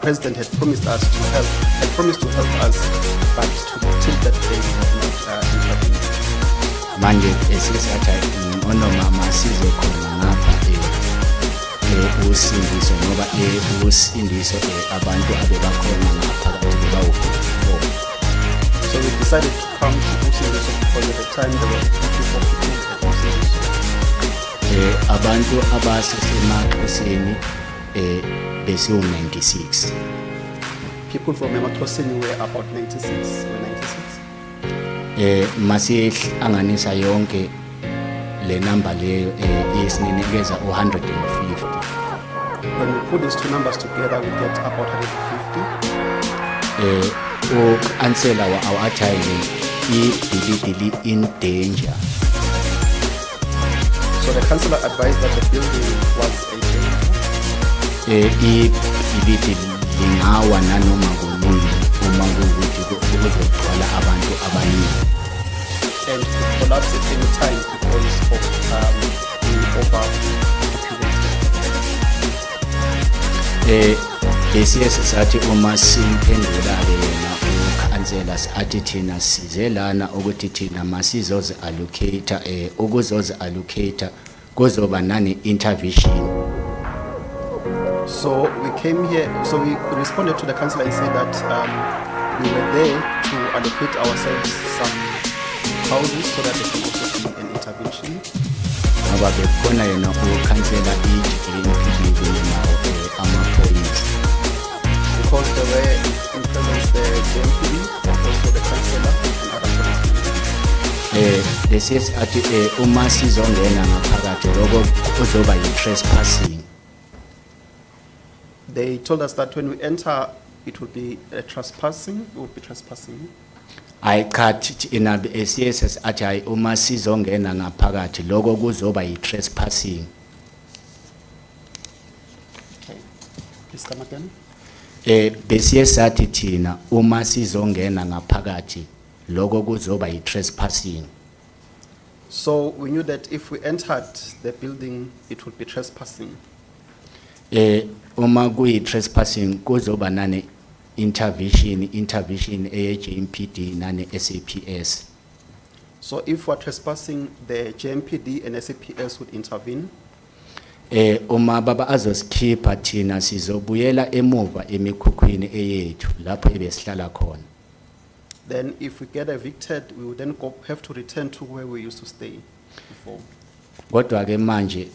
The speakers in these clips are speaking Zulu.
President had promised us to help, us, but till that day we have not intervened. Manje esisathi onomama size khona ngapha usindiso ngoba usindiso abantu abebakhona ngaphakathi bebawukhona. So we decided to come to Usindiso because at the time there were 54 people at Usindiso. Abantu abasemaXhoseni besiwu-96. People from Emaxhoseni were about 96. Masihlanganisa yonke le number leyo isinikeza 150. When we put these two numbers together, we get about 150. Ansela wa awathayi i-building in danger. So the councillor advised that the building was a danger. I-building lingawa nanoma kunini uma kuwukuthi kuzogcwala abantu abaningi. And to collapse at any time because of the overpopulation. Besiye sisathi uma simphendula-ke yena ukhansela athi thina size lana ukuthi thina masizoze allocate ukuzoze allocate kuzoba nani intervention. So we came here, so we responded to the councillor and said that we were there to allocate ourselves some houses so that there can also be an intervention. Ngoba bekhona yena ukhansela i-JMPD kunye nawo amapolice. Because there were in presence the JMPD, also the councillor and other policemen. Lesiye athi uma sizongena ngaphakathi lokho kuzoba yi-trespassing. They told us that when we enter, it will be trespassing. We will be trespassing. I cut in a SCS athi hayi uma sizongena ngaphakathi lokho kuzoba yi-trespassing. Okay, please come again. Besiye sathi thina uma sizongena ngaphakathi lokho kuzoba yi-trespassing. So we knew that if we entered the building, it would be trespassing. Uma kuyi-trespassing kuzoba nane intervention JMPD nane SAPS. So if we're trespassing, the JMPD and SAPS would intervene. Uma baba azosikhipha thina sizobuyela emuva emikhukhwini eyethu lapho ebesihlala khona. Then if we get evicted, we would then have to return to where we used to stay before. Kodwa ke manje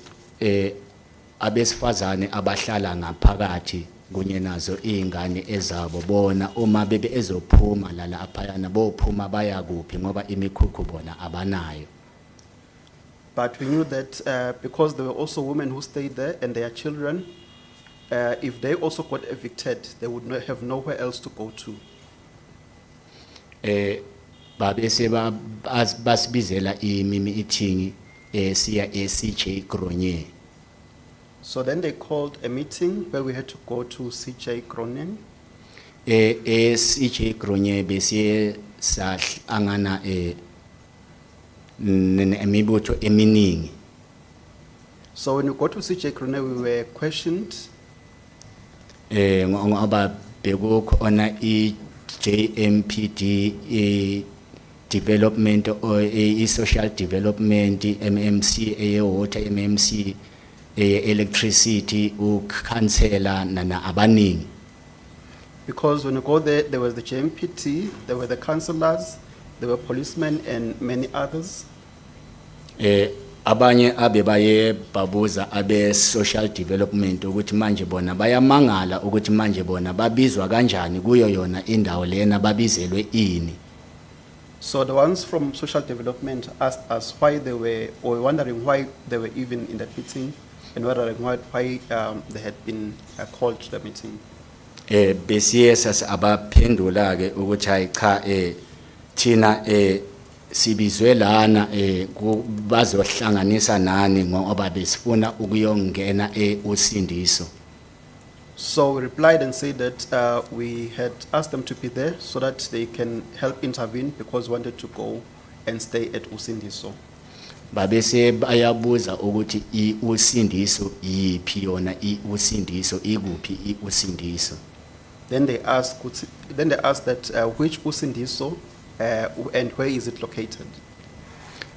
abesifazane abahlala ngaphakathi kunye nazo izingane ezabo bona uma bebe ezophuma lala aphayana bophuma baya kuphi ngoba imikhukhu bona abanayo. But we knew that because there were also women who stayed there and their children, if they also got evicted, they would not have nowhere else to go to. Babese basibizela meeting siya CJ Kronye. So then they called a meeting where we had to go to CJ Kronen. CJ Kronye bese sahlangana nemibutho eminingi. So when we got to CJ Kronen, we were questioned. Ngoba bekukhona JMPD development or social development MMC water MMC electricity ukhansela nana abaningi. Because when we go there, there was the JMPT, there were the councillors, there were policemen and many others. Abanye abebaye babuza abe social development ukuthi manje bona bayamangala ukuthi manje bona babizwa kanjani kuyo yona indawo lena babizelwe ini. So the ones from social development asked us why they were, or wondering why they were even in that meeting and wondering why they had been called to the meeting. Besiye abaphendula ke ukuthi hayi cha thina sibizwe lana bazohlanganisa nani ngoba besifuna ukuyongena Usindiso. So we replied and said that we had asked them to be there so that they can help intervene because we wanted to go and stay at Usindiso. Babese bayabuza ukuthi Usindiso yiphi yona Usindiso ikuphi Usindiso. Then they asked that which Usindiso and where is it located.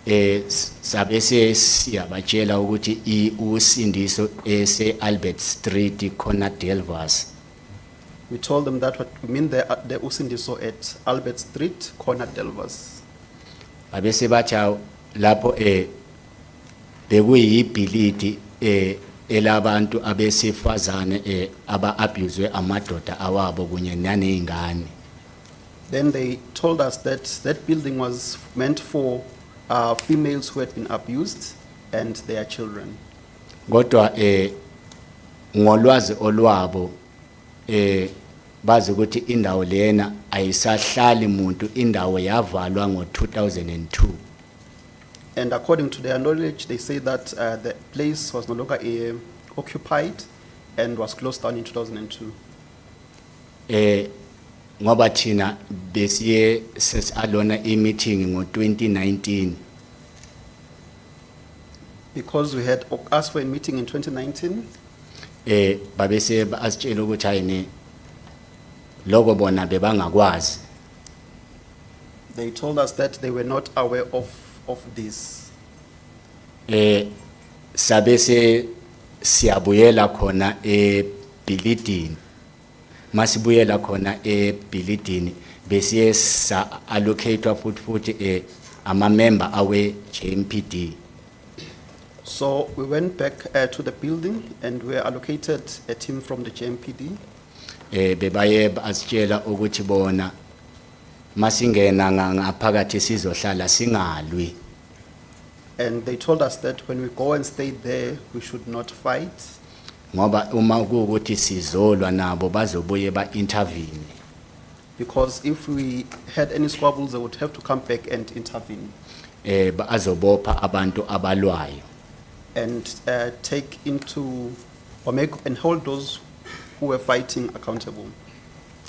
Sabese siyabatshela ukuthi Usindiso ese Albert Street corner Delvas. We told them that what we mean the Usindiso at Albert Street, corner Delvas. Babese bathi lapho bekuyibhilidi elabantu abesifazane aba-abuswe amadoda awabo kunye naney'ngane. Then they told us that that building was meant for females who had been abused and their children. Kodwa ngolwazi olwabo bazi ukuthi indawo lena ayisahlali muntu, indawo yavalwa ngo-2002. And according to their knowledge, they say that the place was no longer occupied and was closed down in 2002. Ngoba thina besiye sesalona i-meeting ngo-2019. Because we had asked for a meeting in 2019, Babese asitshela ukuthi hayini lokho bona bebangakwazi. they told us that they were not aware of this. Sabese siyabuyela khona ebhilidini. Masibuyela khona ebhilidini besiye sa allocate futhi ama-member awe JMPD. So we went back to the building and we allocated a team from the JMPD. Bebaye asitshela ukuthi bona masingena ngaphakathi sizohlala singalwi. And they told us that when we go and stay there, we should not fight. Ngoba uma kuukuthi sizolwa nabo bazobuye ba-intervene. Because if we had any squabbles, they would have to come back and intervene Azobopha abantu abalwayo. and take into or make and hold those who were fighting accountable.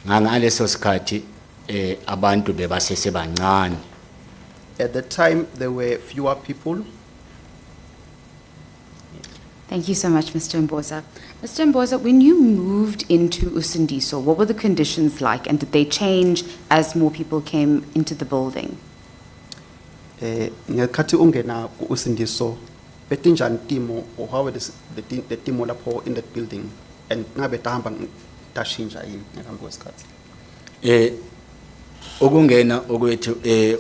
Ngaleso sikhathi abantu bebasesebancane. At the time, there were fewer people. Thank you so much, Mr. Mosa. Mr. Mosa, when you moved into Usindiso, what were the conditions like, and did they change as more people came into the building? Ngekhathi ungena ku Usindiso, betinjani timo or how were the timo lapho in that building and ngabe tahamba tashinja yini ngaphambi kwesikhathi? Ukungena okwethu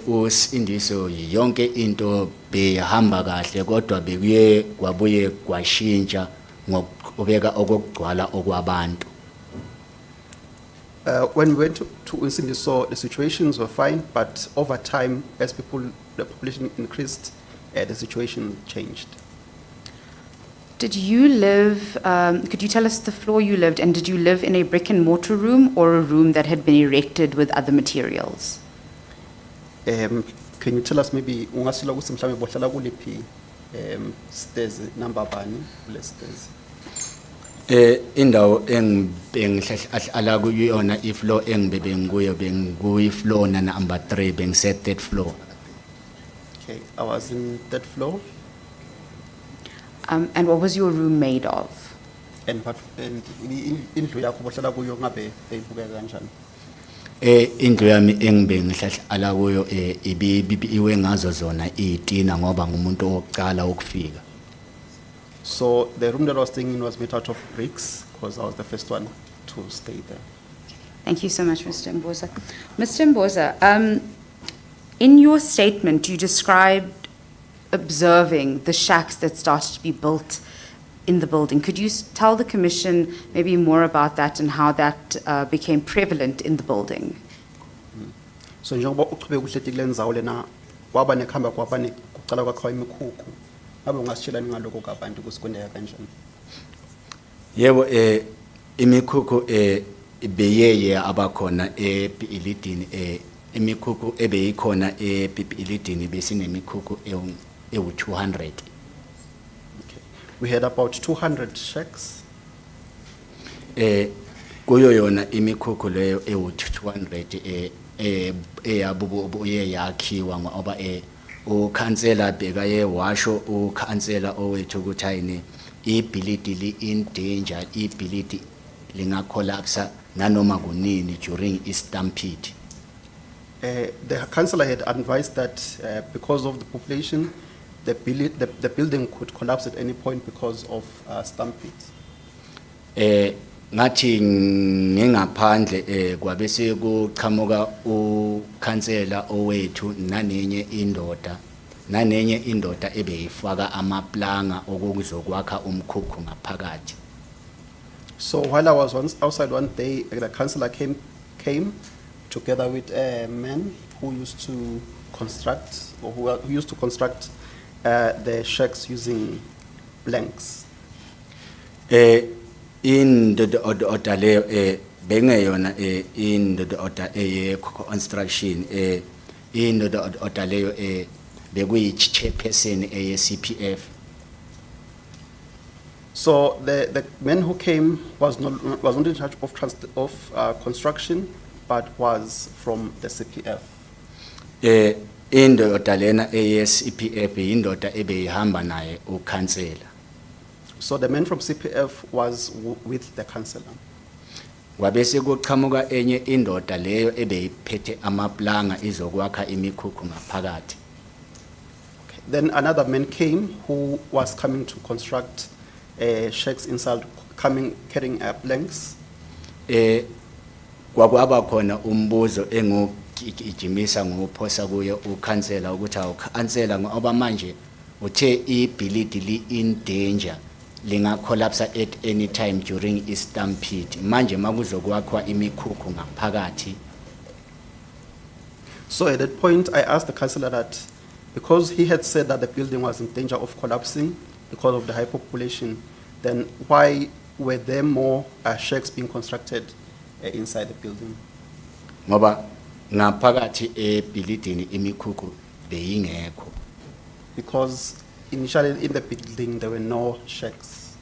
Usindiso yonke into behamba kahle, kodwa bekuye kwabuye kwashintsha ngokubeka okugcwala okwabantu. When we went to Usindiso, the situations were fine, but over time, as the population increased, the situation changed. Did you live, could you tell us the floor you lived, and did you live in a brick and mortar room or a room that had been erected with other materials? Can you tell us maybe ungasila ukuthi mhlawumbe bohlala kuliphi stairs number bani kule stairs? Indawo engihlala kuyona ifloor engibe ngikuyo bengikuyifloor number 3 bengise third floor. Okay, I was in that floor. And what was your room made of? And indlu yakho bohlala kuyo ngabe beyibukeka kanjani? Indlu yami engibe ngihlala kuyo iwe ngazo zona itina ngoba ngumuntu oqala ukufika. So the room that I was staying in was made out of bricks because I was the first one to stay there. Thank you so much, Mr. Mosa. Mr. Mosa, in your statement, you described observing the shacks that started to be built in the building. Could you tell the Commission maybe more about that and how that became prevalent in the building? So njengoba uqhubeka uhlethi kule ndzawo lena kwaba nekhamba kwaba kuqala kwakha imikhukhu. Ngabe ungasitshela ngaloko kabantu kusikwendeka kanjani? Yebo imikhukhu beyeye abakhona eBhilidini imikhukhu ebeyikhona eBhilidini besinemikhukhu ewu200. Okay. We had about 200 shacks. Kuyo yona imikhukhu leyo ewu200 eyabubuye yakhiwa ngoba ukhansela bekaye washo ukhansela owethu ukuthi ayini ibhilidi li in danger, ibhilidi linga collapse nanoma kunini during stampede. The councillor had advised that because of the population, the building could collapse at any point because of stampedes. Ngathi ngingaphandle kwabese kuqhamuka ukhansela owethu nanenye indoda ebeyifaka amaplanga okuzokwakha umkhukhu ngaphakathi. So while I was outside one day, the councillor came together with a man who used to construct, or who used to construct the shacks using blanks. In the order leyo bengeyona in the order construction in the order leyo bekuyi chairperson CPF. So the man who came was not in charge of construction, but was from the CPF. In the order lena CPF indoda ebeyihamba naye ukhansela. So the man from CPF was with the councillor. Wabese kuqhamuka enye indoda leyo ebeyiphethe amaplanga izokwakha imikhukhu ngaphakathi. Then another man came who was coming to construct shacks inside, carrying planks. Kwakwaba khona umbuzo engukijimisa ngophosa kuye ukhansela ukuthi awukhansela ngoba manje uthe ibhilidi li in danger linga collapse at any time during stampede manje makuzokwakwa imikhukhu ngaphakathi. So at that point I asked the councillor that because he had said that the building was in danger of collapsing because of the high population, then why were there more shacks being constructed inside the building? Ngoba ngaphakathi ebhilidini imikhukhu beyingekho. Because initially in the building there were no shacks.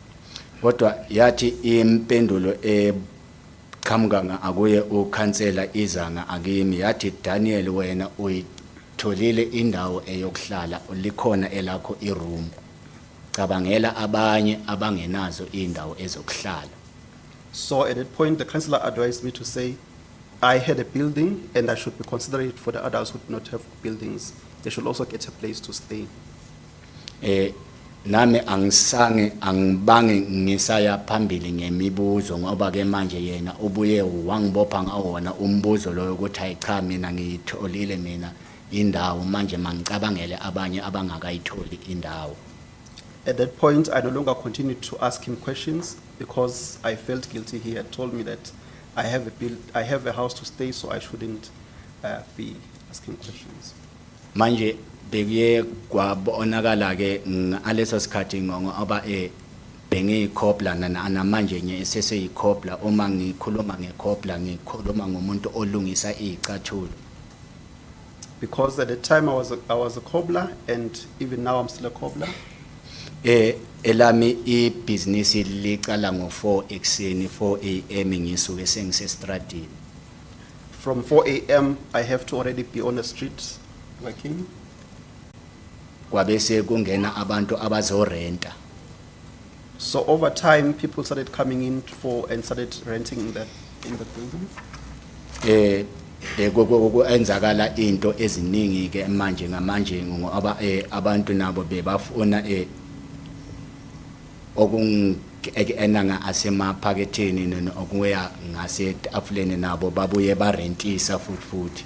Kodwa yathi impendulo qhamuka akuye ukhansela izanga akimi yathi Daniel wena uyitholile indawo eyokuhlala likhona elakho iroom. Cabangela abanye abangenazo indawo ezokuhlala. So at that point the councillor advised me to say I had a building and I should be considerate for the others who do not have buildings. They should also get a place to stay. Nami angibange ngisaya phambili ngemibuzo ngoba ke manje yena ubuye wangibopha ngawona umbuzo loyo ukuthi ayicha mina ngitholile mina indawo manje mangicabangele abanye abangakayitholi indawo. At that point I no longer continued to ask him questions because I felt guilty. He had told me that I have a house to stay, so I shouldn't be asking questions. Manje bekuye kwabonakala ke ngaleso sikhathi ngoba bengiyikhopla na manje nye seseyikhopla uma ngikhuluma ngekhopla ngikhuluma ngomuntu olungisa izicathulo. Because at the time I was a cobbler and even now I'm still a cobbler. Elami business liqala ngo4 ekseni 4 AM ngisuke sengisestradini. From 4 AM I have to already be on the street working. Kwabese kungena abantu abazorenta. So over time people started coming in and started renting in the building. Enzakala into eziningi ke manje ngamanje ngoba abantu nabo bebafuna okungenanga asemaphaketheni okuya ngasetafuleni nabo babuye barentisa futhi.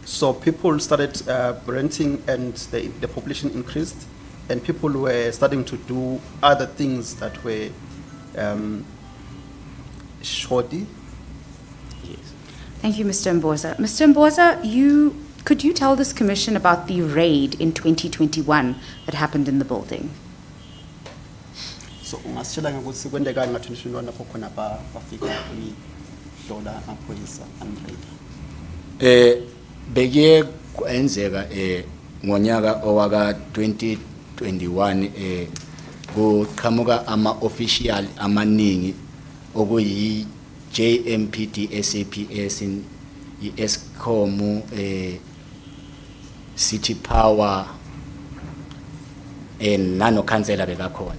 So people started renting and the population increased and people were starting to do other things that were shoddy. Yes. Thank you, Mr. Mbosa. Mr. Mbosa, could you tell this commission about the raid in 2021 that happened in the building? So ungasitshela ngokuthi kwendekani nga-2021 lapho khona bafika idola amaphoyisa and bekuye kwenzeka ngonyaka owaka 2021 kuqhamuka ama-official amaningi okuyi JMPD SAPS i-Eskom City Power nano councillor bekakhona.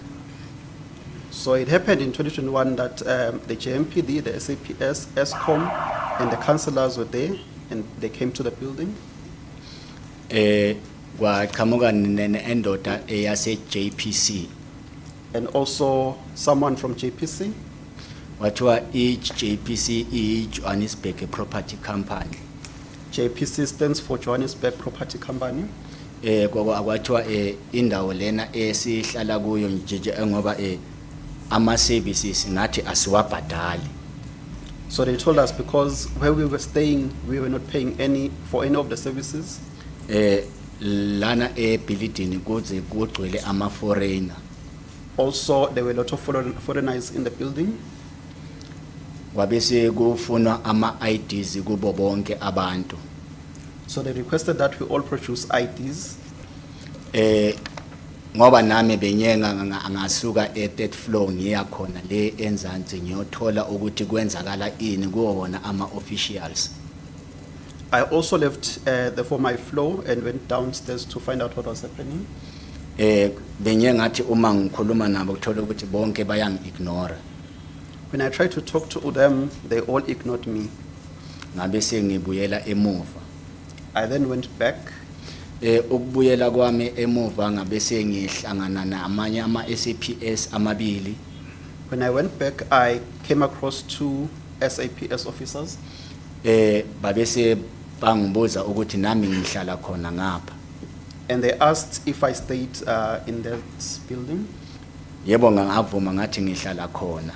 So it happened in 2021 that the JMPD, the SAPS, ESCOM, and the councillors were there, and they came to the building. Kwaqhamuka nendoda eyase JPC And also someone from JPC. wathiwa JPC Johannesburg Property Company. JPC stands for Johannesburg Property Company. Kwathiwa indawo lena esihlala kuyo nje ngoba ama services ngathi asiwabhadali. So they told us because where we were staying, we were not paying for any of the services. Lana building kuze kugcwele ama foreigner. Also, there were a lot of foreigners in the building. Wabese kufunwa ama IDs kubo bonke abantu. So they requested that we all produce IDs. Ngoba nami benyenga ngasuka third floor ngiya khona le enzansi ngiyothola ukuthi kwenzakala ini kuwo wona ama officials. I also left for my floor and went downstairs to find out what was happening. Benyengathi uma ngikhuluma nabo kuthola ukuthi bonke bayangiignore. When I tried to talk to them, they all ignored me. Ngabe sengibuyela emuva. I then went back. Ukubuyela kwami emuva ngabe sengihlangana namanye ama SAPS amabili. When I went back, I came across 2 SAPS officers. Babese bangibuza ukuthi nami ngihlala khona ngapha. And they asked if I stayed in that building. Yebo ngavuma ngathi ngihlala khona.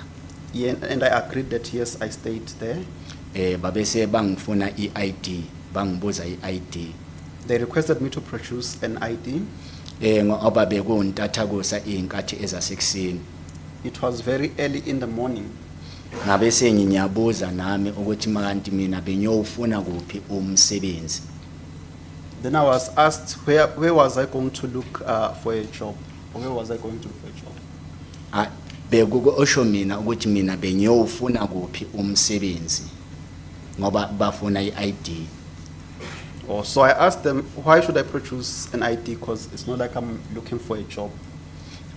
Yeah, and I agreed that yes, I stayed there. Babese bangifuna iID, bangibuza iID. They requested me to produce an ID. Ngoba bekuntathakusa inkathi ezasekuseni. It was very early in the morning. Ngabe sengiyabuza nami ukuthi makanti mina benyofuna kuphi umsebenzi. Then I was asked where was I going to look for a job? Or where was I going to look for a job? Bekuko osho mina ukuthi mina benyofuna kuphi umsebenzi ngoba bafuna iID. So I asked them, why should I produce an ID? Because it's not like I'm looking for a job.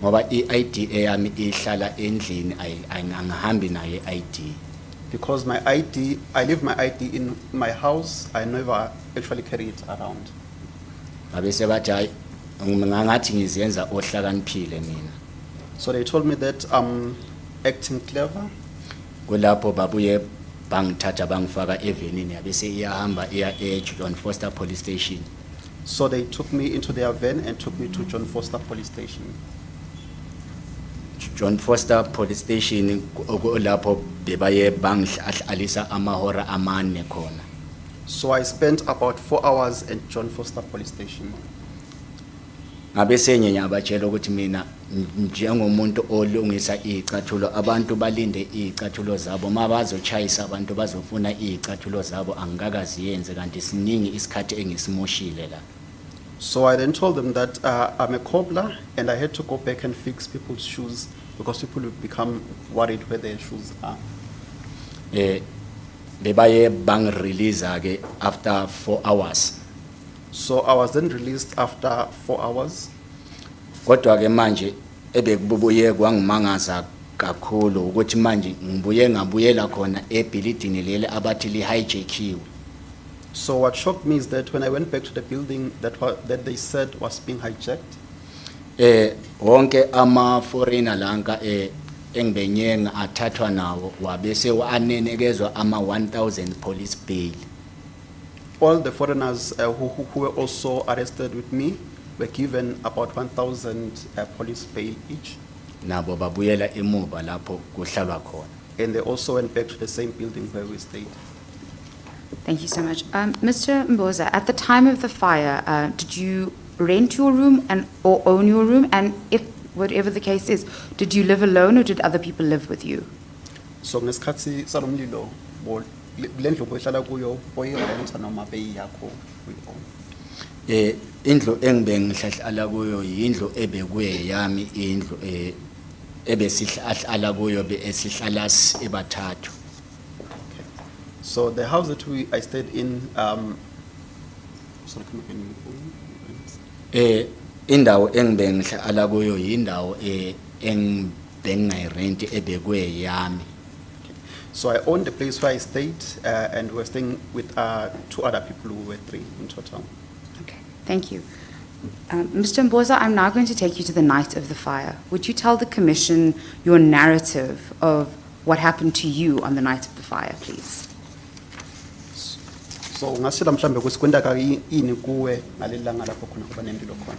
Ngoba iID eyami ihlala endlini angihambi naye iID. Because my ID, I leave my ID in my house. I never actually carry it around. Babese bathi hayi ngathi ngizenza ohlakaniphile mina. So they told me that I'm acting clever. Kulapho babuye bangithatha bangifaka evenini yabese iyahamba iya John Foster Police Station. So they took me into their van and took me to John Foster Police Station. John Foster Police Station lapho bebaye bangihlalisa amahora amane khona. So I spent about 4 hours at John Foster Police Station. Ngabe senye abatshela ukuthi mina njengomuntu olungisa izicathulo abantu balinde izicathulo zabo mabazochayisa abantu bazofuna izicathulo zabo angikakaziyenze kanti siningi isikhathi engisimoshile la. So I then told them that I'm a cobbler and I had to go back and fix people's shoes because people would become worried where their shoes are. Bebaye bang release ke after 4 hours. So I was then released after 4 hours. Kodwa ke manje ebekubuye kwangimangaza kakhulu ukuthi manje ngibuye ngabuyela khona ebuilding lele abathi li hijackiwe. So what shocked me is that when I went back to the building that they said was being hijacked. Wonke ama foreigner lanka engibenyenga athathwa nawo wabese wanenekezwa ama 1000 police bail. All the foreigners who were also arrested with me were given about 1,000 police bail each. Nabo babuyela emuva lapho kuhlalwa khona. And they also went back to the same building where we stayed. Thank you so much. Mr. Mosa, at the time of the fire, did you rent your room or own your room? And if, whatever the case is, did you live alone or did other people live with you? So ngesikhathi salomlilo lendlu bohlala kuyo boyirenta noma beyiyakho uyi-own. Indlu engibengihlala kuyo indlu ebekuye yami indlu ebesihlala kuyo esihlala ebathathu. So the house that I stayed in, sorry, come again. Indawo engibengihlala kuyo indawo bengayirent ebekwe yami. So I owned the place where I stayed, and we were staying with 2 other people who were 3 in total. Okay, thank you. Mr. Mbosa, I'm now going to take you to the night of the fire. Would you tell the Commission your narrative of what happened to you on the night of the fire, please? So ngasila mhlambe ukuthi kwendaka yini kuwe ngalelanga lapho khona kuba nemlilo khona.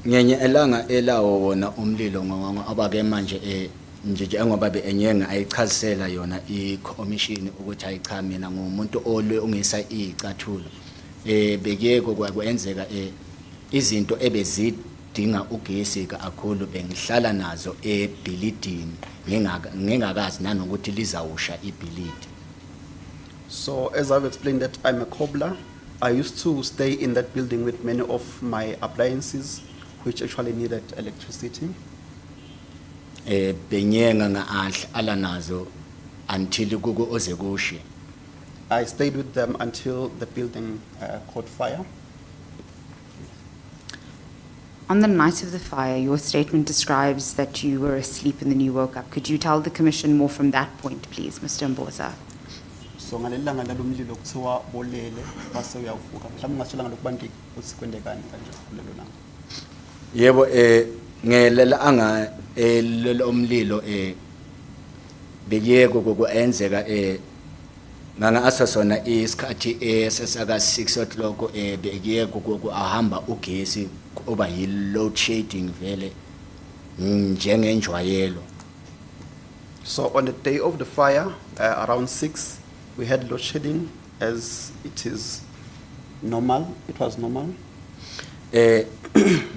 Ngenye elanga elawo wona umlilo ngwangu abake manje nje engoba enyenga ayichazisela yona i-commission ukuthi ayicha mina ngumuntu olwe ungisa icathulo. Bekuyeko kwakwenzeka izinto ebezidinga ugesi kakhulu bengihlala nazo ebhilidini ngingakazi nanokuthi lizawusha ibhilidi. So as I've explained that I'm a cobbler, I used to stay in that building with many of my appliances which actually needed electricity. Benyenga ngahlala nazo until kuko oze kushe. I stayed with them until the building caught fire. On the night of the fire, your statement describes that you were asleep and then you woke up. Could you tell the Commission more from that point, please, Mr. Mbosa? So ngalelanga lalomlilo kuthiwa bolele base uyavuka. Mhlawumbe ngasitshela ngalokho bantu ukuthi kwendekani kanje kulelo langa. Yebo ngelela anga lelo umlilo bekuyeko kokwenzeka nganga asasona isikhathi sesaka 6 o'clock bekuyeko kokuhamba ugesi oba yi load shedding vele njengenjwayelo. So on the day of the fire, around 6, we had load shedding as it is normal. It was normal.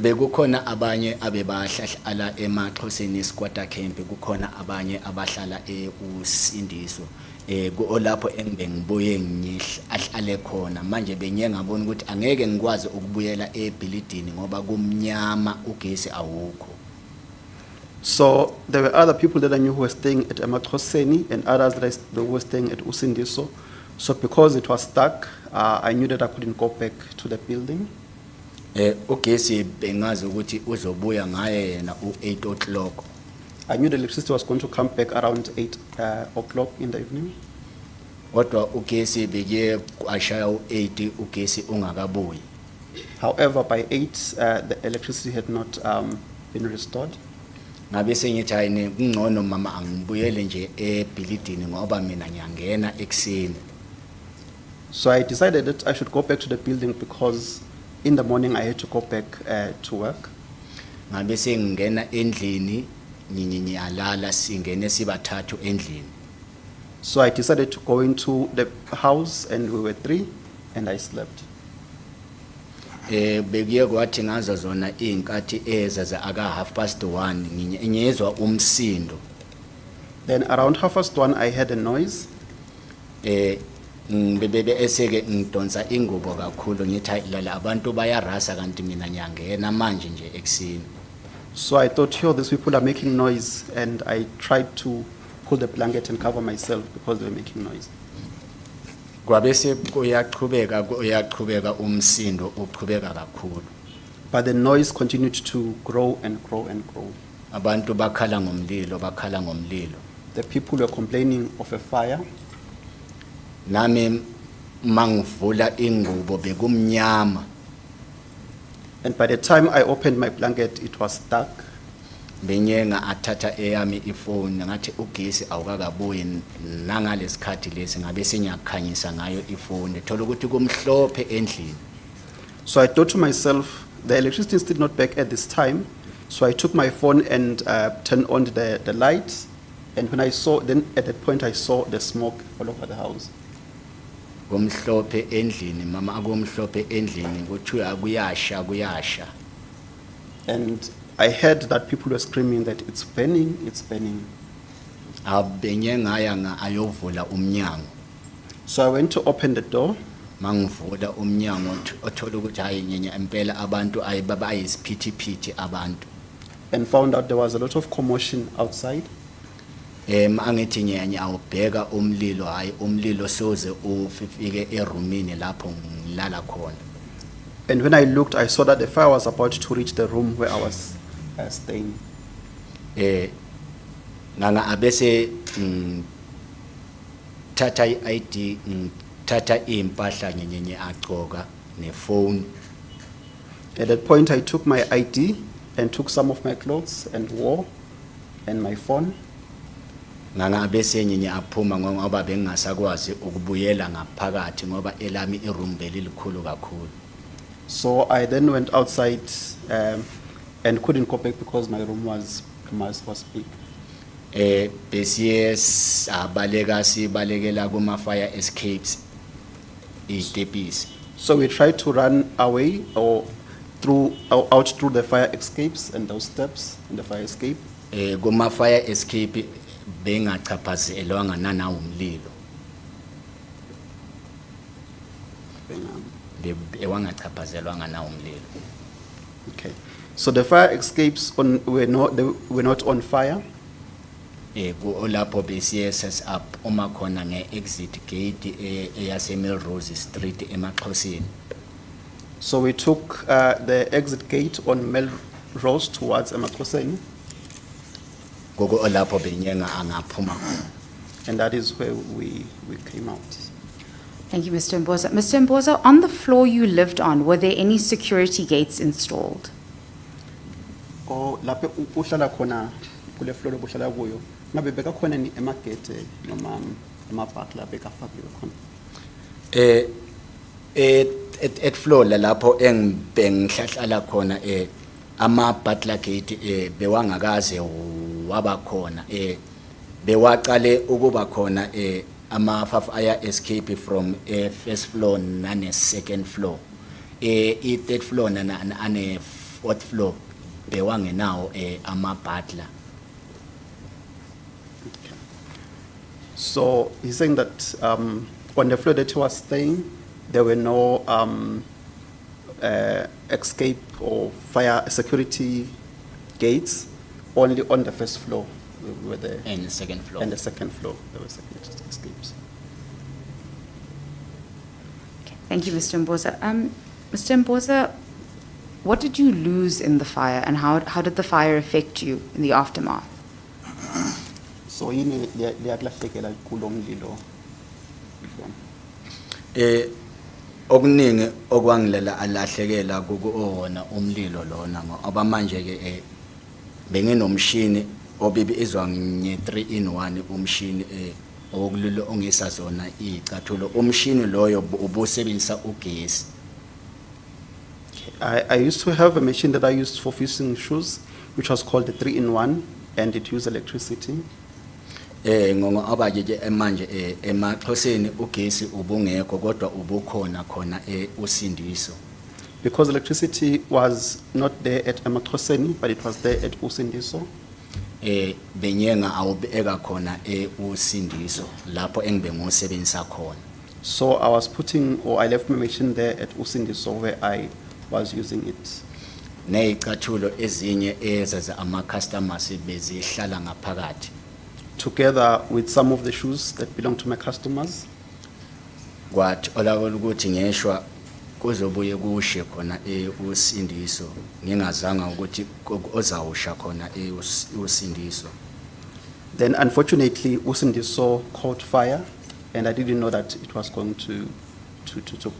Bekukhona abanye abebahlala emaXhoseni squatter camp, kukhona abanye abahlala Usindiso. Olapho engibuye ngihlale khona manje benye ngabona ukuthi angeke ngikwazi ukubuyela ebhilidini ngoba kumnyama ugesi awukho. So there were other people that I knew who were staying at Emaxhoseni and others that were staying at Usindiso. So because it was stuck, I knew that I couldn't go back to the building. Ugesi bengazi ukuthi uzobuya ngaye yena u8 o'clock. I knew the electricity was going to come back around 8 o'clock in the evening. Kodwa ugesi beke kwashaya u8 ugesi ungakabuyi. However, by 8, the electricity had not been restored. Ngabe sengithi ayine kungcono mama angibuyele nje ebhilidini ngoba mina ngiyangena ekseni. So I decided that I should go back to the building because in the morning I had to go back to work. Ngabe sengena endlini ngiyalala singene sibathathu endlini. So I decided to go into the house and we were 3 and I slept. Bekuye kwathi ngazo zona inkathi ezaza aka 1:30 ngiyezwa umsindo. Then around 1:30 I heard a noise. Bebebe eseke ngidonsa ingubo kakhulu ngithi lala abantu bayarasa kanti mina nyangena manje nje ekseni. So I thought, yo, these people are making noise, and I tried to pull the blanket and cover myself because they were making noise. Kwabese kuyaqhubeka umsindo uqhubeka kakhulu. But the noise continued to grow and grow and grow. Abantu bakhala ngomlilo. The people were complaining of a fire. Nami mangivula ingubo bekumnyama. And by the time I opened my blanket, it was dark. Benyenga athatha eyami ifoni ngathi ugesi awukakabuyi nangalesikhathi lesi ngabe sengiyakhanyisa ngayo ifoni thola ukuthi kumhlophe endlini. So I thought to myself, the electricity is still not back at this time. So I took my phone and turned on the lights. And when I saw, then at that point I saw the smoke all over the house. Kumhlophe endlini mama akumhlophe endlini kuthiwa kuyasha. And I heard that people were screaming that it's burning, it's burning. Abenye ngaya ayovula umnyango. So I went to open the door. Mangivula umnyango othola ukuthi hayi nyenye impela abantu ayibaba ayisiphithiphithi abantu. And found out there was a lot of commotion outside. Angithi nyenye awubheka umlilo hayi umlilo soze ufike eroomini lapho ngilala khona. And when I looked, I saw that the fire was about to reach the room where I was staying. nganga abese tata ID tata impahla nyenye agcoka ne phone. At that point, I took my ID and took some of my clothes and wore, and my phone. Nganga abese nyenye aphuma ngoba bengasakwazi ukubuyela ngaphakathi ngoba elami iroom belilikhulu kakhulu. So I then went outside and couldn't go back because my room was big. Besiye balekela kuma fire escapes itepisi. So we tried to run away or out through the fire escapes and those steps in the fire escape. Kuma fire escape bengachaphazelwanga nanawo umlilo. Ewangachaphazelwanga nawo umlilo. Okay. So the fire escapes were not on fire. Lapho besiye set up uma khona nge-exit gate eyase Melrose Street emaXhoseni. So we took the exit gate on Melrose towards emaXhoseni. Gogo lapho benyenga angaphuma. And that is where we came out. Thank you, Mr. Mbosa. Mr. Mbosa, on the floor you lived on, were there any security gates installed? Oh, lapho uhlala khona kule floor obuhlala kuyo. Ngabe beka khona ni emagate noma amabhakla beka fakiwe khona. At floor lapho engihlala khona ama butler gate bewangakaze waba khona bewaqale ukuba khona ama fire escape from first floor nane second floor third floor nane fourth floor bewangenawo ama butler. So he's saying that on the floor that he was staying, there were no escape or fire security gates. Only on the first floor were there. And the second floor. And the second floor there were security escapes. Okay. Thank you, Mr. Mbosa. Mr. Mbosa, what did you lose in the fire, and how did the fire affect you in the aftermath? So yini liyakulahlekela kulo mlilo. Okuningi okwangilela alahlekela kuona umlilo lona ngoba manje ke benginomshini obibi izwa nye 3-in-1 umshini okulilo ongisa zona icathulo umshini loyo ubusebenzisa ugesi. I used to have a machine that I used for fixing shoes, which was called the 3-in-1, and it used electricity. Ngongo abaje manje emaXhoseni ugesi ubungekho kodwa ubukhona khona Usindiso. Because electricity was not there at emaXhoseni, but it was there at Usindiso. Benyenga awubeka khona Usindiso lapho engibengusebenzisa khona. So I was I left my machine there at Usindiso where I was using it. Neyicathulo ezinye ezaza ama customers bezihlala ngaphakathi. Together with some of the shoes that belong to my customers. Kwathi olakuthi ngeshwa kuzobuye kushe khona Usindiso ngingazanga ukuthi ozawusha khona Usindiso. Then unfortunately Usindiso caught fire, and I didn't know that it was going to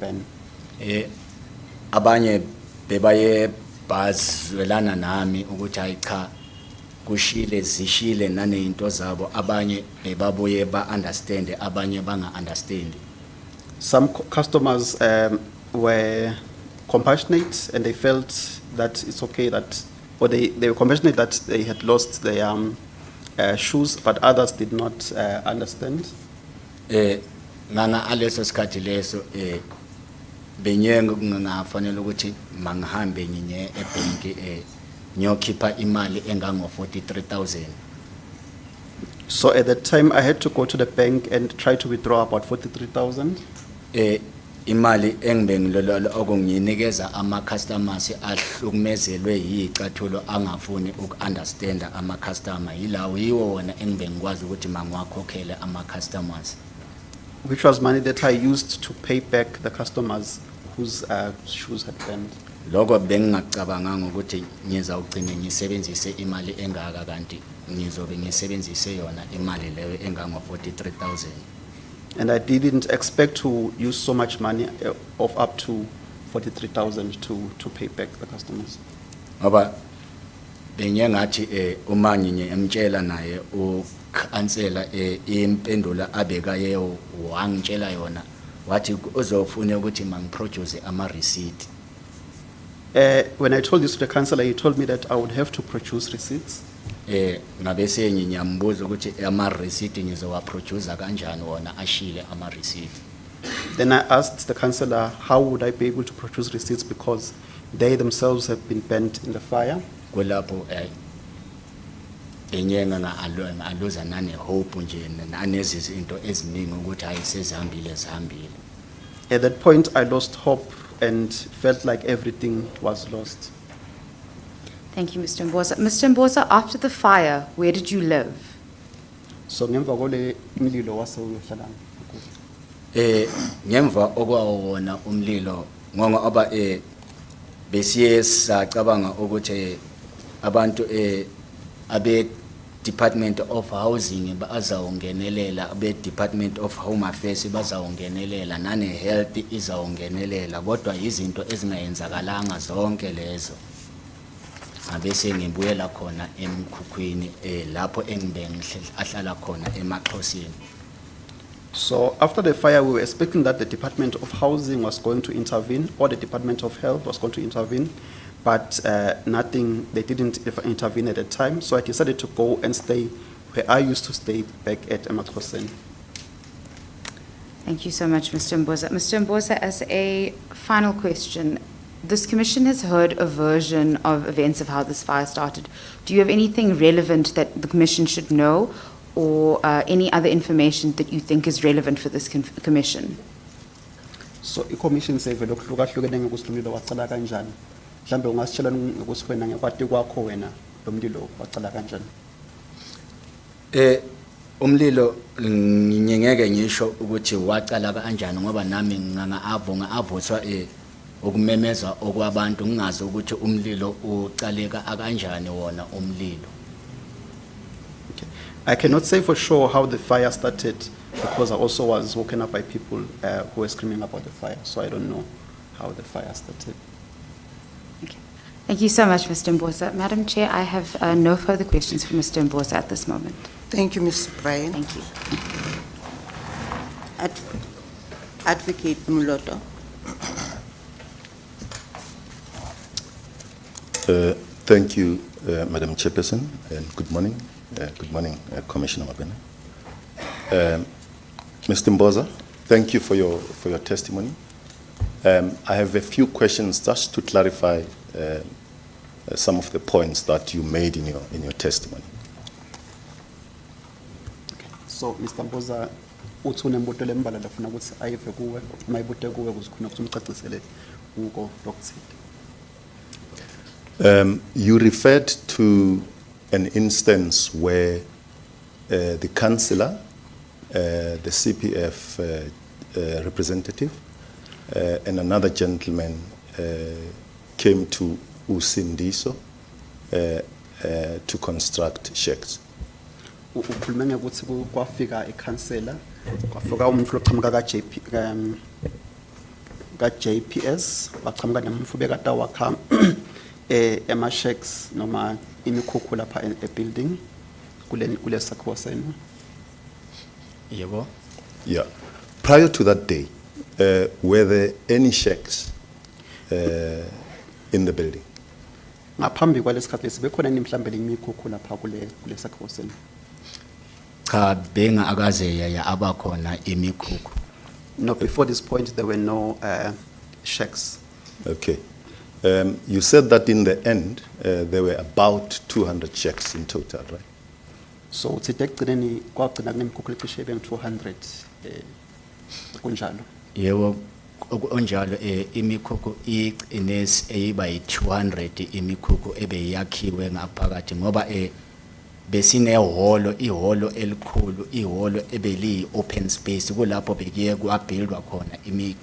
burn. Abanye bebaye bazwelana nami ukuthi ayicha kushile zishile nane into zabo abanye bebabuye ba-understand abanye banga-understand. Some customers were compassionate, and they felt that it's okay that, or they were compassionate that they had lost their shoes, but others did not understand. Nganga aleso sikhathi leso benyenga kungafanele ukuthi mangihambe nginye ebank ngiyokhipha imali engango 43,000. So at that time I had to go to the bank and try to withdraw about 43,000. Imali engibengilolo okunginikeza ama customers ahlukumezelwe yicathulo angafuni ukunderstand ama customer yilawo yiwo wona engibengikwazi ukuthi mangwakhokhele ama customers. Which was money that I used to pay back the customers whose shoes had burned. Lokho bengingacabanganga ukuthi ngizawugcina ngisebenzise imali engaka kanti ngizobe ngisebenzise yona imali leyo engango 43,000. And I didn't expect to use so much money of up to 43,000 to pay back the customers. Ngoba benyengathi uma ngiyemtshela naye ukhansela impendulo abekayo wangitshela yona wathi uzofuna ukuthi mangiproduce ama receipt. When I told this to the councillor, he told me that I would have to produce receipts. Ngabe senyambuza ukuthi ama receipt ngizowa produce kanjani wona ashile ama receipt. Then I asked the councillor, how would I be able to produce receipts because they themselves have been burnt in the fire. Kulapho enyenga aluza nane hope nje nanezinto eziningi ukuthi ayisezihambile zihambile. At that point, I lost hope and felt like everything was lost. Thank you, Mr. Mbosa. Mr. Mbosa, after the fire, where did you live? So ngemva kole mlilo wase uyohlala. Ngemva okwawona umlilo ngonga aba besiye sacabanga ukuthi abantu abe Department of Housing bazawungenelela abe Department of Home Affairs bazawungenelela nane health izawungenelela kodwa izinto ezingayenzakalanga zonke lezo abese ngibuyela khona emkhukhwini lapho ahlala khona eMaxhosini. So after the fire, we were expecting that the Department of Housing was going to intervene or the Department of Health was going to intervene, but nothing, they didn't intervene at the time. So I decided to go and stay where I used to stay back at Emaxhosini. Thank you so much, Mr. Mbosa. Mr. Mbosa, as a final question, this commission has heard a version of events of how this fire started. Do you have anything relevant that the commission should know or any other information that you think is relevant for this commission? So i-commission save lokhuhlukene ngokuthi umlilo waqala kanjani. Mhlambe ungasitshela ukuthi wena ngekwati kwakho wena lo mlilo waqala kanjani? Umlilo ngingeke ngisho ukuthi waqala kanjani ngoba nami ngavuthwa ukumemeza okwabantu ngingazi ukuthi umlilo uqaleka kanjani wona umlilo. Okay. I cannot say for sure how the fire started because I also was woken up by people who were screaming about the fire. So I don't know how the fire started. Okay. Thank you so much, Mr. Mbosa. Madam Chair, I have no further questions for Mr. Mbosa at this moment. Thank you, Ms. Brian. Thank you. Advocate Muloto. Thank you, Madam Chairperson, and good morning. Good morning, Commissioner Mabena. Mr. Mbosa, thank you for your testimony. I have a few questions just to clarify some of the points that you made in your testimony. Okay. So Mr. Mbosa, uthi unembuto lembala lafuna ukuthi ayive kuwe mayibute kuwe ukuze khona ukuthi umcacisele uko doctor. You referred to an instance where the councillor, the CPF representative, and another gentleman came to Usindiso to construct shacks. Ukhulume ngokuthi kwafika ikhansela kwafika umuntu oqhamuka ka-JPS baqhamuka nemfundo bekade wakha ema-shacks noma imikhukhu lapha e-building kule sakhiwo senu. Yebo. Yeah. Prior to that day, were there any shacks in the building? Ngaphambi kwalesikhathi lesi bekhona mhlambe imikhukhu lapha kule sakhiwo senu? Cha benga akaze yaya abakhona imikhukhu. No, before this point there were no shacks. Okay. You said that in the end there were about 200 shacks in total, right? So uthi ekugcineni kwagcina kunemikhukhu ecishe beng-200 kunjalo. Yebo onjalo imikhukhu iqinesi eyiba yi200 imikhukhu ebeyakhiwe ngaphakathi ngoba besine iholo elikhulu iholo ebeli open space kulapho bekiye kwabuildwa khona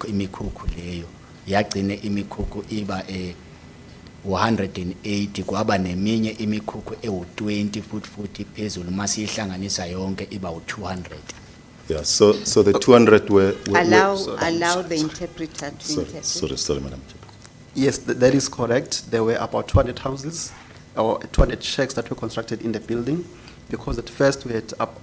imikhukhu leyo yagcine imikhukhu iba 180 kwaba neminye imikhukhu ewu20 futhi phezulu masihlanganisa yonke iba u200. Yeah, so the 200 were Allow the interpreter to interpret. sorry, Madam Chair. Yes, that is correct. There were about 200 houses or 200 shacks that were constructed in the building, because at first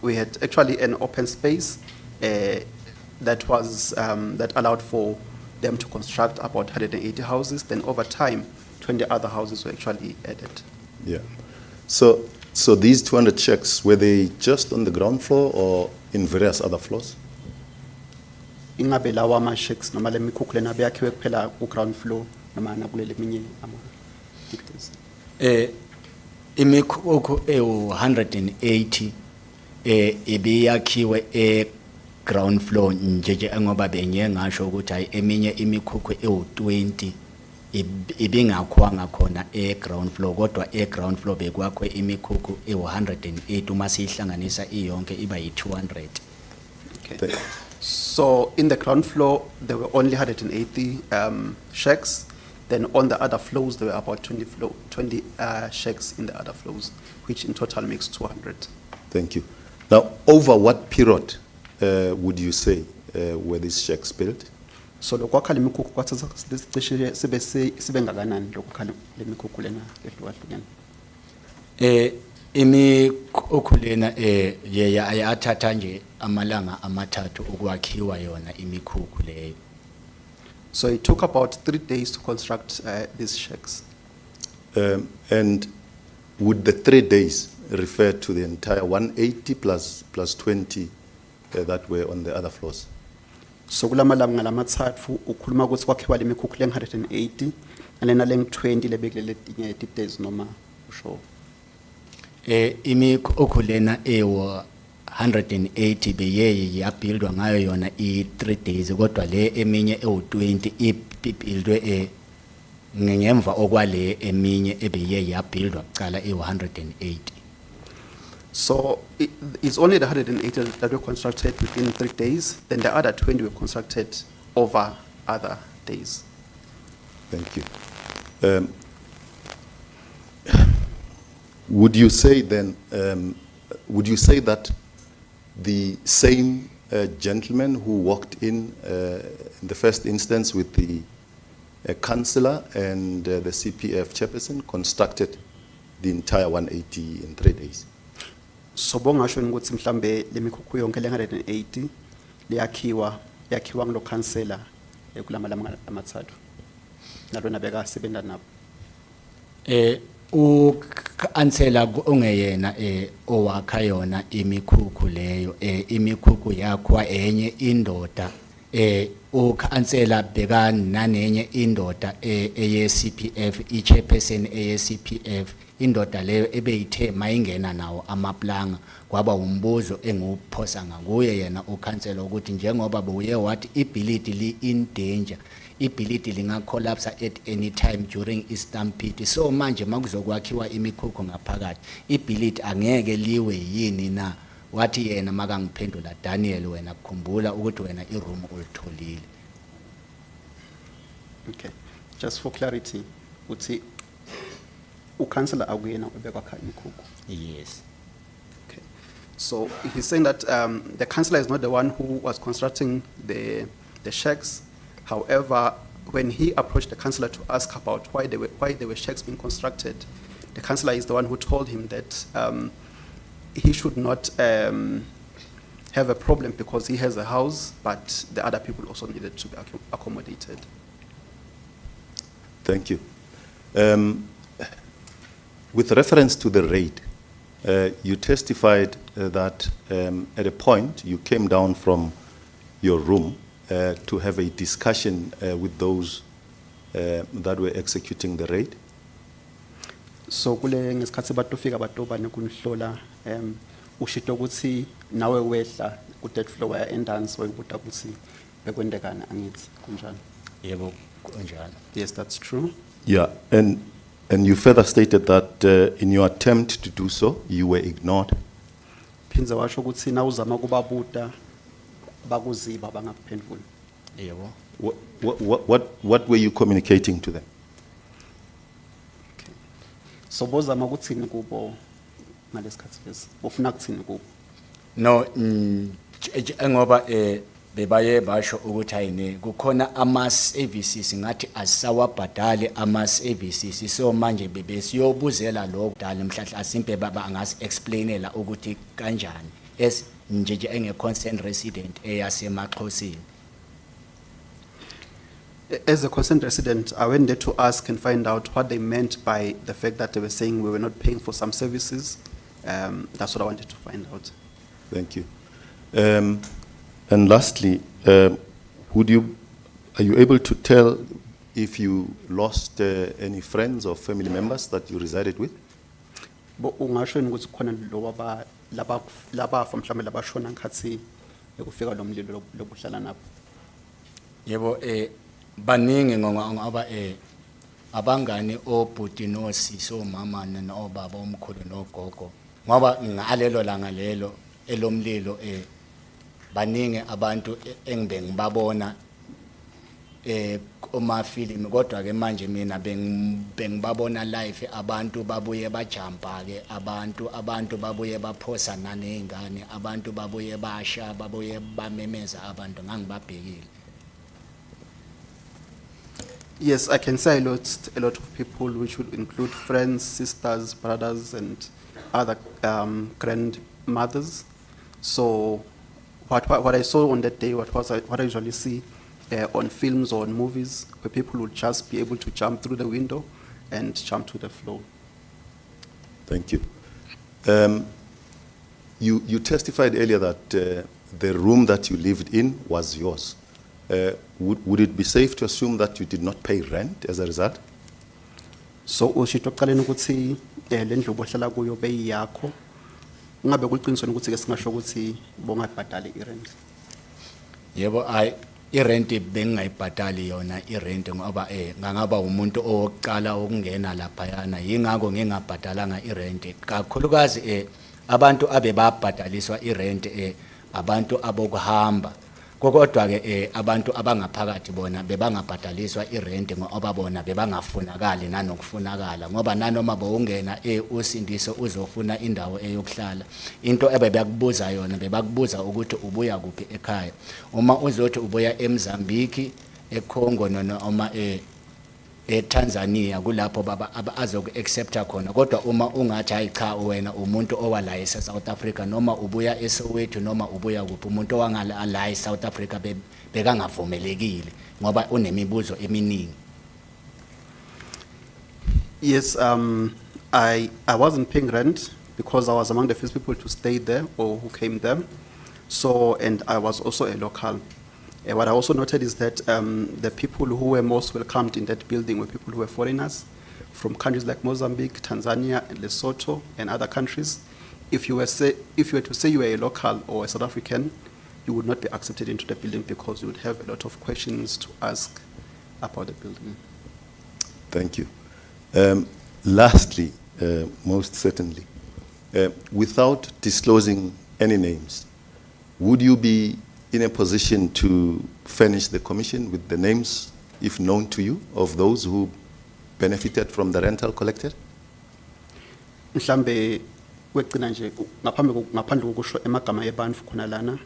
we had actually an open space that was that allowed for them to construct about 180 houses. Then over time, 20 other houses were actually added. Yeah. So these 200 shacks, were they just on the ground floor or in various other floors? Ingabe lawa ama-shacks noma le mikhukhu lena beyakhiwe kuphela ku-ground floor noma nakuleli eminye ama-details? Imikhukhu ewu180 ibiyakhiwe ground floor nje ngoba bengiye ngasho ukuthi hayi eminye imikhukhu ewu20 ibingakhiwanga khona ground floor, kodwa ground floor bekwakhwe imikhukhu ewu108 uma sihlanganisa iyonke iba yi200. Okay. So in the ground floor, there were only 180 shacks. Then on the other floors, there were about 20 shacks in the other floors, which in total makes 200. Thank you. Now, over what period would you say were these shacks built? So lokwakha le mikhukhu kwathatha cishe sibe ngakanani lokwakha le mikhukhu lena ehlukahlukene? Imikhukhu lena ayathatha nje amalanga amathathu ukwakhiwa yona imikhukhu leyo. So it took about 3 days to construct these shacks. And would the 3 days refer to the entire 180 plus 20 that were on the other floors? So kulamalanga lamathathu ukhuluma ukuthi kwakhiwa le mikhukhu le 180 alena le 20 lebekele letinye days noma usho? Imikhukhu lena 180 beyeye yabuildwa ngayo yona i3 days, kodwa le eminye ewu20 ibuildwe ngemva okwale eminye ebeye yabuildwa cala e180. So it's only the 180 that were constructed within 3 days. Then the other 20 were constructed over other days. Thank you. Would you say then, would you say that the same gentleman who walked in the first instance with the councillor and the CPF chairperson constructed the entire 180 in 3 days? So bongasho ukuthi mhlambe le mikhukhu yonke le 180 yakhiwa ngilo councillor kulamalanga amathathu nalona beka sebenza nabo. U-ansela ongeyena owakha yona imikhukhu leyo, imikhukhu yakwa enye indoda, u-ansela bheka nanenye indoda eye-CPF, i-chairperson eye-CPF, indoda leyo ebeyithe mayingena nawo amaplanga kwaba umbuzo enguphosa ngakuye yena ukhansela ukuthi njengoba buye wathi ibhilidi li in danger, ibhilidi lingacollapse at any time during istampede, so manje makuzokwakhiwa imikhukhu ngaphakathi ibhilidi angeke liwe yini na? Wathi yena makangiphendula, Daniel wena kukhumbula ukuthi wena iroom ulitholile. Okay, just for clarity, uthi ukansela akuyena obekwakha imikhukhu? Yes. Okay, so he's saying that the councillor is not the one who was constructing the shacks. However, when he approached the councillor to ask about why there were shacks being constructed, the councillor is the one who told him that he should not have a problem because he has a house, but the other people also needed to be accommodated. Thank you. With reference to the raid, you testified that at a point you came down from your room to have a discussion with those that were executing the raid. So kule ngesikhathi batofika batobane kunihlola ushito ukuthi nawe wehla ku third floor ya entrance wayibuta ukuthi bekwendekana angithi kunjani? Yebo kunjalo. Yes, that's true. Yeah, and you further stated that in your attempt to do so, you were ignored. Phinza washo ukuthi na uzama kubabuta bakuziba bangakuphenduli. Yebo. What were you communicating to them? So bozama ukuthini kubo ngalesikhathi lesi? Ufuna kuthini kubo? No, ngoba bebaye basho ukuthi ayini kukhona ama-services ngathi asawabhadali ama-services so manje besiyobuzela lo dala mhlahla asimpe baba angasi-explainela ukuthi kanjani as nje enge-concerned resident eyasemaXhoseni. As a concerned resident, I went there to ask and find out what they meant by the fact that they were saying we were not paying for some services. That's what I wanted to find out. Thank you. And lastly, are you able to tell if you lost any friends or family members that you resided with? But ungasho yini ukuthi khona laba from mhlawumbe labashona ngakhathi ekufika lo mlilo lokuhlala nabo? Yebo baningi ngoba abangani obhuti nosisi omama nobaba omkhulu nogogo ngoba ngalelo langa lelo elomlilo baningi abantu engibe ngibabona omafilimi kodwa ke manje mina bengibabona live abantu babuye bajampa ke abantu babuye baphosa nanezingane abantu babuye basha babuye bamemeza abantu ngangibabhekile. Yes, I can say I lost a lot of people, which would include friends, sisters, brothers, and other grandmothers. So what I saw on that day, what I usually see on films or on movies, where people would just be able to jump through the window and jump to the floor. Thank you. You testified earlier that the room that you lived in was yours. Would it be safe to assume that you did not pay rent as a result? So ushito kuqaleni ukuthi le ndlu ohlala kuyo beyiyakho. Ungabe kuqiniswa ukuthi ke singasho ukuthi bongabhadali irent. Yebo irent bengingayibhadali yona irent ngoba ngangaba umuntu oqala ukungena lapha yana yingakho ngingabhadalanga irent kakhulukazi abantu abebabhadaliswa irent abantu abokuhamba kodwa ke abantu abangaphakathi bona bebangabhadaliswa irent ngoba bona bebangafunakali nanokufunakala ngoba nanoma bowungena Usindiso uzofuna indawo eyokuhlala into ebebakubuza yona bebakubuza ukuthi ubuya kuphi ekhaya uma uzothi ubuya eMozambique eCongo noma eTanzania kulapho baba azoku-accepta khona kodwa uma ungathi hayi cha wena umuntu owala eSouth Africa noma ubuya eSoweto noma ubuya kuphi umuntu owangala la eSouth Africa bekangavumelekile ngoba unemibuzo eminingi. Yes, I wasn't paying rent because I was among the first people to stay there or who came there. So, and I was also a local. What I also noted is that the people who were most welcomed in that building were people who were foreigners from countries like Mozambique, Tanzania, Lesotho, and other countries. If you were to say you were a local or a South African, you would not be accepted into the building because you would have a lot of questions to ask about the building. Thank you. Lastly, most certainly, without disclosing any names, would you be in a position to furnish the commission with the names, if known to you, of those who benefited from the rental collected? Mhlambe kwegcina nje ngaphandle kokusho emagama ebantu khona lana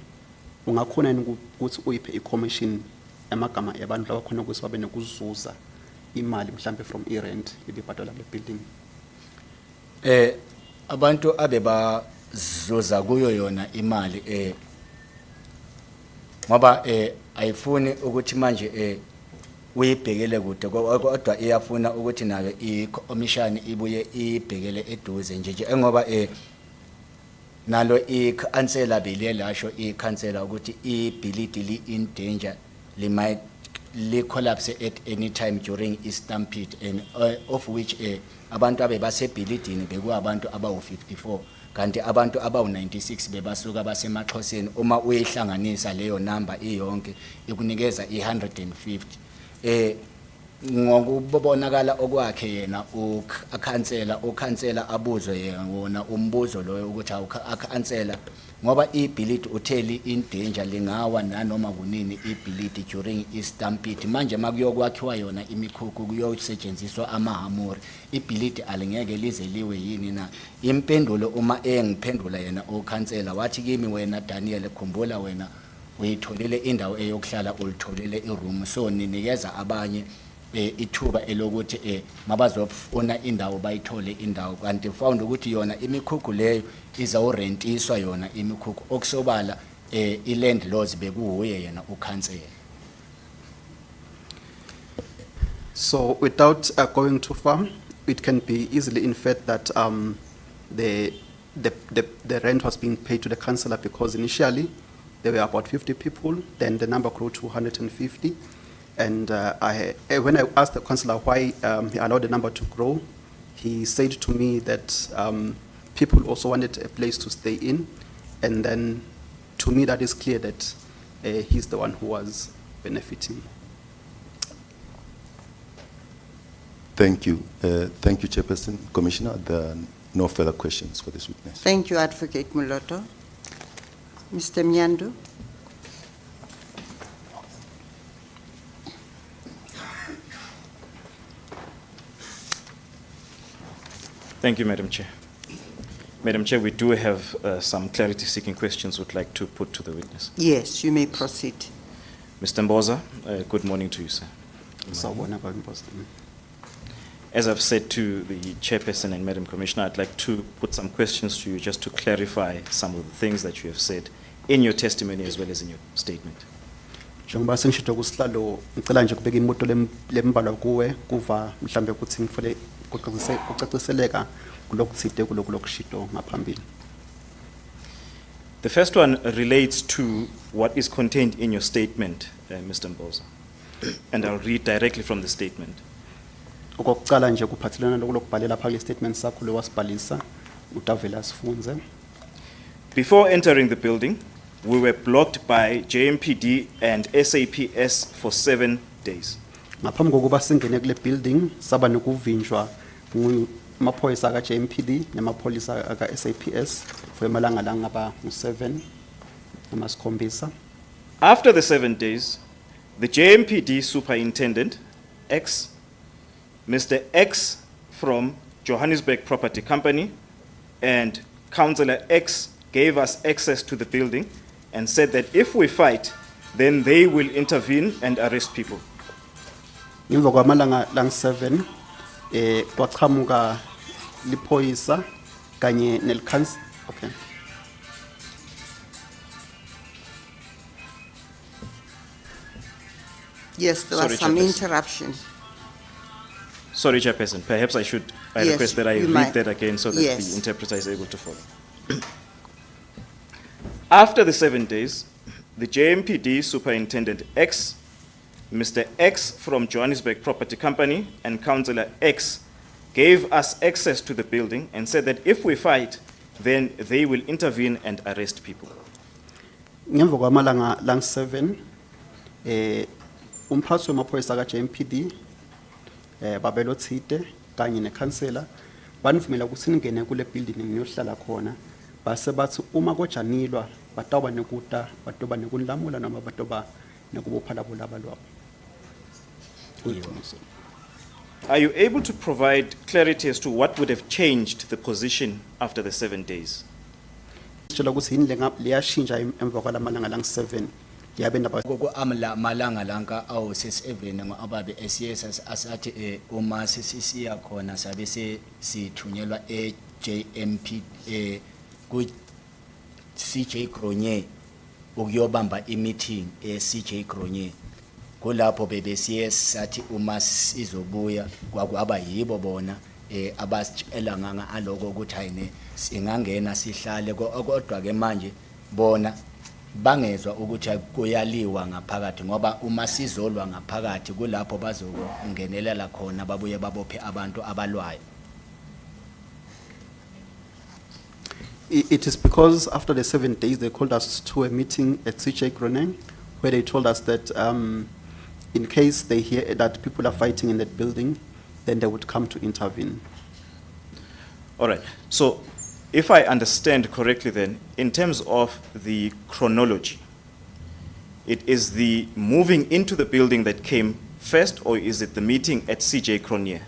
ungakhona ukuthi uyiphe i-commission emagama ebantu laba khona ukuthi babe nokuzuza imali mhlambe from i-rent ibibhadala le building. Abantu abebazuza kuyo yona imali ngoba ayifuni ukuthi manje uyibhekele kude kodwa iyafuna ukuthi nayo i-commission ibuye ibhekele eduze nje ngoba nalo ikhansela belilasho ikhansela ukuthi ibhilidi li-in danger li collapse at any time during stampede and of which abantu abebasebhilidini bekuabantu abawu-54 kanti abantu abawu-96 bebasuka basemaXhoseni uma uyihlanganisa leyo number iyonke ikunikeza i-150 ngokubonakala okwakhe yena ukhansela abuzwe wona umbuzo loyo ukuthi akhansela ngoba ibhilidi utheli in danger lingawa nanoma kunini ibhilidi during istampede manje makuyokwakhiwa yona imikhukhu kuyosetshenziswa amahamori ibhilidi alingeke lize liwe yini na impendulo uma engiphendula yena okhansela wathi kimi wena Daniel khumbula wena uyitholele indawo eyokuhlala ulitholele iroom so ninikeza abanye ithuba elokuthi mabazofuna indawo bayithole indawo kanti found ukuthi yona imikhukhu leyo izawurentiswa yona imikhukhu okusobala ilandlords bekuhuye yena ukhansela. So without going too far, it can be easily inferred that the rent was being paid to the councillor because initially there were about 50 people, then the number grew to 150. And when I asked the councillor why he allowed the number to grow, he said to me that people also wanted a place to stay in. And then to me that is clear that he's the one who was benefiting. Thank you. Thank you, Chairperson. Commissioner, there are no further questions for this witness. Thank you, Advocate Muloto. Mr. Mnyandu. Thank you, Madam Chair. Madam Chair, we do have some clarity-seeking questions we'd like to put to the witness. Yes, you may proceed. Mr. Mosa, good morning to you, sir. As I've said to the Chairperson and Madam Commissioner, I'd like to put some questions to you just to clarify some of the things that you have said in your testimony as well as in your statement. Njengoba sengishito kusihlalo ngicela nje kubeka imoto lembalwa kuwe kuva mhlambe ukuthi ngifole kucaciseleka kulokuthide kulokushito ngaphambili. The first one relates to what is contained in your statement, Mr. Mbosa, and I'll read directly from the statement. Okokucala nje kuphathelana lokubhalela phakathi statement sakho lewasibhalisa utavela sifunze. Before entering the building, we were blocked by JMPD and SAPS for 7 days. Ngaphambi kokuba singene kule building saba nokuvinjwa ngumaphoyisa ka JMPD nemaphoyisa aka SAPS for amalanga la ngaba u7 namasikhombisa. After the 7 days, the JMPD superintendent X, Mr. X from Johannesburg Property Company, and Councillor X gave us access to the building and said that if we fight, then they will intervene and arrest people. Ngemva kwamalanga lang7 kwaqhamuka liphoyisa kanye nelkhans. Okay. Yes, there was Sorry, some Chairperson. interruption. Sorry, Chairperson, perhaps I Yes, request that I you read might. that again so that Yes. the interpreter is able to follow. After the 7 days, the JMPD Superintendent X, Mr. X from Johannesburg Property Company, and Councillor X gave us access to the building and said that if we fight, then they will intervene and arrest people. Ngemva kwamalanga lang7 umphathi wemaphoyisa ka JMPD babelo Thite kanye nekhansela banivumela ukuthi ningene kule building niyohlala khona base bathi uma kojanilwa batawuba nekuta batoba nekunlamula noma batoba nekubophala bolaba lwabo. Are you able to provide clarity as to what would have changed the position after the 7 days? Sitshela ukuthi yini liyashintsha emva kwalamalanga lang7 yabenda Koko amla malanga lanka awu sesevene ngoababe SCS asathi uma sisiya khona sabe sithunyelwa eJMP ku CJ Kronye ukuyobamba imeeting eCJ Kronye kulapho bebesiye sathi uma sizobuya kwakuba yibo bona abasitshela nganga aloko ukuthi hayine singangena sihlale kodwa ke manje bona bangezwa ukuthi kuyaliwa ngaphakathi ngoba uma sizolwa ngaphakathi kulapho bazongenelela khona babuye babophe abantu abalwayo. It is because after the 7 days they called us to a meeting at CJ Kronye where they told us that in case they hear that people are fighting in that building, then they would come to intervene. All right. So if I understand correctly then, in terms of the chronology, it is the moving into the building that came first, or is it the meeting at CJ Cronje?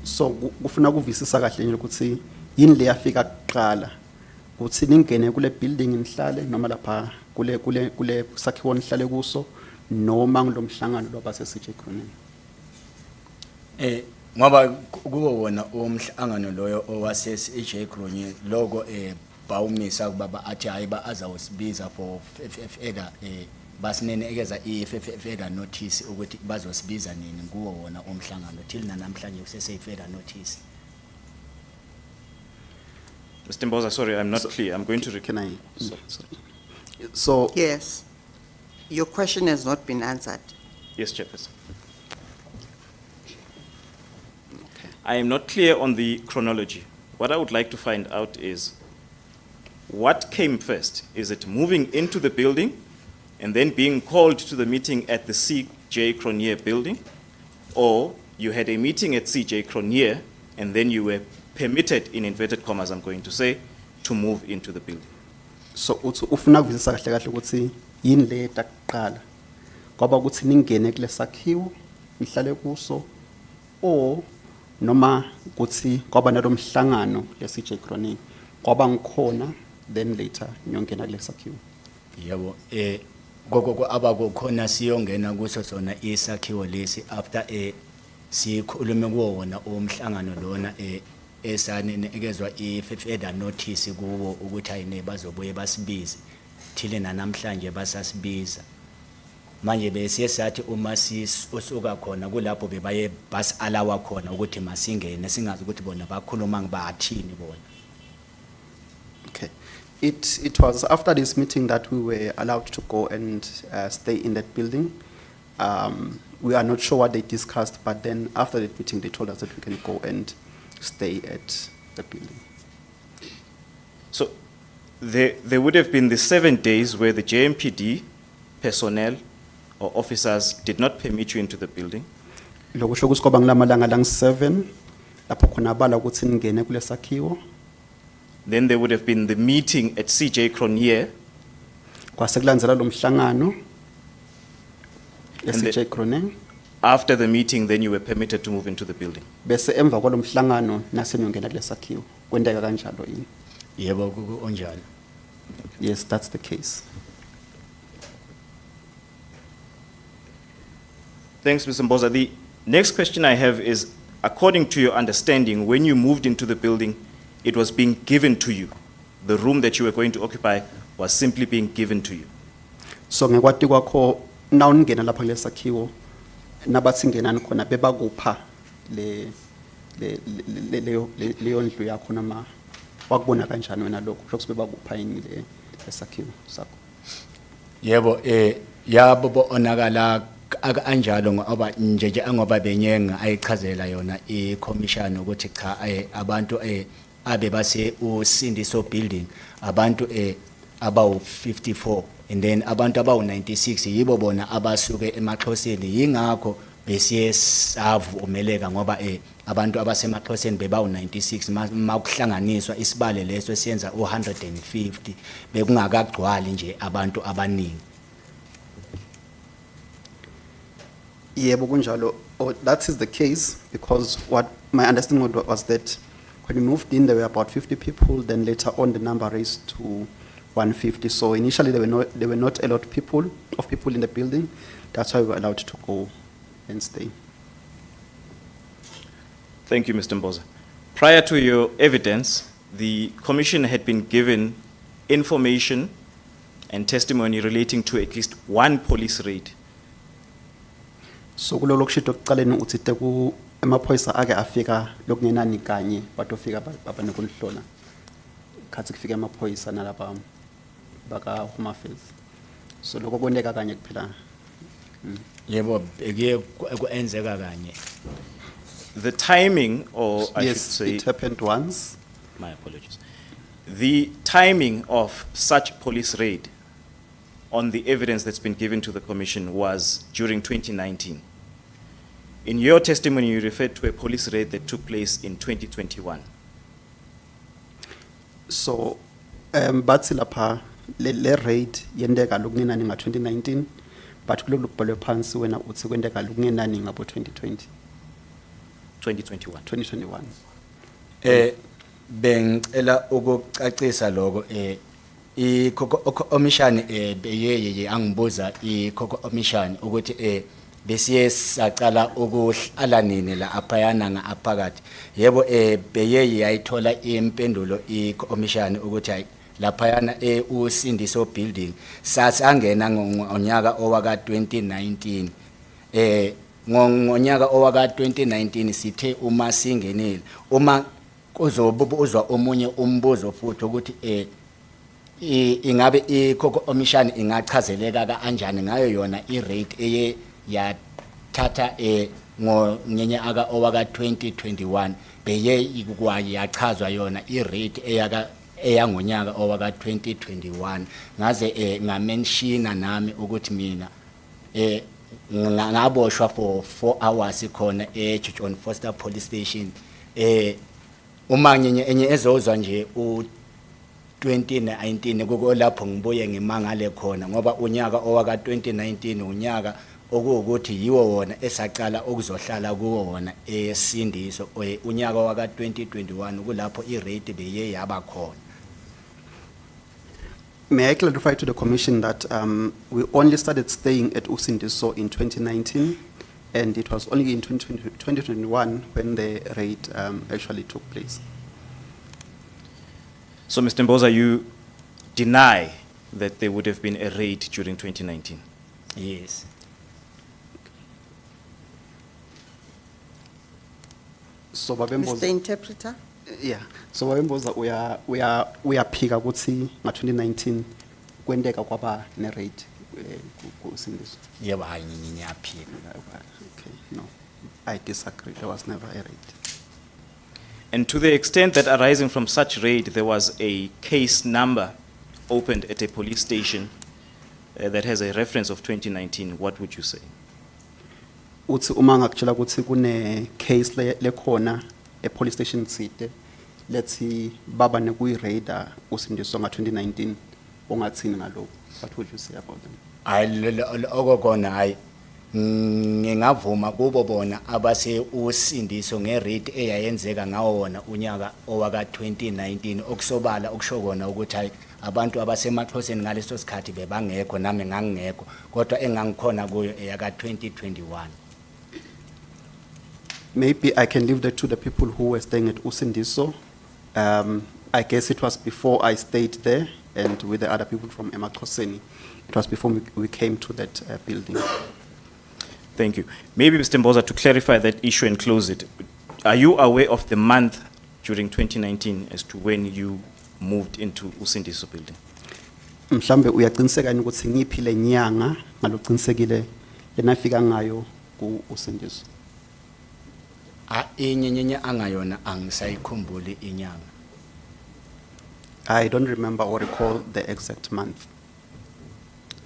So kufuna kuvisisa kahle nje ukuthi yini le yafika kuqala ukuthi ningene kule building nihlale noma lapha kule sakhiwo nihlale kuso noma ngilomhlangano lobase CJ Cronje. Ngoba kuwo wona umhlangano loyo owase CJ Cronje logo bawumisa kubaba athi hayi ba azawusibiza for further basinenekeza further notice ukuthi bazosibiza nini kuwo wona umhlangano till namhlanje kusese further notice. Mr. Mbosa, sorry, I'm not clear. I'm going to... Can I? So Yes. Your question has not been answered. Yes, Chairperson. I am not clear on the chronology. What I would like to find out is what came first? Is it moving into the building and then being called to the meeting at the CJ Cronje building? Or you had a meeting at CJ Cronje and then you were permitted, in inverted commas I'm going to say, to move into the building? so uthi ufuna kuvisisa kahle kahle ukuthi yini le takuqala ngoba ukuthi ningene kule sakhiwo nihlale kuso o noma ukuthi ngoba nalomhlangano le CJ Cronje ngoba ngikhona then later niyongena kule sakhiwo. Yebo gogo abakukhona siyongena kuso sona isakhiwo lesi after sikhulume kuwo wona umhlangano lona esanekezwa further notice kuwo ukuthi ayine bazobuye basibize thile namhlanje basasibiza manje bese sathi uma usuka khona kulapho bebaye basialawa khona ukuthi masingene singazi ukuthi bona bakhuluma ngibathini bona. Okay. It was after this meeting that we were allowed to go and stay in that building. We are not sure what they discussed, but then after that meeting, they told us that we can go and stay at the building. So there would have been the 7 days where the JMPD personnel or officers did not permit you into the building. Loko kusho ukuthi koba ngilamalanga lang7 lapho khona bala ukuthi ningene kule sakhiwo. Then there would have been the meeting at CJ Cronje. Kwase kulandzela lo mhlangano And the- CJ Cronje. After the meeting, then you were permitted to move into the building. Bese emva kwalo mhlangano nase niyongena kule sakhiwo. Kwendeka kanjalo yini? Yebo onjalo. Yes, that's the case. Thanks, Mr. Mbosa. The next question I have is, according to your understanding, when you moved into the building, it was being given to you. The room that you were going to occupy was simply being given to you. So ngekwati kwakho nawungena lapha kule sakhiwo nabathi ngenani khona bebakupha leyo ndlu yakho noma wakubona kanjani wena lokho ukuthi bebakupha yini le sakhiwo sakho. Yebo yabo onakala kanjalo ngoba nje angoba benyenga ayichazela yona iCommission ukuthi cha abantu abe base Usindiso building abantu abawu 54 and then abantu abawu 96 yibo bona abasuke emaXhoseni yingakho besiye savumeleka ngoba abantu abasemaXhoseni bebawu 96 makuhlanganiswa isibale leso siyenza u150 bekungakagcwali nje abantu abaningi. Yebo kunjalo. That is the case because what my understanding was that when we moved in there were about 50 people, then later on the number raised to 150. So initially there were not a lot of people in the building. That's why we were allowed to go and stay. Thank you, Mr. Mbosa. Prior to your evidence, the Commission had been given information and testimony relating to at least one police raid. So kulolo kushito kuqaleni uthi teku emaphoyisa ake afika lokungenani kanye batofika babane kulihlola. Khathi kufika emaphoyisa nalapha baka Home Affairs. So lokho koneka kanye kuphela. Yebo beke kuenzeka kanye. The timing, or I should Yes, say, it happened once. my apologies. The timing of such police raid on the evidence that's been given to the Commission was during 2019. In your testimony, you referred to a police raid that took place in 2021. So bathi lapha le raid yendeka lokungenani nga 2019 but kulolu bhalwe phansi wena uthi kwendeka lokungenani ngabo 2020 2021. 2021. Bengicela ukucacisa lokho ikhokho omishani beyeye angibuza ikhokho omishani ukuthi besiye sacala ukuhlala nini la aphayana ngaphakathi yebo beyeye yayithola impendulo ikhomishani ukuthi hayi laphayana Usindiso building sasangena ngonyaka owaka 2019 ngonyaka owaka 2019 sithe uma singenile uma uzobuzwa omunye umbuzo futhi ukuthi ingabe ikhokho omishani ingachazeleka kanjani ngayo yona irate eye yathatha ngonyenye aka owaka 2021 beye ikwaye yachazwa yona irate eyangonyaka owaka 2021 ngaze ngamenshina nami ukuthi mina ngaboshwa for 4 hours khona John Foster Police Station uma enye ezozwa nje u2019 kukolapho ngibuye ngimangale khona ngoba unyaka owaka 2019 unyaka okuwukuthi yiwo wona esaqala ukuzohlala kuwo wona esindiso unyaka waka 2021 kulapho irate beye yaba khona. May I clarify to the Commission that we only started staying at Usindiso in 2019, and it was only in 2021 when the raid actually took place. So, Mr. Mbosa, you deny that there would have been a raid during 2019? Yes. So Mr. Babemboza, Interpreter? yeah. So Babemboza, we are pika ukuthi nga 2019 kwendeka kwaba ne raid ku Usindiso. Yebo hayi ngiyaphika. Okay, no, I disagree. There was never a raid. And to the extent that arising from such raid, there was a case number opened at a police station that has a reference of 2019, what would you say? Uthi uma ngakutshela ukuthi kune case lekhona e police station side lethi baba nekuyi raider Usindiso nga 2019 ongathini ngalokho, what would you say about them? Hayi okokona hayi ngingavuma kubo bona abase Usindiso ngerate eyayenzeka ngawo wona unyaka owaka 2019 okusobala okushokona ukuthi hayi abantu abasemaXhoseni ngaleso sikhathi bebangekho nami ngangekho kodwa engangikhona kuyo eyaka 2021. Maybe I can leave that to the people who were staying at Usindiso. I guess it was before I stayed there and with the other people from emaXhoseni. It was before we came to that building. Thank you. Maybe, Mr. Mbosa, to clarify that issue and close it, are you aware of the month during 2019 as to when you moved into Usindiso building? Mhlambe uyaqiniseka ukuthi ngiphile nyanga ngaloqinisekile enafika ngayo ku Usindiso. Inyenye angayona angisayikhumbuli inyanga. I don't remember or recall the exact month.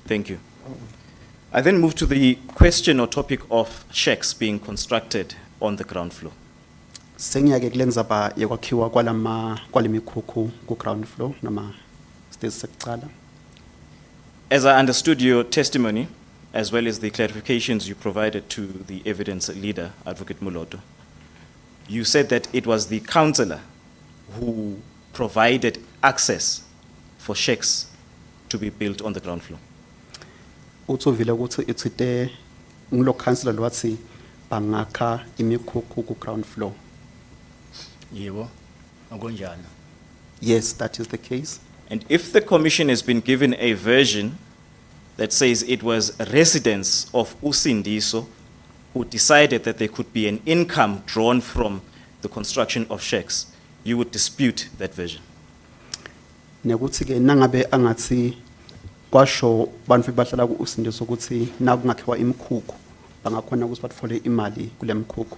Thank you. I then move to the question or topic of shacks being constructed on the ground floor. Sengiyake kulenza ba yekwakhiwa kwalemikhukhu ku ground floor noma stairs sekucala. As I understood your testimony, as well as the clarifications you provided to the evidence leader, Advocate Muloto, you said that it was the councillor who provided access for shacks to be built on the ground floor. Utsovile ukuthi itsite ngilo councillor lwathi bangakha imikhukhu ku ground floor. Yebo okunjalo. Yes, that is the case. And if the commission has been given a version that says it was residents of Usindiso who decided that there could be an income drawn from the construction of shacks, you would dispute that version. Nekuthi ke nangabe angathi kwasho bantu bahlala ku Usindiso ukuthi nakungakhiwa imikhukhu bangakhona ukuthi bathole imali kule mikhukhu.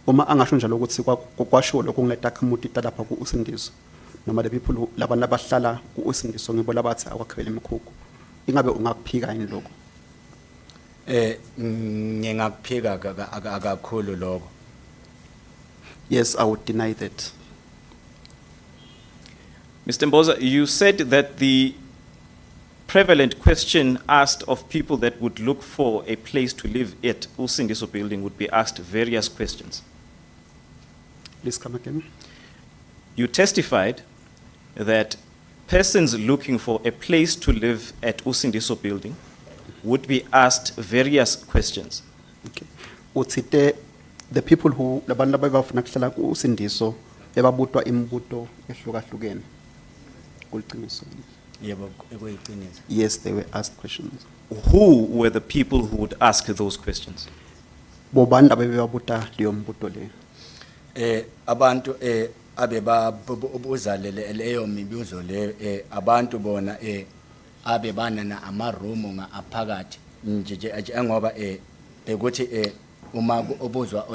Uma angasho njalo ukuthi kwasho lokho ngileta community talapha ku Usindiso noma the people labantu abahlala ku Usindiso ngibo labathi akwakhwele imikhukhu. Ingabe ungakuphika yini lokho? Ngingakuphika akakhulu lokho. Yes, I would deny that. Mr. Mbosa, you said that the prevalent question asked of people that would look for a place to live at Usindiso building would be asked various questions. Please come again. You testified that persons looking for a place to live at Usindiso building would be asked various questions. Okay. Utsite the people who labantu ababafuna kuhlala ku-Usindiso bebabutwa imibuto ehlukahlukene. Kuliqiniso. Yebo, kuyiqiniso. Yes, they were asked questions. Who were the people who would ask those questions? Bobani abebebabuta leyo mbuto leyo. Abantu abeba buza leyo mibuzo leyo abantu bona abebana na amaroom nga aphakathi nje ngoba bekuthi uma obuzwa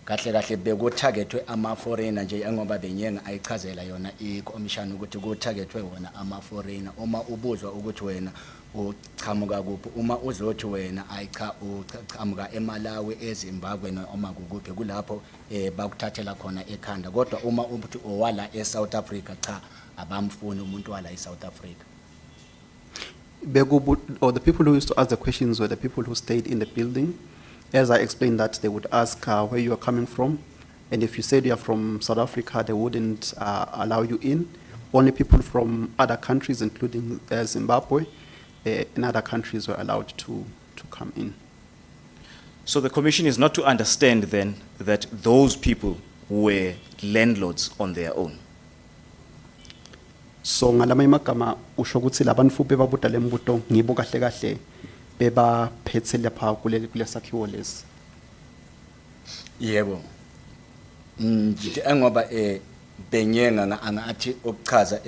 kahle kahle bekutargetwe ama foreigner nje ngoba benyenga ayichazela yona iCommission ukuthi kutargetwe wona ama foreigner uma ubuzwa ukuthi wena uchamuka kuphi uma uzothi wena ayicha uchamuka eMalawi eZimbabwe noma kukuphi kulapho bakuthathela khona ekhanda kodwa uma ubuthi owala eSouth Africa cha abamfuni umuntu wala eSouth Africa. Or the people who used to ask the questions were the people who stayed in the building. As I explained that, they would ask where you are coming from. And if you said you are from South Africa, they wouldn't allow you in. Only people from other countries, including Zimbabwe, and other countries were allowed to come in. So the commission is not to understand then that those people were landlords on their own. So ngalama imagama usho ukuthi labantu bebabuta lembuto ngibo kahle kahle beba phethe lapha kulesakhiwo lesi. Yebo. Nje ngoba benyenga angathi ukuchaza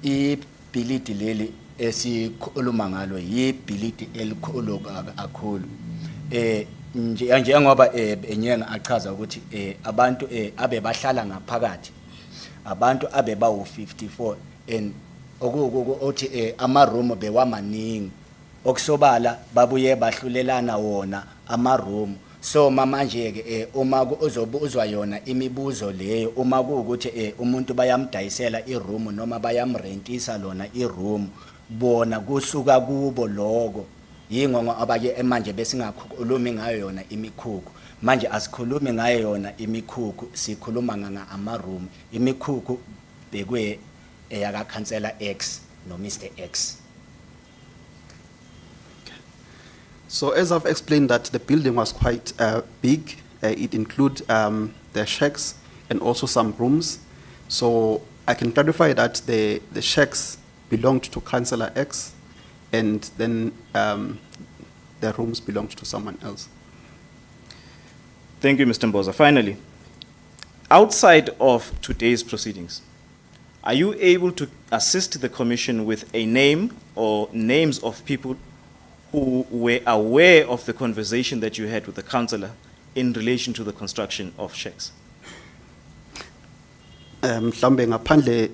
ibhilidi leli esikhuluma ngalo yibhilidi elikhulu kakhulu. Nje ngoba benyenga achaza ukuthi abantu abebahlala ngaphakathi abantu abeba u54 and othi ama-room bewamaningi okusobala babuye bahlulelana wona ama-room so manje ke uma uzobuzwa yona imibuzo leyo uma kuukuthi umuntu bayamdayisela i-room noma bayamrentisa lona i-room bona kusuka kubo lokho yingongo abake manje besingakhulumi ngayo yona imikhukhu manje asikhulumi ngayo yona imikhukhu sikhuluma ama-room imikhukhu bekwe eyaka Councillor X no Mr X. So as I've explained that the building was quite big, it includes the shacks and also some rooms. So I can clarify that the shacks belonged to Councillor X and then the rooms belonged to someone else. Thank you, Mr. Mbosa. Finally, outside of today's proceedings, are you able to assist the commission with a name or names of people who were aware of the conversation that you had with the councillor in relation to the construction of shacks? Mhlambe ngaphandle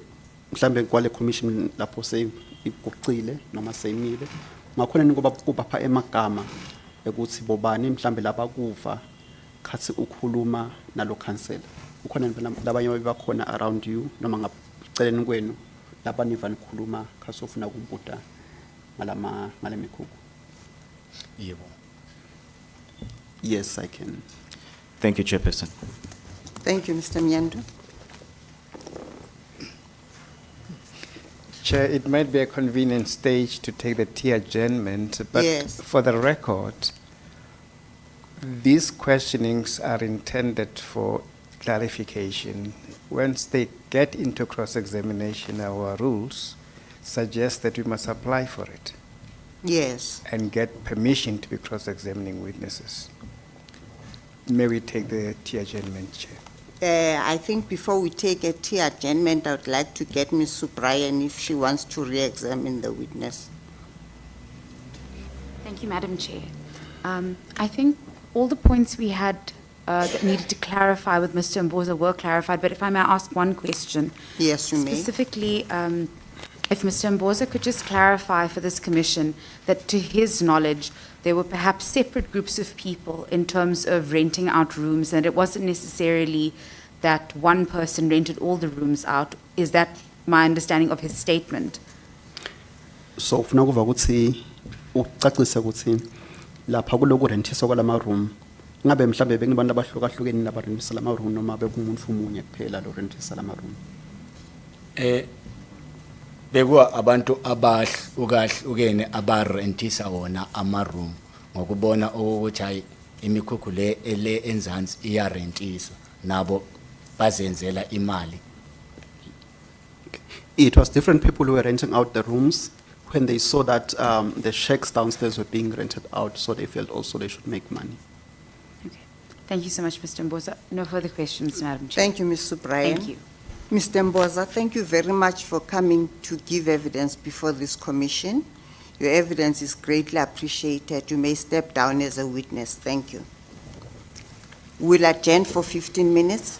mhlambe kwale commission lapho seyigucile noma seyimile ngakhona ngoba kubapha emagama ukuthi bobani mhlambe labakuva khathi ukhuluma nalo councillor ukhona labanye bakhona around you noma ngaceleni kwenu labaniva nikhuluma khathi ufuna kumbuta ngalemikhuku. Yebo. Yes, I can. Thank you, Chairperson. Thank you, Mr. Myando. Chair, it might be a convenient stage to take the tea adjournment, but Yes. for the record, these questionings are intended for clarification. Once they get into cross-examination, our rules suggest that we must apply for it Yes. and get permission to be cross-examining witnesses. May we take the tea adjournment, Chair? I think before we take a tea adjournment, I would like to get Ms. Subrayan if she wants to re-examine the witness. Thank you, Madam Chair. I think all the points we had that needed to clarify with Mr. Mbosa were clarified, but if I may ask one question. Yes, you may. Specifically, if Mr. Mbosa could just clarify for this commission that to his knowledge, there were perhaps separate groups of people in terms of renting out rooms, and it wasn't necessarily that one person rented all the rooms out. Is that my understanding of his statement. So ufuna kuva ukuthi ucacise ukuthi lapha kuloku rentiswa kwalama room ngabe mhlambe bekunabantu abahlukahlukene labarentisa lama room noma bekumuntu umunye kuphela lo rentisa lama room. Bekuwa abantu abahlukahlukene abarentisa wona ama-room ngokubona ukuthi hayi imikhukhu le ele enzansi iyarentiswa nabo bazenzela imali. It was different people who were renting out the rooms when they saw that the shacks downstairs were being rented out, so they felt also they should make money. Okay. Thank you so much, Mr. Mbosa. No further questions, Madam Chair. Thank you, Ms. Subrayan. Thank you. Mr. Mbosa, thank you very much for coming to give evidence before this commission. Your evidence is greatly appreciated. You may step down as a witness. Thank you. We'll adjourn for 15 minutes.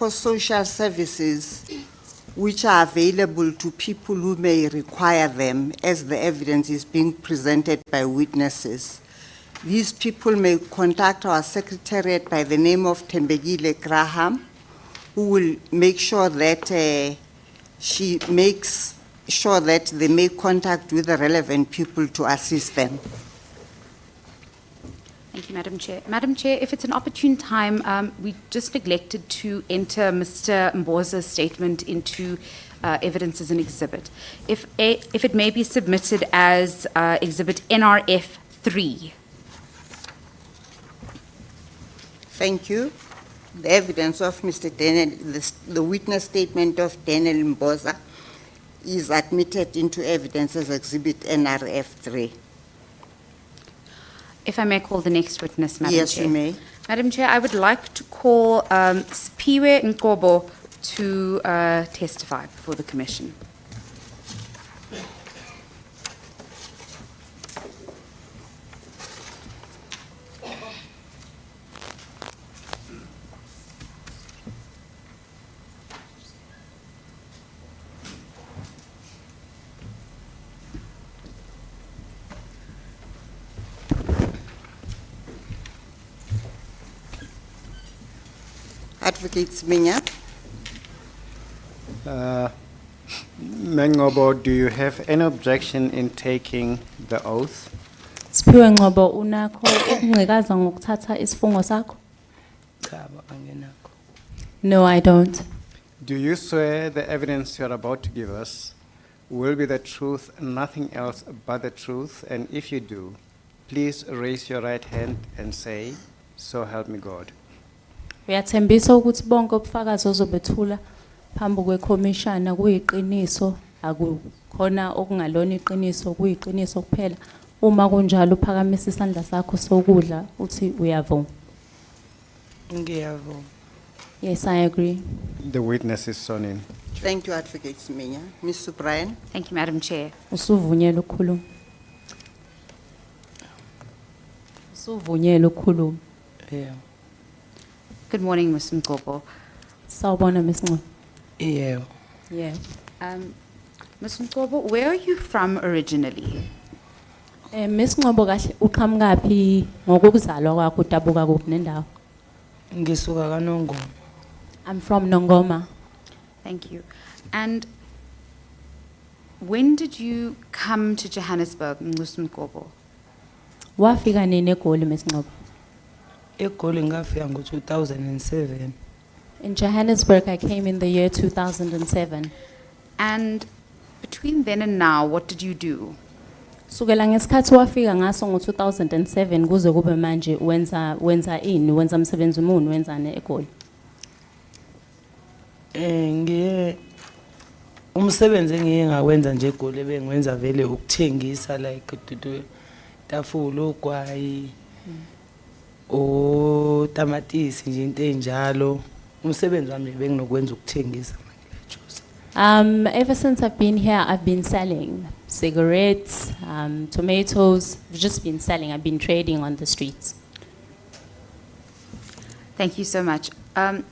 psychosocial services which are available to people who may require them as the evidence is being presented by witnesses. These people may contact our secretariat by the name of Tembegile Graham, who will make sure that she makes sure that they make contact with the relevant people to assist them. Thank you, Madam Chair. Madam Chair, if it's an opportune time, we just neglected to enter Mr. Mbosa's statement into evidence as an exhibit. If it may be submitted as exhibit NRF 3. Thank you. The evidence of Mr. Daniel, the witness statement of Daniel Mbosa is admitted into evidence as exhibit NRF 3. If I may call the next witness, Madam Yes, Chair. you may. Madam Chair, I would like to call Spiwe Nkobo to testify before the Commission. Advocate Sminya. Ms Noobo, do you have any objection in taking the oath? Siphiwe Ngcobo unakho ukungcikaza ngokuthatha isifungo sakho? Cha, angenakho. No, I don't. Do you swear the evidence you are about to give us will be the truth and nothing else but the truth? And if you do, please raise your right hand and say, "So help me God." Uyathembisa ukuthi bonke ubufakazi ozobethula phambi kwekhomishana kuyiqiniso, akukhona okungalona iqiniso, kuyiqiniso kuphela. Uma kunjalo uphakamisa isandla sakho sokudla uthi uyavuma. Ngiyavuma. Yes, I agree. The witness is sworn in. Thank you, Advocate Sminya. Ms. O'Brien. Thank you, Madam Chair. Usuvunyelwe ukukhuluma. Usuvunyelwe ukukhuluma. Yeah. Good morning, Ms. Nkobo. Sawubona Ms. Ngcobo. Yeah. Yeah. Ms. Nkobo, where are you from originally? Ms. Ngcobo kahle uqhamukaphi ngokuzalwa kwakho udabuka kuphi nendawo? Ngisuka kaNongoma. I'm from Nongoma. Thank you. And when did you come to Johannesburg, Ms. Nkobo? Wafika nini eGoli Ms. Ngcobo? eGoli ngafika ngo-2007. In Johannesburg, I came in the year 2007. And between then and now, what did you do? Sukela ngesikhathi wafika ngaso ngo-2007 kuze kube manje wenza ini, wenza umsebenzi muni, wenzani eGoli? Ngiye umsebenzi engiye ngawenza nje eGoli bengiwenza vele ukuthengisa like tafula ugwayi o tamatisi nje into enjalo umsebenzi wami benginokwenza ukuthengisa manje. Ever since I've been here, I've been selling cigarettes, tomatoes. I've just been selling. I've been trading on the streets. Thank you so much.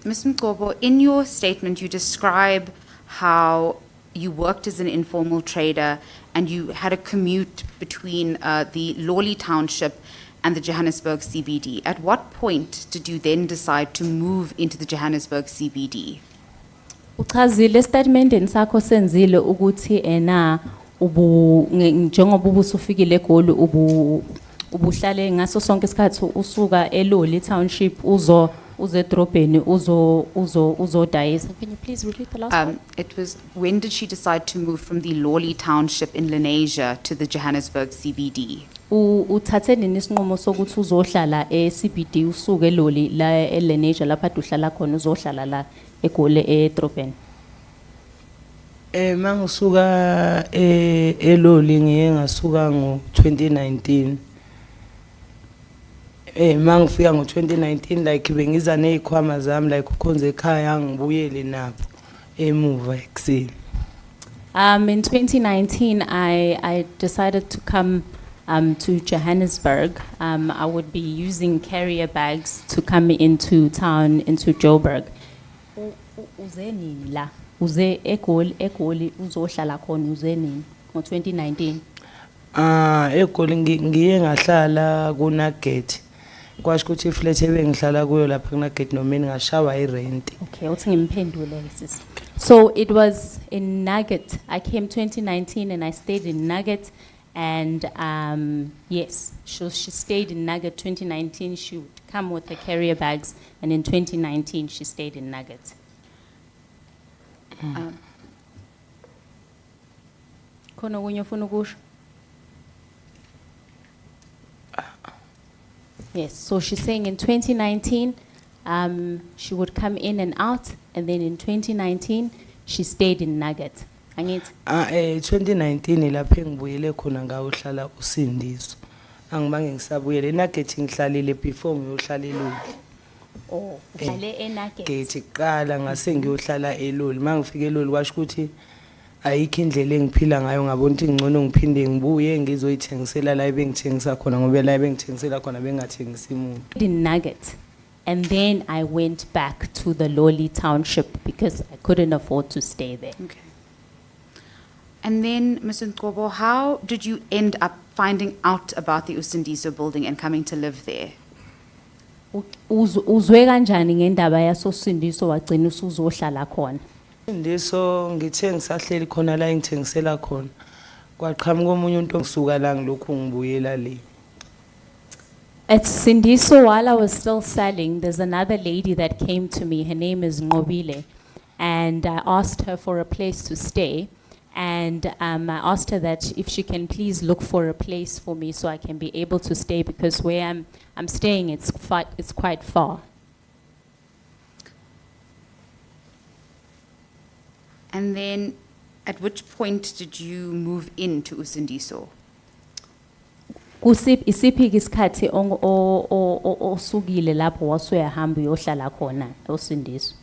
Ms. Nkobo, in your statement, you describe how you worked as an informal trader and you had a commute between the Lawley Township and the Johannesburg CBD. At what point did you then decide to move into the Johannesburg CBD? Uchazile statementini sakho senzile ukuthi njengoba ubusufikile eGoli ubuhlale ngaso sonke isikhathi usuka eLoli Township uze edrobheni uzodayisa. Can you please repeat the last one? It was, when did she decide to move from the Lawley Township in Lenasia to the Johannesburg CBD? Uthathe nini isinqumo sokuthi uzohlala eCBD usuke eLoli la eLenasia lapha uhlala khona uzohlala la eGoli edrobheni? Mangisuka eLoli ngiye ngasuka ngo-2019. Mangifika ngo-2019 like bengiza nezikhwama zami like ukhonze ekhaya ngibuyele nabo emuva ekuseni. In 2019 I decided to come to Johannesburg. I would be using carrier bags to come into town, into Joburg. Uze nini la? Uze eGoli uzohlala khona uze nini? Ngo-2019. eGoli ngiye ngahlala kuNugget. Kwasho ukuthi iflat ebengihlala kuyo lapha kuNugget noma ngashawa irent. Okay, uthi ngimphendule sis. So it was in Nugget. I came 2019 and I stayed in Nugget. And yes, she stayed in Nugget 2019. She would come with her carrier bags. And in 2019, she stayed in Nugget. Khona okunye ufuna ukusho? Yes, so she's saying in 2019, she would come in and out, and then in 2019, she stayed in Nugget. Angithi? 2019 lapho engibuyele khona ngawuhlala Usindiso. Angibange ngisabuyele eNugget ngihlalile before ngiyohlala eLoli. Oh, uhlale eNugget. Ngithi qala ngase ngiyohlala eLoli. Mangifike eLoli kwasho ukuthi ayikho indlela engiphila ngayo ngabona ukuthi ngcono ngiphinde ngibuye ngizoyithengisela la ebengithengisa khona ngoba la ebengithengisela khona bengathengisi umuntu. In Nugget. And then I went back to the Loli township because I couldn't afford to stay there. Okay. And then, Ms Noobo, how did you end up finding out about the Usindiso building and coming to live there? Uzwe kanjani ngendaba yasosindiso wagcina usuzohlala khona? Usindiso ngithe ngisahleli khona la engithengisela khona. Kwaqhamuka omunye umuntu ngisuka la ngilokhu ngibuyela le. At Sindiso, while I was still selling, there's another lady that came to me. Her name is Ngobile. And I asked her for a place to stay. And I asked her that if she can please look for a place for me so I can be able to stay, because where I'm staying, it's quite far. And then, at which point did you move into Usindiso? Isiphi isikhathi osukile lapho wasuyahamba uyohlala khona eSindiso?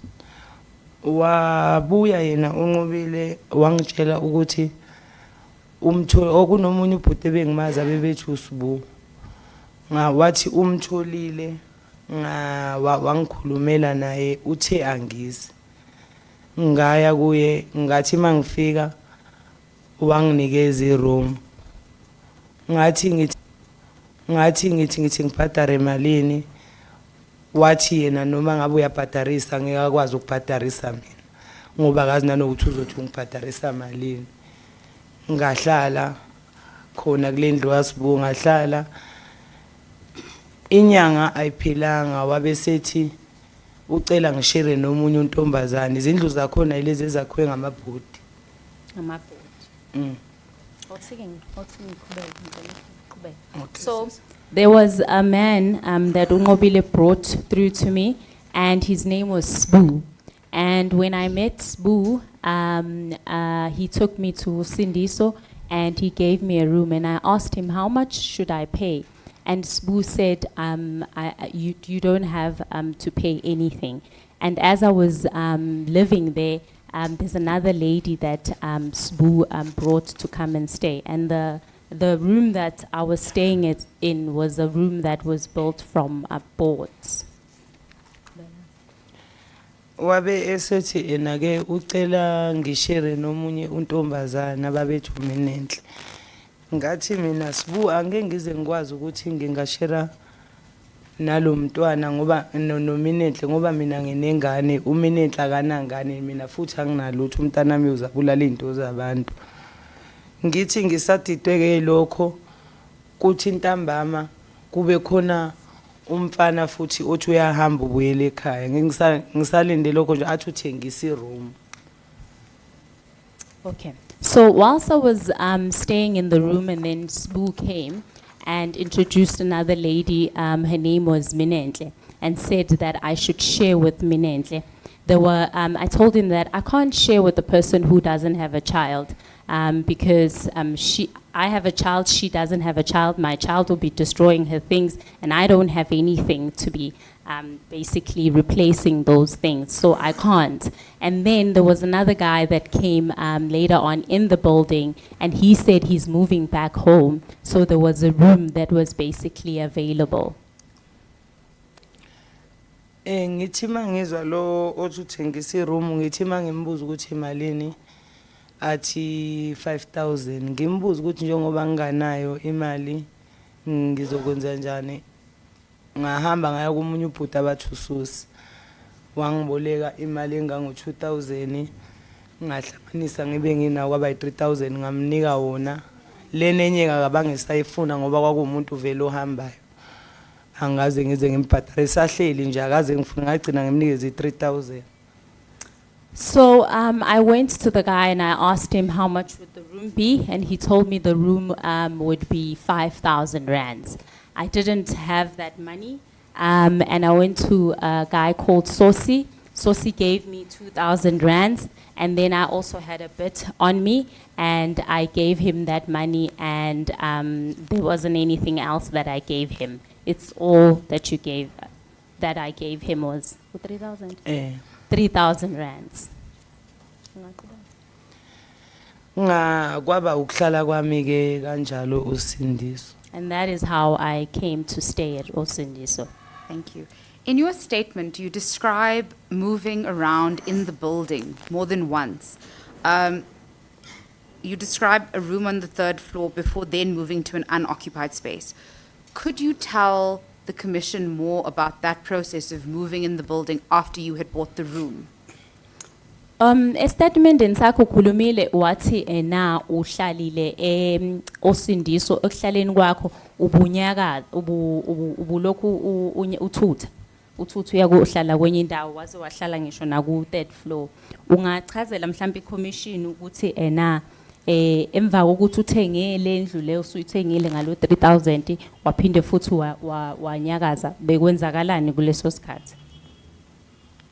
Wabuya yena unqobile wangitshela ukuthi okunomunye ubhuti ebengimazi abebethu uSibu wathi umtholile wangikhulumela naye uthe angizi ngaya kuye ngathi mangifika wanginikeza iroom ngathi ngithi ngibhadare malini wathi yena noma ngabe uyabhadarisa ngeke akwazi ukubhadarisa mina ngoba akazi nanokuthi uzothi ungibhadarisa malini ngahlala khona kule ndlu kaSibu ngahlala inyanga ayiphilanga wabesethi ucela ngishare nomunye untombazane izindlu zakhona ilezi ezakhiwe ngamabhodi So there was a man that Ungobile brought through to me, and his name was Sbu. And when I met Sbu, he took me to Sindiso and he gave me a room. And I asked him, how much should I pay? And Sbu said, you don't have to pay anything. And as I was living there, there's another lady that Sbu brought to come and stay. And the room that I was staying in was a room that was built from boards. Wabe esethi enake ucela ngishare nomunye untombazana ababethu mina enhle. Ngathi mina Sibu angeke ngize ngikwazi ukuthi ngingashare nalo mntwana ngoba nomina enhle ngoba mina nginengane umina enhle akanangane mina futhi anginalutho umntana wami uzabulala izinto zabantu. Ngithi ngisadidweke lokho kuthi intambama kube khona umfana futhi othi uyahamba ubuyele ekhaya ngisalinde lokho nje athi uthengisa iroom. Okay. So whilst I was staying in the room, and then Sbu came and introduced another lady, her name was Minentle, and said that I should share with Minentle. I told him that I can't share with a person who doesn't have a child, because I have a child, she doesn't have a child, my child will be destroying her things, and I don't have anything to be basically replacing those things, so I can't. And then there was another guy that came later on in the building, and he said he's moving back home, so there was a room that was basically available. Ngithi mangizwa lo othi uthengisa iroom ngithi mangimbuza ukuthi imalini athi 5,000 ngimbuza ukuthi njengoba nginganayo imali ngizokwenza njani ngahamba ngaya komunye ubhuti abathususi wangiboleka imali engango 2,000 ngahlanganisa ngibe nginawo kwaba 3,000 ngamnika wona lenenye akabangisayifuna ngoba kwakuumuntu vele ohambayo angaze ngize ngimbhadale sahleli nje akaze ngifuna ngagcina ngimnikeze 3,000. So I went to the guy and I asked him how much would the room be, and he told me the room would be 5,000 rands. I didn't have that money, and I went to a guy called Sosi. Sosi gave me 2,000 rands, and then I also had a bit on me, and I gave him that money, and there wasn't anything else that I gave him. It's all that you gave, that I gave him was 3,000. 3,000 rands. Kwaba ukuhlala kwami ke kanjalo Usindiso. And that is how I came to stay at Usindiso. Thank you. In your statement, you describe moving around in the building more than once. You describe a room on the 3rd floor before then moving to an unoccupied space. Could you tell the Commission more about that process of moving in the building after you had bought the room? Estatementini sakho ukhulumile wathi na uhlalile Usindiso ekuhlaleni kwakho ubunyaka ubulokhu uthutha uyakuhlala kwenye indawo waze wahlala ngisho na ku 3rd floor. Ungachazela mhlawumbe iCommission ukuthi emva kokuthi uthengele indlu leyo usuyithengile ngalo 3,000 waphinde futhi wanyakaza bekwenzakalani kuleso sikhathi?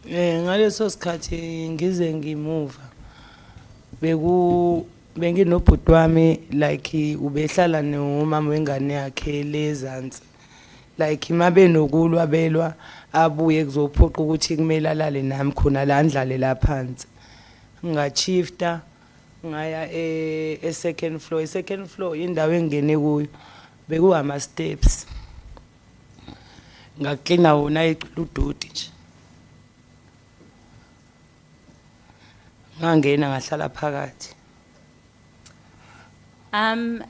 Ngaleso sikhathi ngize ngimuva benginobhuti wami like ubehlala nomama wengane yakhe lezansi like mabe nokulwa belwa abuye kuzophoqa ukuthi kumele alale nami khona la ndlale la phansi ngachifta ngaya e-second floor. I-second floor indawo engene kuyo bekuhama steps ngaklina wona icula udoti nje ngangena ngahlala phakathi.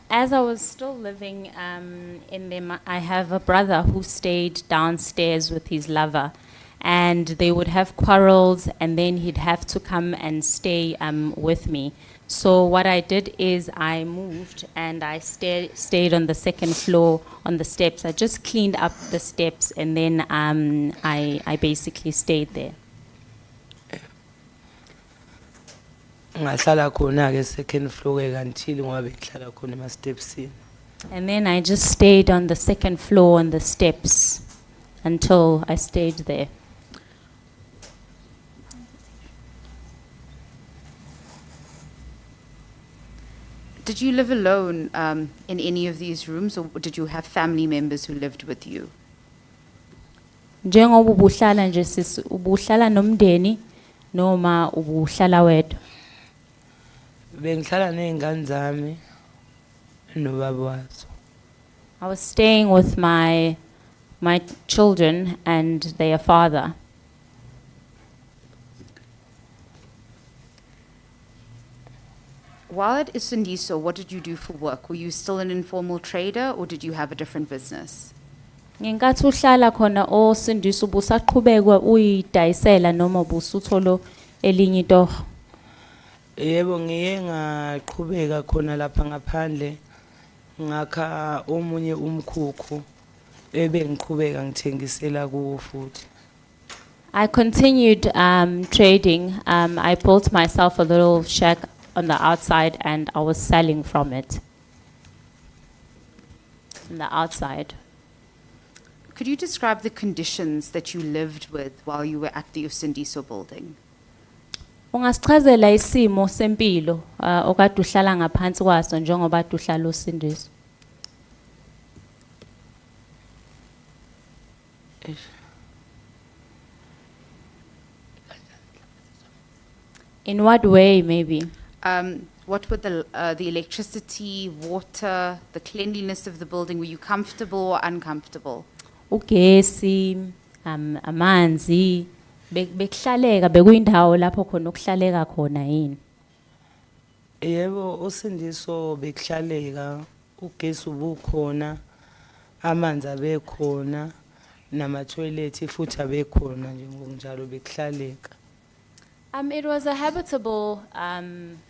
As I was still living in them, I have a brother who stayed downstairs with his lover, and they would have quarrels, and then he'd have to come and stay with me. So what I did is I moved and I stayed on the 2nd floor on the steps. I just cleaned up the steps, and then I basically stayed there. Ngahlala khona ke 2nd floor ke until ngoba behlala khona ema stepsini. And then I just stayed on the 2nd floor on the steps until I stayed there. Did you live alone in any of these rooms, or did you have family members who lived with you? Njengoba ubuhlala nje sis ubuhlala nomndeni noma ubuhlala wedwa? Bengihlala nezingane zami nobaba wazo. I was staying with my children and their father. While at Usindiso, what did you do for work? Were you still an informal trader, or did you have a different business? Ngenkathi uhlala khona Usindiso busaqhubeka uyidayisela noma busutholo elinye itoho? Yebo ngiye ngaqhubeka khona lapha ngaphandle ngakha omunye umkhukhu ebengiqhubeka ngithengisela kuwo futhi. I continued trading. I built myself a little shack on the outside, and I was selling from it. On the outside. Could you describe the conditions that you lived with while you were at the Usindiso building? Ungasichazela isimo sempilo okade uhlala ngaphansi kwaso njengoba uhlala Usindiso? In what way, maybe? What were the electricity, water, the cleanliness of the building? Were you comfortable or uncomfortable? Ugesi, amanzi, bekuhlaleka, bekuyindawo lapho khona okuhlaleka khona yini? Yebo, Usindiso bekuhlaleka, ugesi ubukhona, amanzi abekhona, nama-toilet futhi abekhona nje ngokunjalo bekuhlaleka. It was a habitable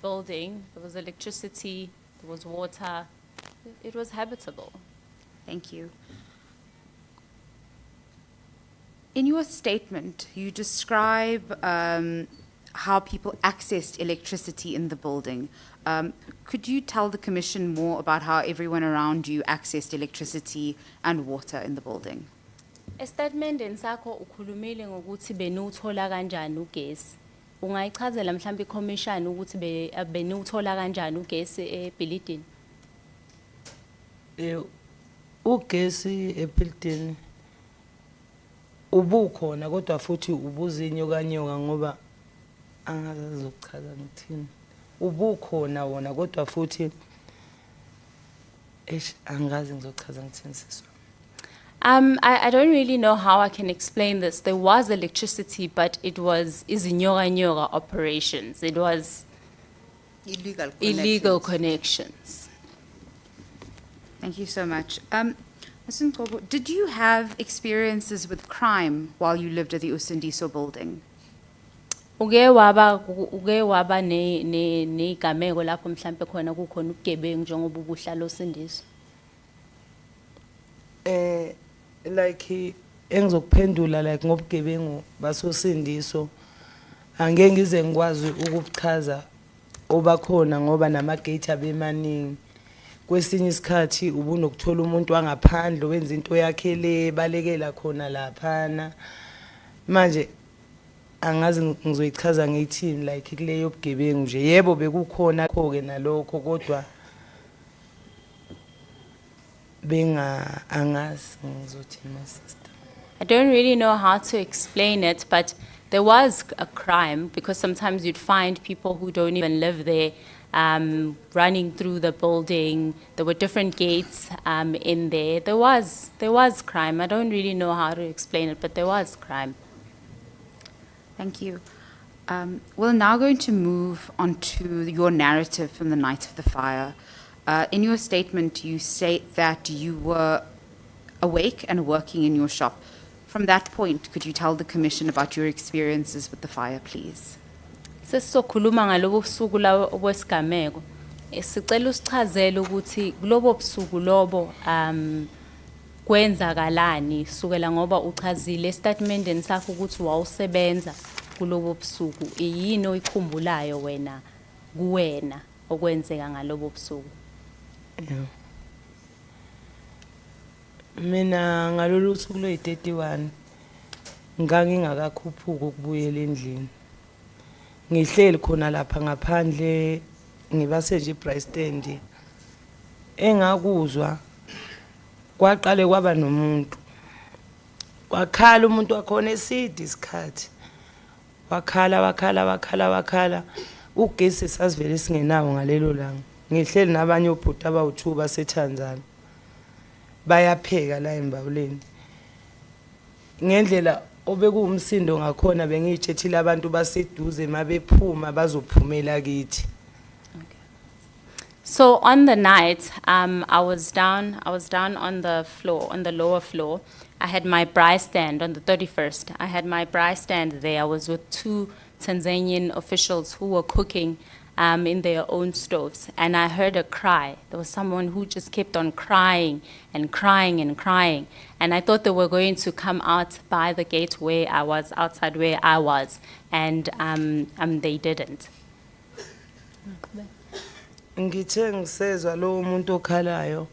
building. There was electricity, there was water. It was habitable. Thank you. In your statement, you describe how people accessed electricity in the building. Could you tell the Commission more about how everyone around you accessed electricity and water in the building? Estatementeni sakho ukhulumile ngokuthi benuthola kanjani ugesi. Ungayichazela mhlawumbe iCommission ukuthi benuthola kanjani ugesi ebuilding? Ugesi ebuilding ubukhona kodwa futhi ubuzinyokanyoka ngoba angazi ukuchaza ngithini. Ubukhona wona kodwa futhi angazi ngizochaza ngithini siswa. I don't really know how I can explain this. There was electricity, but it was izinyoka operations. It was illegal connections. Thank you so much. Ms Noobo, did you have experiences with crime while you lived at the Usindiso building? Uke waba negameko lapho mhlambe khona kukhona ubugebengu njengoba ubuhlala Usindiso? Like engizokuphendula like ngobugebengu basosindiso angeke ngize ngikwazi ukuchaza obakhona ngoba namagate abemaningi. Kwesinye isikhathi ubunokuthola umuntu wangaphandle wenza into yakhe le balekela khona laphana. Manje angazi ngizoyichaza ngithini like kuleyo bugebengu nje. Yebo bekukhona ke nalokho kodwa angazi ngizothini my sister. I don't really know how to explain it, but there was a crime because sometimes you'd find people who don't even live there running through the building. There were different gates in there. There was crime. I don't really know how to explain it, but there was crime. Thank you. We're now going to move on to your narrative from the night of the fire. In your statement, you state that you were awake and working in your shop. From that point, could you tell the Commission about your experiences with the fire, please? Sesizokhuluma ngalobo busuku la obesigameko. Sicela usichazele ukuthi kulobo busuku lobo kwenzakalani sukela ngoba uchazile statementeni sakho ukuthi wawusebenza kulobo busuku. Yini oyikhumbulayo wena kuwena okwenzeka ngalobo busuku? Mina ngalolu suku lo-31 ngangingakakhuphuka ukubuyela endlini. Ngihleli khona lapha ngaphandle ngibase nje price stand. Engakuzwa kwaqale kwaba nomuntu. Wakhala umuntu wakhona eside isikhathi. Wakhala. Ugesi sasivele singenawo ngalelo langa. Ngihleli nabanye obhuti abawu2 baseTanzania. Bayapheka la embawuleni. Ngendlela obekuwumsindo ngakhona bengiyithethile abantu baseduze mabephuma bazophumela kithi. So on the night, I was down on the floor, on the lower floor. I had my braai stand on the 31st. I had my braai stand there. I was with 2 Tanzanian officials who were cooking in their own stoves. And I heard a cry. There was someone who just kept on crying and crying and crying. And I thought they were going to come out by the gate where I was, outside where I was. And they didn't. Ngithe ngisezwa lo umuntu okhalayo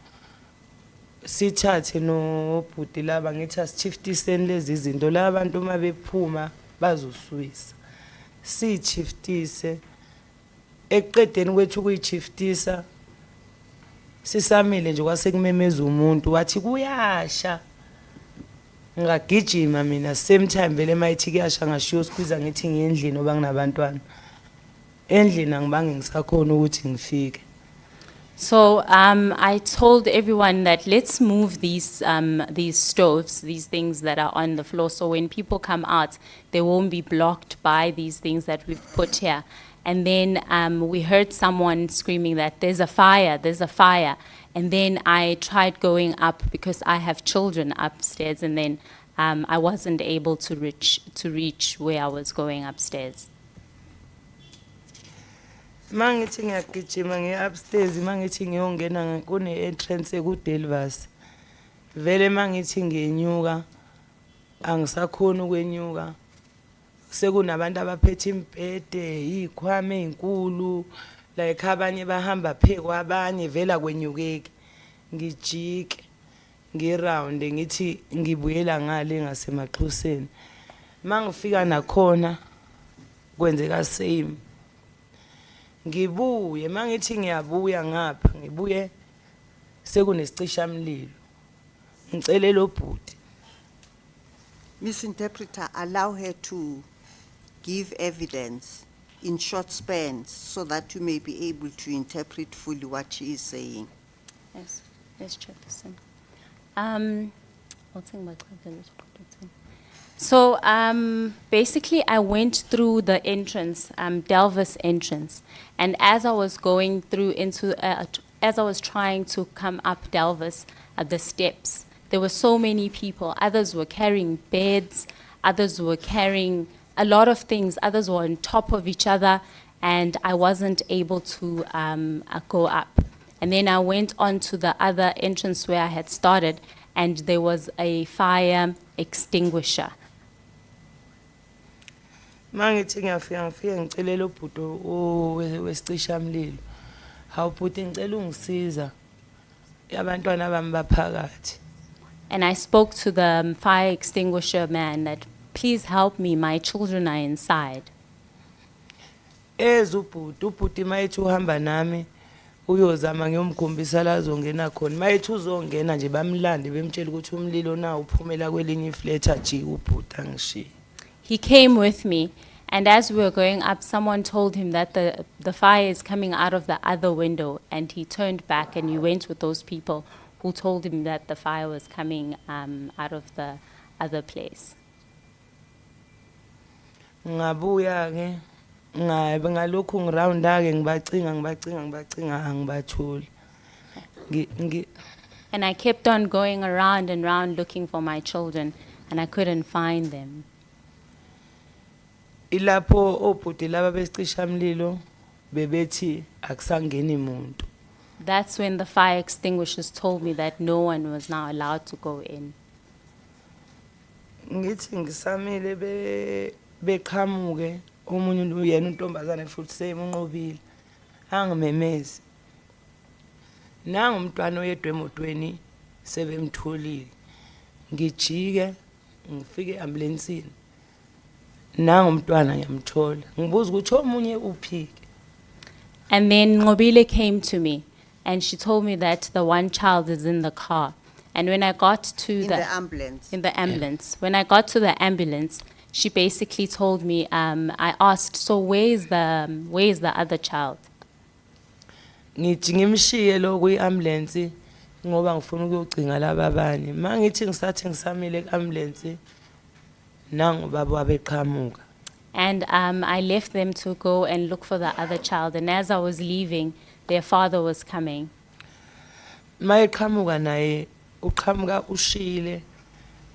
sithathe no bhuti laba ngithi asishiftiseni lezi izinto la abantu mabephuma bazoswisa sichiftise eqedeni kwethu kuyichiftisa sisamile nje kwasekumemeza umuntu wathi kuyasha ngagijima mina same time vele mayithi kuyasha ngashiyo squeeze ngithi ngiendlini oba nginabantwana endlini angibange ngisakhona ukuthi ngifike. So I told everyone that let's move these stoves, these things that are on the floor, so when people come out, they won't be blocked by these things that we've put here. And then we heard someone screaming that there's a fire, there's a fire. And then I tried going up because I have children upstairs, and then I wasn't able to reach where I was going upstairs. Mangithi ngiyagijima ngiya upstairs mangithi ngiyongena kune entrance ku-Delvas. Vele mangithi ngiyenyuka angisakhona ukwenyuka. Sekunabantu abaphethe impede, izikhwama ezinkulu, like abanye bahamba phekwa abanye vela kwenyukeki. Ngijike ngiround ngithi ngibuyela ngale ngasemaXhoseni. Mangifika nakhona kwenzeka same. Ngibuye mangithi ngiyabuya ngapha ngibuye sekunesichishamlilo. Ngicela lo bhuti. Miss Interpreter, allow her to give evidence in short spans so that you may be able to interpret fully what she is saying. Yes, Chairperson. So basically, I went through the entrance, Delvas entrance, and as I was going through as I was trying to come up Delvas at the steps, there were so many people. Others were carrying beds, others were carrying a lot of things. Others were on top of each other, and I wasn't able to go up. And then I went on to the other entrance where I had started, and there was a fire extinguisher. Mangithi ngiyafika ngicela lo bhuti wesicishamlilo. Hawu bhuti ngicela ungisiza. Abantwana bami baphakathi. And I spoke to the fire extinguisher man that, please help me, my children are inside. Ubhuti mayithi uhamba nami uyozama ngiyomkhombisa la azongena khona. Mayithi uzongena nje bamlande bemtshela ukuthi umlilo na uphumela kwelinye iflat aji ubhuti angishiye. He came with me, and as we were going up, someone told him that the fire is coming out of the other window, and he turned back and he went with those people who told him that the fire was coming out of the other place. Ngabuya ke ngalokhu ngirounda ke ngibacinga angibatholi. And I kept on going around and round looking for my children, and I couldn't find them. Ilapho obhuti laba besicishamlilo bebethi akusangeni umuntu. That's when the fire extinguishers told me that no one was now allowed to go in. Ngithi ngisamile beqhamuke omunye uyena untombazane futhi semunqobile angimemezi. Nanga umntwana oyedwa emotweni sebemtholile. Ngijike ngifike ambulanceni. Nanga umntwana ngiyamthola. Ngibuza ukuthi omunye uphike. And then Ngobile came to me, and she told me that the one child is in the car. And when I got to In the ambulance. In the ambulance. When I got to the ambulance, she basically told me, I asked, so where is the other child? Ngithi ngimshiye lo kwi-ambulance ngoba ngifuna ukuyogcinga laba abanye. Mangithi ngisathi ngisamile ku-ambulance nangu baba wabeqhamuka. And I left them to go and look for the other child. And as I was leaving, their father was coming. Mayeqhamuka naye uqhamuka ushile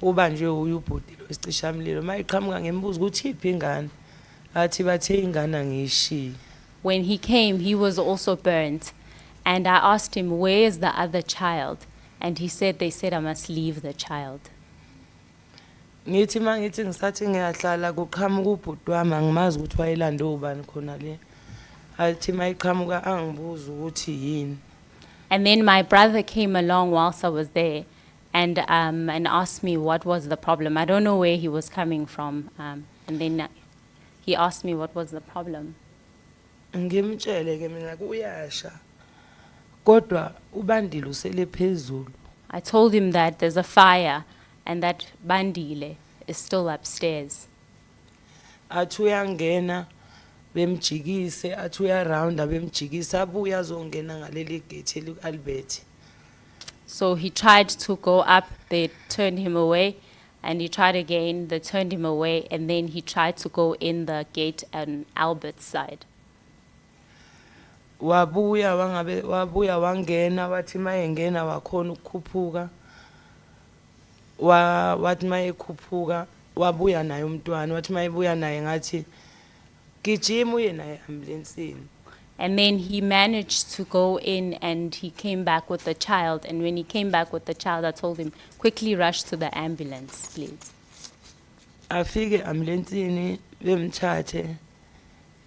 uba nje uyubhuti lo isicishamlilo. Mayeqhamuka ngembuza ukuthi iphi ingane. Athi bathe ingane ngiyishiye. When he came, he was also burnt. And I asked him, where is the other child? And he said, they said I must leave the child. Ngithi mangithi ngisathi ngiyahlala kuqhamuka ubhuti wami angimazi ukuthi wayelande ubani khona le. Athi mayiqhamuka angibuza ukuthi yini. And then my brother came along whilst I was there and asked me what was the problem. I don't know where he was coming from. And then he asked me what was the problem. Ngimtshele ke mina kuyasha. Kodwa ubandile usele phezulu. I told him that there's a fire and that Bandile is still upstairs. Athi uyangena bemjikise athi uyarounda bemjikise abuye azongena ngaleli gate eliku-Albert. So he tried to go up, they turned him away, and he tried again, they turned him away, and then he tried to go in the gate on Albert's side. Wabuya wangena wathi mayengena wakhona ukukhuphuka. Wathi mayekhuphuka wabuya naye umntwana wathi mayebuya naye ngathi gijima uye naye ambulensini. And then he managed to go in and he came back with the child. And when he came back with the child, I told him, quickly rush to the ambulance, please. Afike ambulensini bemthathe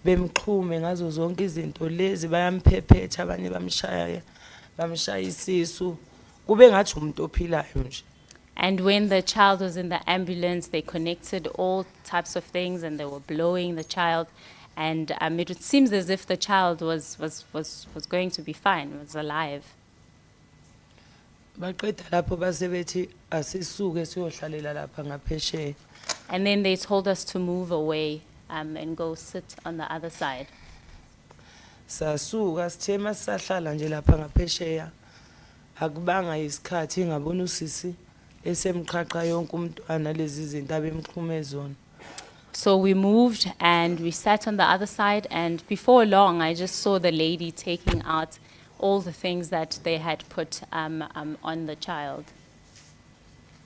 bemxhume ngazo zonke izinto lezi bayamphephetha abanye bamshaya isisu kube ngathi umuntu ophilayo nje. And when the child was in the ambulance, they connected all types of things and they were blowing the child. And it seems as if the child was going to be fine, was alive. Baqeda lapho base bethi asisuke siyohlalela lapha ngaphesheya. And then they told us to move away and go sit on the other side. Sasuka sithe masisahlala nje lapha ngaphesheya akubanga isikhathi ngabona usisi esemqhaqha yonke umntwana lezi zinto abemxhume zona. So we moved and we sat on the other side, and before long I just saw the lady taking out all the things that they had put on the child.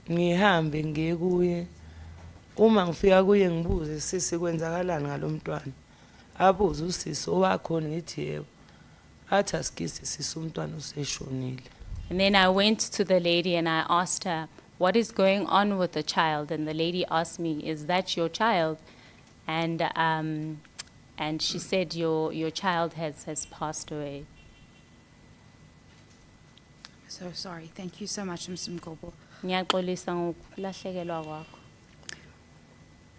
Ngihambe ngiye kuye uma ngifika kuye ngibuze sisi kwenzakalani ngalomntwana. Abuze usisi owakhona ngithi yebo. Athi asikisi sisi umntwana useshonile. And then I went to the lady and I asked her, what is going on with the child? And the lady asked me, is that your child? And she said, your child has passed away. So sorry. Thank you so much, Mr. Mgobo. Ngiyaxolisa ngokulahlekelwa kwakho.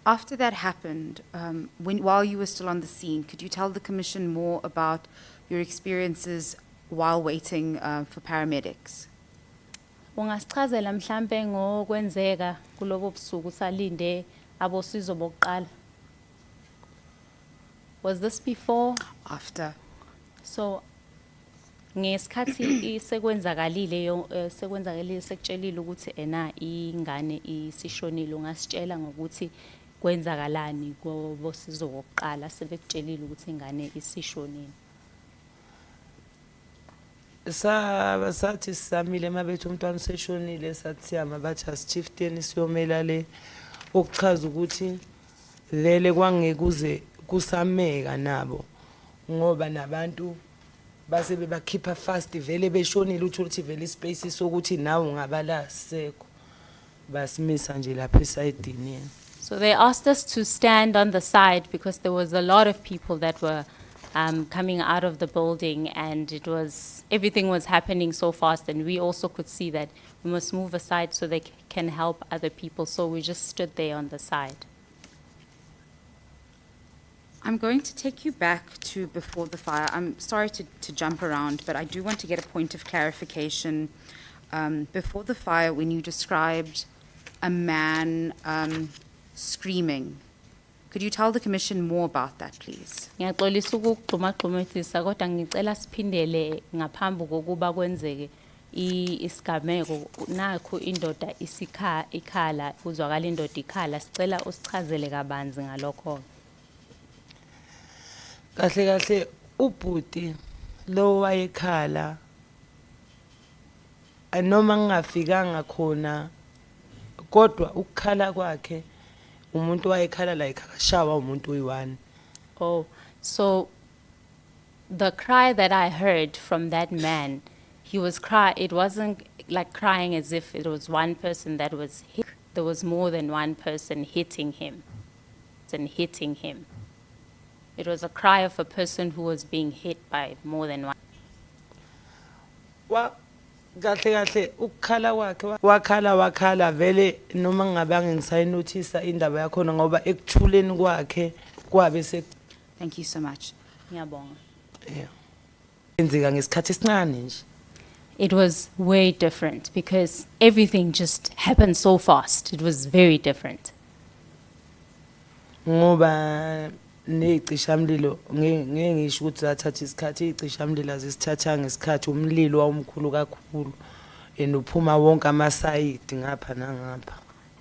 After that happened, while you were still on the scene, could you tell the Commission more about your experiences while waiting for paramedics? Ungasichazela mhlambe ngokwenzeka kulobo busuku salinde abosizo bokuqala? Was this before? After. So ngesikhathi sekwenzakalile sekutshelile ukuthi ena ingane isishonile, ungasitshela ngokuthi kwenzakalani kobosizo bokuqala sebekutshelile ukuthi ingane isishonile? Sathi samile mabethu umntwana useshonile sathi siyama bathi asichifteni siyomela le okuchaza ukuthi vele kwangekuze kusameka nabo ngoba nabantu base bebakhipha fast vele beshonile uthola ukuthi vele ispace sokuthi nawe ungabala seko basimisa nje lapha esayidini. So they asked us to stand on the side because there was a lot of people that were coming out of the building, and everything was happening so fast, and we also could see that we must move aside so they can help other people. So we just stood there on the side. I'm going to take you back to before the fire. I'm sorry to jump around, but I do want to get a point of clarification. Before the fire, when you described a man screaming, could you tell the Commission more about that, please? Ngiyaxolisa ukugxumagxumethisa kodwa ngicela siphindele ngaphambi kokuba kwenzeke isigameko nakho indoda ikhala uzwakala indoda ikhala sicela usichazele kabanzi ngalokho. Kahle ubhuti lo wayekhala noma ngingafikanga khona kodwa ukukhala kwakhe umuntu wayekhala like akashawa umuntu oyi-1. Oh, so the cry that I heard from that man, it wasn't like crying as if it was one person that was hit. There was more than one person hitting him. It was a cry of a person who was being hit by more than one. Kahle ukukhala kwakhe wakhala vele noma ngabe angisayinothisa indaba yakhona ngoba ekuthuleni kwakhe kwabe se. Thank you so much. Ngiyabonga. Yeah. Enzeka ngesikhathi esincane nje. It was way different because everything just happened so fast. It was very different. Ngoba necishamlilo ngeke ngisho ukuthi zathatha isikhathi icishamlilo azisithatha ngesikhathi umlilo wawumkhulu kakhulu enophuma wonke amasayidi ngapha nangapha.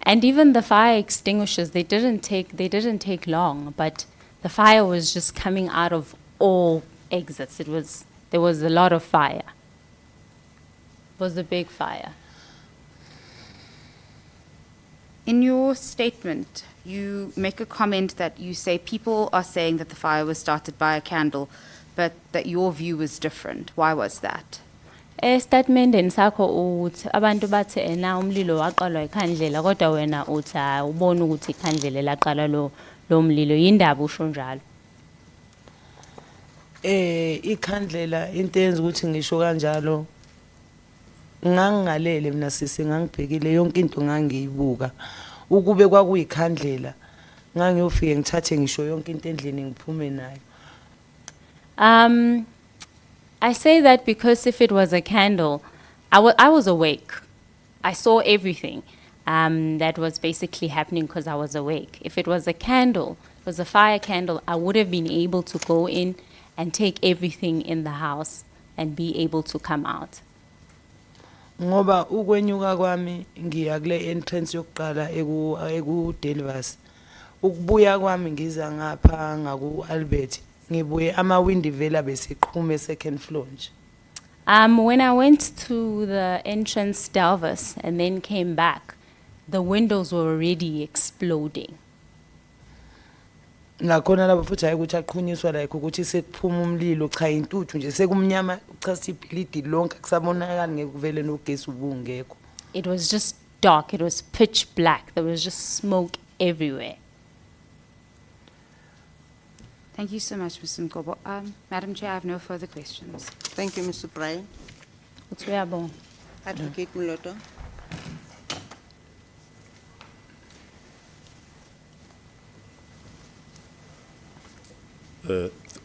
And even the fire extinguishers, they didn't take long, but the fire was just coming out of all exits. There was a lot of fire. It was a big fire. In your statement, you make a comment that you say people are saying that the fire was started by a candle, but that your view was different. Why was that? Statementeni sakho uthi abantu bathi ena umlilo waqalwa ikhandlela kodwa wena uthi ubona ukuthi ikhandlela laqala lo mlilo yindaba usho njalo. Ikhandlela into yenza ukuthi ngisho kanjalo ngangalele mina sisi ngangibhekile yonke into ngangiyibuka ukube kwakuyikhandlela ngangiyofike ngithathe ngisho yonke into endlini ngiphume nayo. I say that because if it was a candle, I was awake. I saw everything that was basically happening because I was awake. If it was a candle, it was a fire candle, I would have been able to go in and take everything in the house and be able to come out. Ngoba ukwenyuka kwami ngiya kule entrance yokuqala eku Delvas ukubuya kwami ngiza ngapha ngaku Albert ngibuye amawindi vela besiqhume second floor nje. When I went to the entrance Delvas and then came back, the windows were already exploding. Nakhona labo futhi ayikuthi aqhunyiswa la ukuthi sekuphuma umlilo cha intuthu nje sekumnyama cha sibhilidi lonke kusabonakala ngekuvele nogesi ubungekho. It was just dark, it was pitch black, there was just smoke everywhere. Thank you so much, Mr. Mkobo. Madam Chair, I have no further questions. Thank you, Mr. Brian. Utsuyabonga. Advocate Muloto.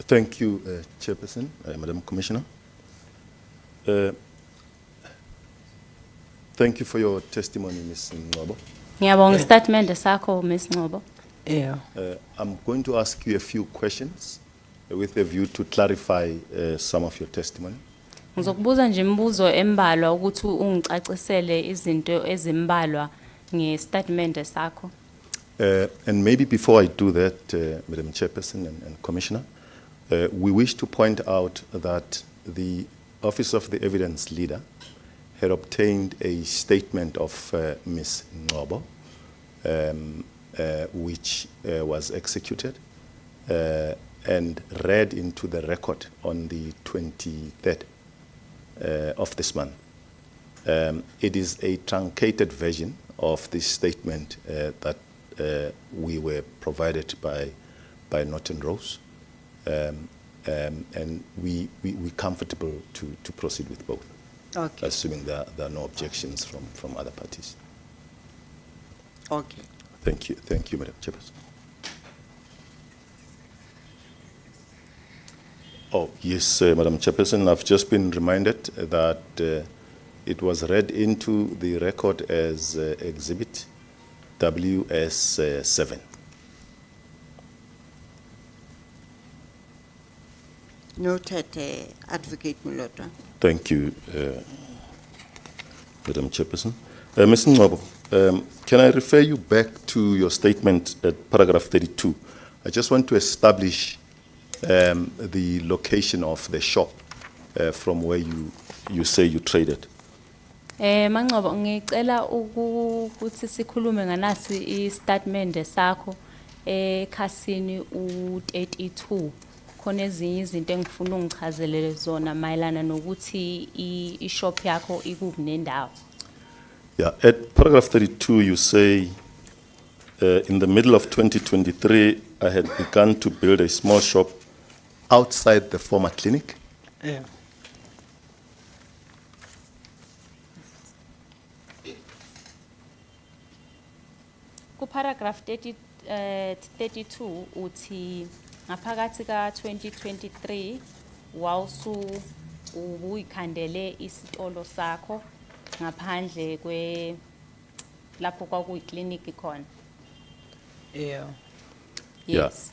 Thank you, Chairperson, Madam Commissioner. Thank you for your testimony, Ms Noobo. Ngiyabonga statement sakho Ms Noobo. Yeah. I'm going to ask you a few questions with a view to clarify some of your testimony. Ngizokubuza nje imibuzo embalwa ukuthi ungicacisele izinto ezimbalwa ngestatement sakho. And maybe before I do that, Madam Chairperson and Commissioner, we wish to point out that the Office of the Evidence Leader had obtained a statement of Ms Noobo, which was executed and read into the record on the 23rd of this month. It is a truncated version of this statement that we were provided by Norton Rose, and we're comfortable to proceed with both, Okay. assuming there are no objections from other parties. Okay. Thank you, Madam Chairperson. Oh, yes, Madam Chairperson, I've just been reminded that it was read into the record as Exhibit WS7. Noted, Advocate Muloto. Thank you, Madam Chairperson. Ms Noobo, can I refer you back to your statement at paragraph 32? I just want to establish the location of the shop from where you say you traded. Mangcobo ngicela ukuthi sikhulume nganasi istatement sakho ekhasini u32 khona ezinye izinto engifuna ungichazelele zona mayelana nokuthi ishop yakho ikuphi nendawo. Yeah, at paragraph 32 you say in the middle of 2023 I had begun to build a small shop outside the former clinic. Yeah. Paragraph 32 uthi ngaphakathi ka 2023 wawusu ubuyikhandele isitolo sakho ngaphandle kwe lapho kwakuyi clinic khona. Yeah. Yes.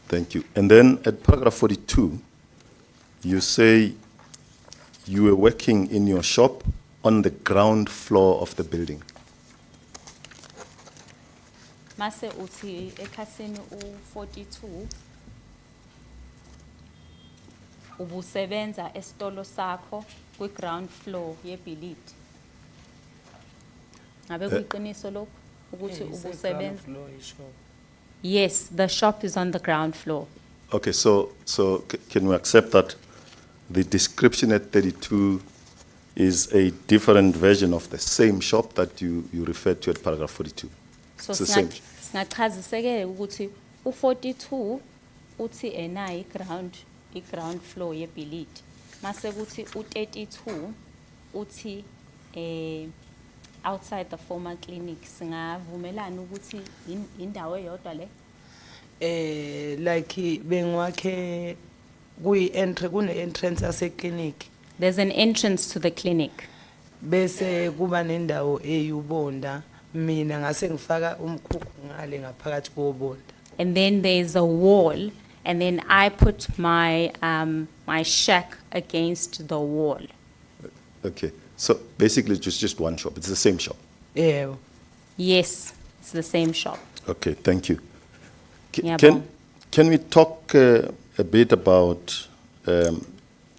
Thank you. And then at paragraph 42, you say you were working in your shop on the ground floor of the building. Mase uthi ekhasini u42 ubusebenza esitolo sakho kwi ground floor yebuilding. Ngabe kuyiqiniso lokho ukuthi ubusebenza? Yes, the shop is on the ground floor. Okay, so can we accept that the description at 32 is a different version of the same shop that you referred to at paragraph 42? So It's the same. singachaziseke ukuthi u42 uthi ena i-ground floor yebuilding. Mase kuthi u32 uthi outside the former clinic. Singavumelana ukuthi indawo eyodwa le? Like bengwakhe kune entrance ase clinic. There's an entrance to the clinic. Bese kuba nendawo eyubonda mina ngase ngifaka umkhukhu ngale ngaphakathi kobonda. And then there's a wall, and then I put my my shack against the wall. Okay, so basically it's just one shop. It's the same shop. Yeah. Yes, it's the same shop. Okay, thank you. Ngiyabonga. Can we talk a bit about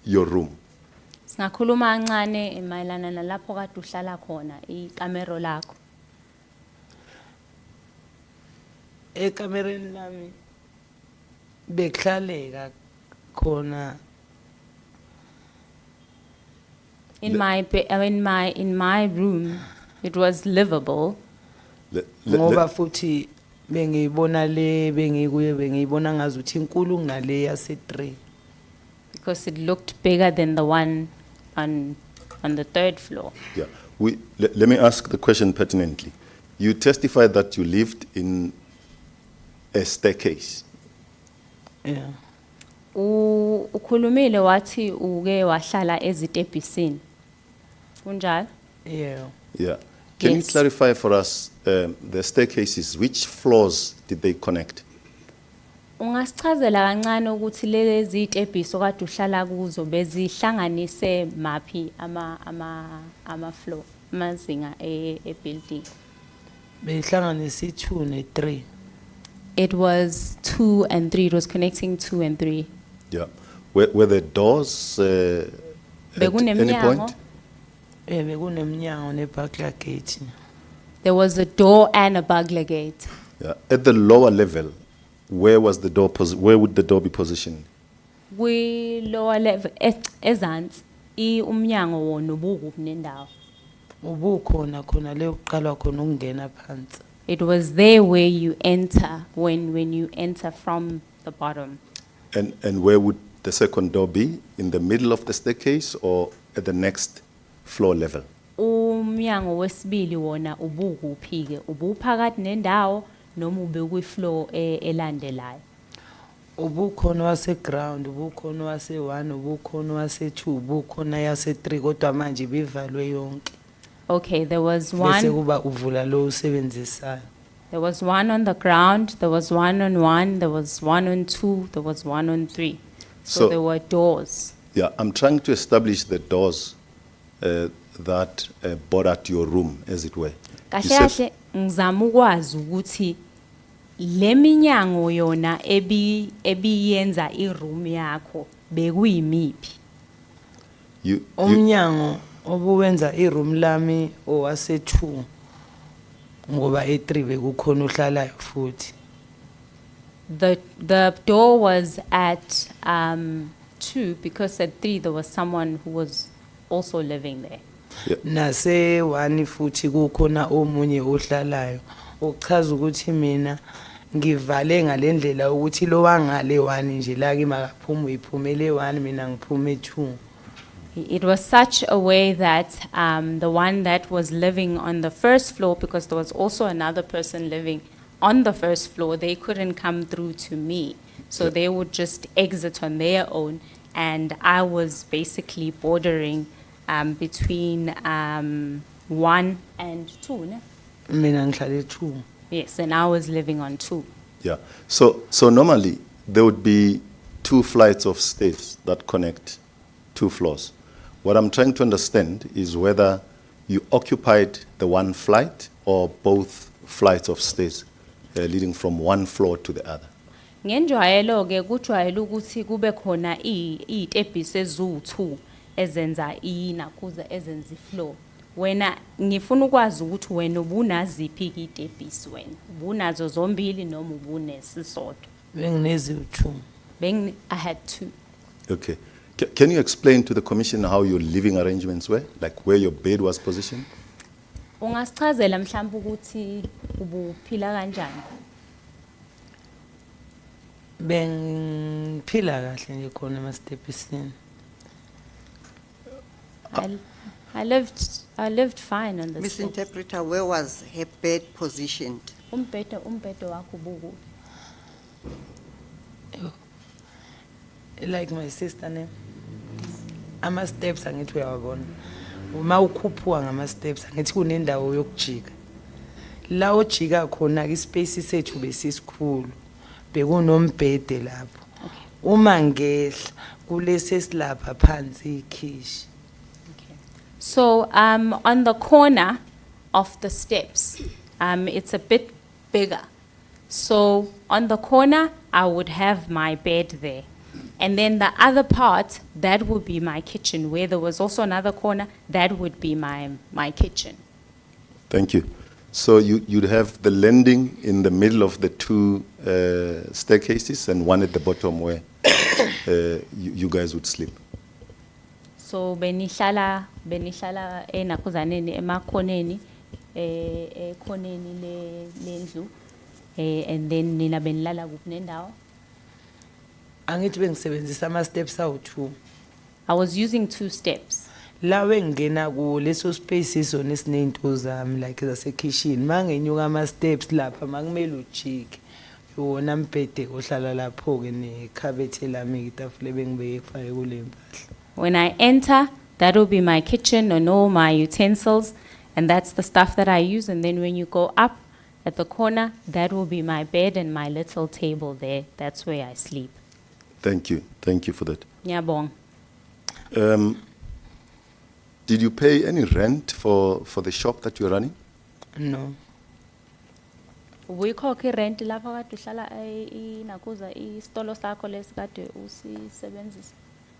your room? Singakhuluma kancane mayelana nalapho kade uhlala khona ikamero lakho. Ekamereni lami bekhaleka khona In my room, it was livable ngoba futhi bengiyibona le bengikuye bengiyibona ngazuthi inkulu kunale yase 3. because it looked bigger than the one on the third floor. Yeah. Let me ask the question pertinently. You testified that you lived in a staircase. Yeah. Ukhulumile wathi uke wahlala ezitebhisini. Kunjalo? Yeah. Yeah. Can you Yes. clarify for us the staircases? Which floors did they connect? Ungasichazela kancane ukuthi lezi zitebhiso kade uhlala kuzo bezihlanganise maphi ama floor amazinga e building. Behlanganisa 2 ne 3. It was 2 and 3. It was connecting 2 and 3. Yeah. Were there doors at any Bekunemnyango. point? Bekunemnyango ne burglar gate. There was a door and a burglar gate. Yeah. At the lower level, where was the door? Where would the door be positioned? We lower level ezantsi umnyango wona ubukuphi nendawo. Ubukhona khona le uqala khona ukungena phansi. It was there where you enter when you enter from the bottom. And where would the second door be? In the middle of the staircase or at the next floor level? Umnyango wesibili wona ubukuphi ke ubuphakathi nendawo noma ube kwi floor elandelayo. Ubukhona wase ground, ubukhona wase 1, ubukhona wase 2, ubukhona yase 3 kodwa manje bivalwe yonke. Okay, there was Bese one. kuba uvula lo usebenzisayo. There was one on the ground. There was one on 1. There was one on 2. There was one on 3. So So- there were doors. Yeah, I'm trying to establish the doors that bordered your room, as it were. You Kahle said- kahle ngizama ukwazi ukuthi leminyango yona ebiyenza iroom yakho bekuyimiphi. you- Umnyango obuwenza iroom lami owase 2 ngoba e3 bekukhona uhlalayo futhi. The door was at 2 because at 3 there was someone who was also living there. Nase 1 futhi kukhona omunye ohlalayo. Uchaza ukuthi mina ngivale ngalendlela ukuthi lo wangale 1 nje la ke makaphuma iphumele 1 mina ngiphume 2. It was such a way that the one that was living on the first floor, because there was also another person living on the first floor, they couldn't come through to me. So they would just exit on their own. And I was basically bordering between 1 and 2. Ne? Mina ngihlale 2. Yes, and I was living on 2. Yeah. So normally there would be 2 flights of stairs that connect 2 floors. What I'm trying to understand is whether you occupied the 1 flight or both flights of stairs leading from 1 floor to the other. Ngenjwayelo ke kujwayele ukuthi kube khona izitebhisi eziwu2 ezenza inakuza ezenza ifloor. Wena ngifuna ukwazi ukuthi wena ubunaziphi izitebhisi wena. Ubunazo zombili noma ubunesisodwa. Bengineziwu2. I had 2. Okay. Can you explain to the commission how your living arrangements were, like where your bed was positioned? Ungasichazela mhlawumbe ukuthi ubuphila kanjani? Bengiphila kahle nje khona emastephisini. I lived fine on the Ms. steps. Interpreter, where was her bed positioned? Umbhede wakho buku. Like my sister name. Ama steps angithi uyawabona. Uma ukhuphuka ngama steps angithi kunendawo yokujika. La ojika khona ispace sethu besisikhulu. Bekunombhede lapho. Uma ngehla kulesi silapha phansi ikhishi. So on the corner of the steps, it's a bit bigger. So on the corner, I would have my bed there. And then the other part, that would be my kitchen, where there was also another corner, that would be my kitchen. Thank you. So you'd have the landing in the middle of the 2 staircases and 1 at the bottom where you guys would sleep. So benihlala enakuzaneni emakhoneni ekhoneni lendlu and then nina benilala kuphi nendawo? Angithi bengisebenzisa ama steps awu2. I was using 2 steps. La wengena ku leso space isona esinento zami like zase kitchen mangenyuka ama steps lapha makumele ujike wona mbhede ohlala lapho ke nekhabethe lami itafule bengibeke kufake kule mpahla. When I enter, that will be my kitchen and all my utensils, and that's the stuff that I use. And then when you go up at the corner, that will be my bed and my little table there. That's where I sleep. Thank you. Thank you for that. Nyabong. Did you pay any rent for the shop that you're running? No. Uyikhokha rent lapha kade uhlala inakuza isitolo sakho lesikade usisebenzisa?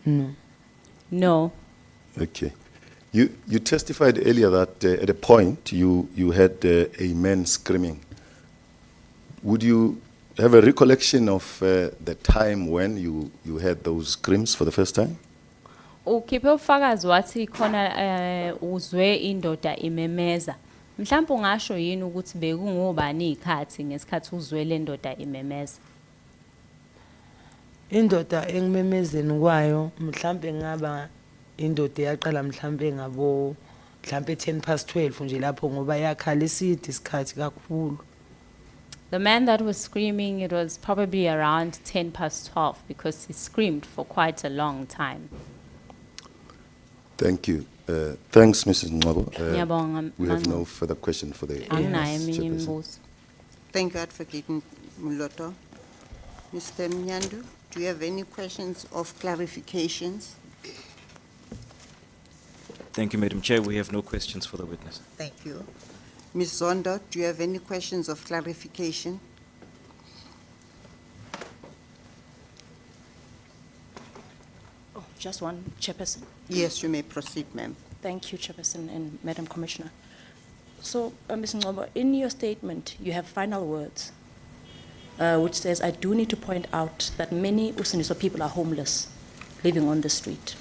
No. No. Okay. You testified earlier that at a point you had a man screaming. Would you have a recollection of the time when you heard those screams for the first time? Ukhiphe ufakazi wathi khona uzwe indoda imemeza. Mhlawumbe ungasho yini ukuthi bekungobani izikhathi ngesikhathi uzwe le ndoda imemeza? Indoda engimemezeni kwayo mhlambe ngaba indoda yaqala mhlambe ngabo mhlambe 12:10 nje lapho ngoba yakhala isidi isikhathi kakhulu. The man that was screaming, it was probably around 12:10 because he screamed for quite a long time. Thank you. Thanks, Mrs. Noobo. Ngiyabonga, We have no Mangcobo. further question for the Anginayo eminye chairperson. imibuzo. Thank you, Advocate Muloto. Mr. Mnyandu, do you have any questions of clarifications? Thank you, Madam Chair. We have no questions for the witness. Thank you. Ms. Zondo, do you have any questions of clarification? Oh, just one, Chairperson. Yes, you may proceed, ma'am. Thank you, Chairperson and Madam Commissioner. So, Ms. Noobo, in your statement, you have final words, which says, I do need to point out that many Usindiso people are homeless, living on the street.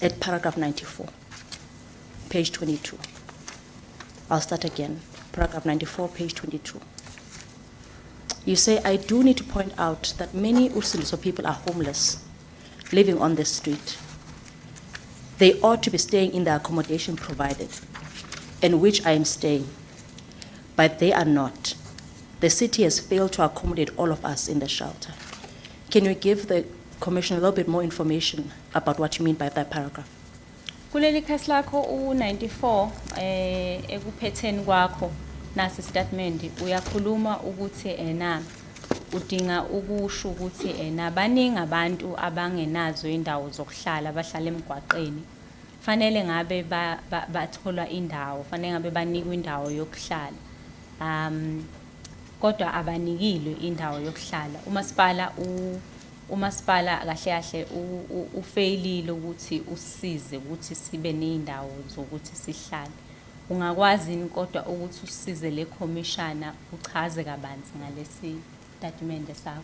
At paragraph 94, page 22. I'll start again. Paragraph 94, page 22. You say, I do need to point out that many Usindiso people are homeless, living on the street. They ought to be staying in the accommodation provided, in which I am staying, but they are not. The city has failed to accommodate all of us in the shelter. Can you give the Commission a little bit more information about what you mean by that paragraph? Kuleli khasi lakho u94 ekuphetheni kwakho nasi statement uyakhuluma ukuthi udinga ukusho ukuthi nabaningi abantu abangenazo indawo zokuhlala abahlala emgwaqeni. Fanele ngabe bathola indawo, fanele ngabe banikwe indawo yokuhlala. Kodwa abanikile indawo yokuhlala. Umasipala kahle kahle ufailile ukuthi usize ukuthi sibe nezindawo zokuthi sihlale. Ungakwazi yini kodwa ukuthi usize le commissioner uchaze kabanzi ngalesi statement sakho?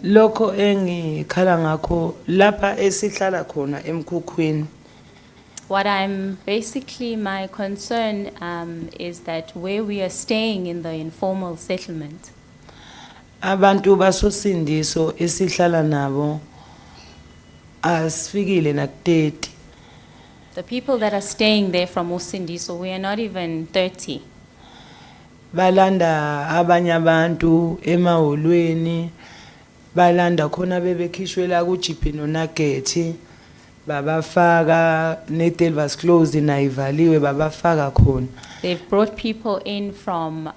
Lokho engikhala ngakho lapha esihlala khona emkhukhwini. What I'm basically, my concern is that where we are staying in the informal settlement, Abantu basosindiso esihlala nabo asifikile na30. the people that are staying there from Usindiso, we are not even 30. Balanda abanye abantu emaholweni, balanda khona bebekhishwe la kuJP noNugget, babafaka neTelvas close nayivaliwe babafaka khona. They've brought people in from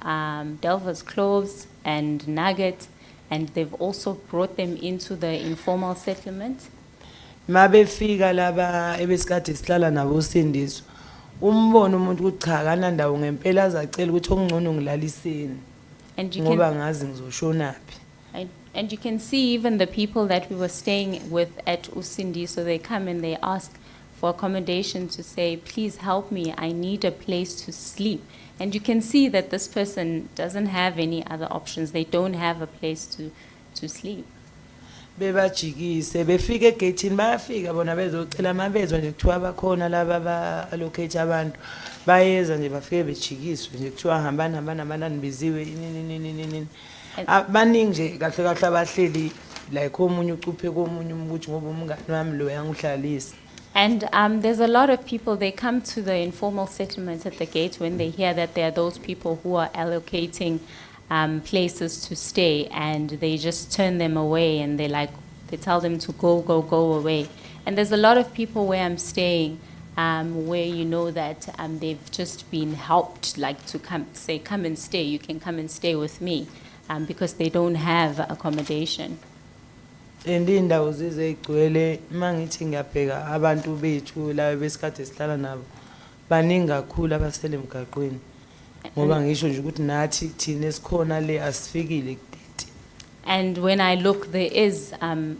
Delvers Cloves and Nugget, and they've also brought them into the informal settlement. Mabefika laba ebesikade sihlala nabo usindiso. Umbono umuntu ukuthi cha kana ndawo ngempela azacela ukuthi okungcono ngilaliseni. And you Ngoba can, ngazi ngizoshonaphi. and you can see even the people that we were staying with at Usindiso, they come and they ask for accommodation to say, please help me, I need a place to sleep. And you can see that this person doesn't have any other options. They don't have a place to sleep. Bebajikise befike egate bayafika bona bezocela mabezwe nje kuthiwa bakhona laba ba allocate abantu bayeza nje bafike bejikiswe nje kuthiwa hambana nibiziwe ini abaningi nje kahle kahle abahleli like omunye ucuphe komunye ukuthi ngoba umngani wami lo yangihlalisa. And there's a lot of people, they come to the informal settlements at the gate when they hear that there are those people who are allocating places to stay, and they just turn them away, and they tell them to go away. And there's a lot of people where I'm staying where you know that they've just been helped, like to come and stay, you can come and stay with me, because they don't have accommodation. Indawo zizegcwele mangithi ngiyabheka abantu bethu la besikade sihlala nabo baningi kakhulu abasele emgaqweni ngoba ngisho nje ukuthi nathi thina esikhona le asifikile ku30. And when I look, there is and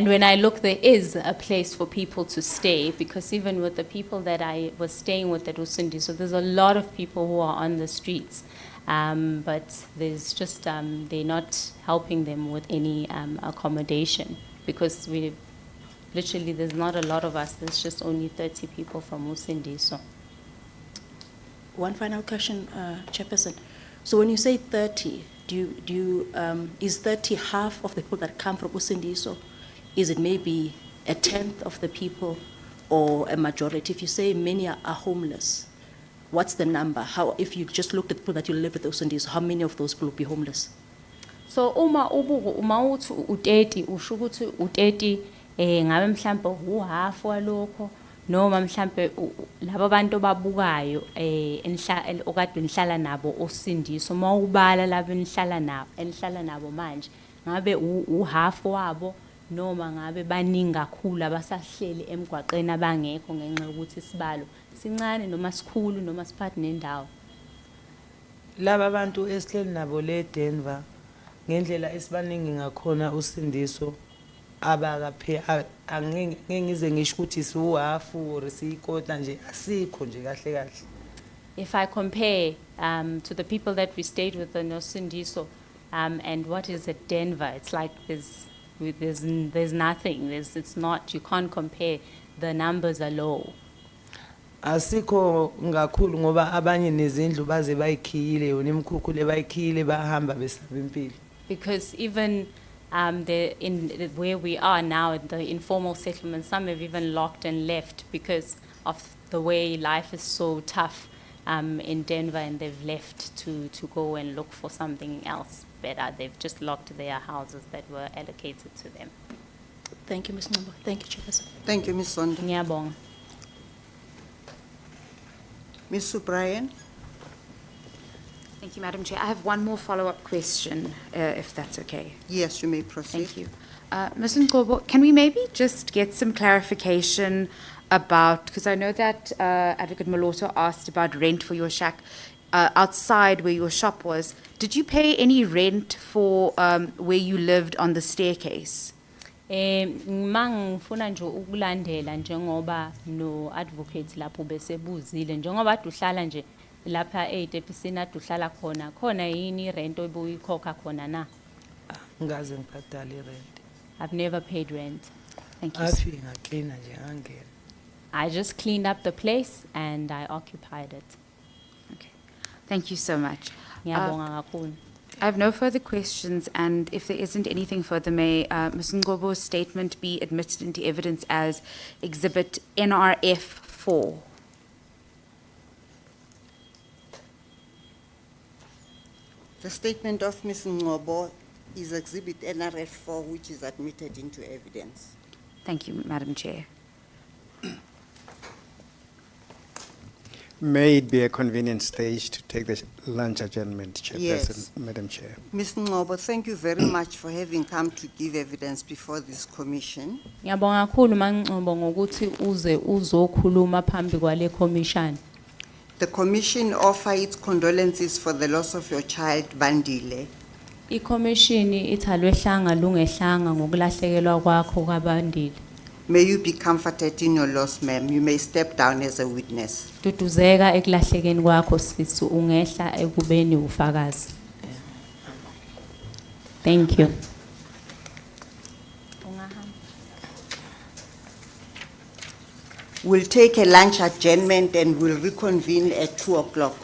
when I look, there is a place for people to stay, because even with the people that I was staying with at Usindiso, so there's a lot of people who are on the streets. But there's just, they're not helping them with any accommodation, because literally there's not a lot of us, there's just only 30 people from Usindiso. One final question, Chairperson. So when you say 30, is 30 half of the people that come from Usindiso? Is it maybe a tenth of the people or a majority? If you say many are homeless, what's the number? How, if you just looked at the people that you live with Usindiso, how many of those people will be homeless? So uma uthi u30 usho ukuthi u30 ngabe mhlambe uhalf walokho, noma mhlambe labo abantu babukayo okade nihlala nabo Usindiso, mawubala labo enihlala nabo manje ngabe uhalf wabo, noma ngabe baningi kakhulu abasahleli emgwaqeni abangekho ngenxa yokuthi isibalo sincane noma sikhulu noma siphathi nendawo? Laba abantu esihleli nabo le Denver ngendlela esibaningi ngakhona Usindiso abakaphe angengize ngisho ukuthi siwafu or sikota nje asikho nje kahle kahle. If I compare to the people that we stayed with in Usindiso and what is at Denver, it's like there's nothing. It's not, you can't compare. The numbers are low. Asikho ngakhulu ngoba abanye nezindlu baze bayikhiyile yona imkhukhu le bayikhiyile bahamba besaba impilo. Because even where we are now, in the informal settlement, some have even locked and left because of the way life is so tough in Denver, and they've left to go and look for something else better. They've just locked their houses that were allocated to them. Thank you, Ms Noobo. Thank you, Chairperson. Thank you, Ms Zondo. Ngiyabonga. Ms. Subrayan? Thank you, Madam Chair. I have one more follow-up question, if that's okay. Yes, you may proceed. Thank you. Ms Noobo, can we maybe just get some clarification about, because I know that Advocate Moloto asked about rent for your shack outside where your shop was. Did you pay any rent for where you lived on the staircase? Mangifuna nje ukulandela njengoba no advocate lapho besebuzile njengoba duhlala nje lapha eTepisini aduhlala khona yini rent obuyikhokha khona na? Ngaze ngibhadale irent. I've never paid rent. Thank you. Afika ngacleana nje ngangena. I just cleaned up the place and I occupied it. Okay. Thank you so much. Ngiyabonga kakhulu. I have no further questions, and if there isn't anything further, may Ms Ngobo's statement be admitted into evidence as Exhibit NRF 4. The statement of Ms. Ngobo is Exhibit NRF 4, which is admitted into evidence. Thank you, Madam Chair. May it be a convenient stage to take the lunch adjournment, Chairperson, Yes. Madam Chair. Ms. Ngobo, thank you very much for having come to give evidence before this commission. Ngiyabonga kakhulu mangcobo ngokuthi uze uzokhuluma phambi kwale commission. The commission offer its condolences for the loss of your child, Bandile. I-commission ithalwehlanga lungehlanga ngokulahlekelwa kwakho kwaBandile. May you be comforted in your loss, ma'am. You may step down as a witness. Duduzeka ekulahlekeni kwakho sisu ungehla ekubeni ufakazi. Thank you. We'll take a lunch adjournment and we'll reconvene at 2 o'clock.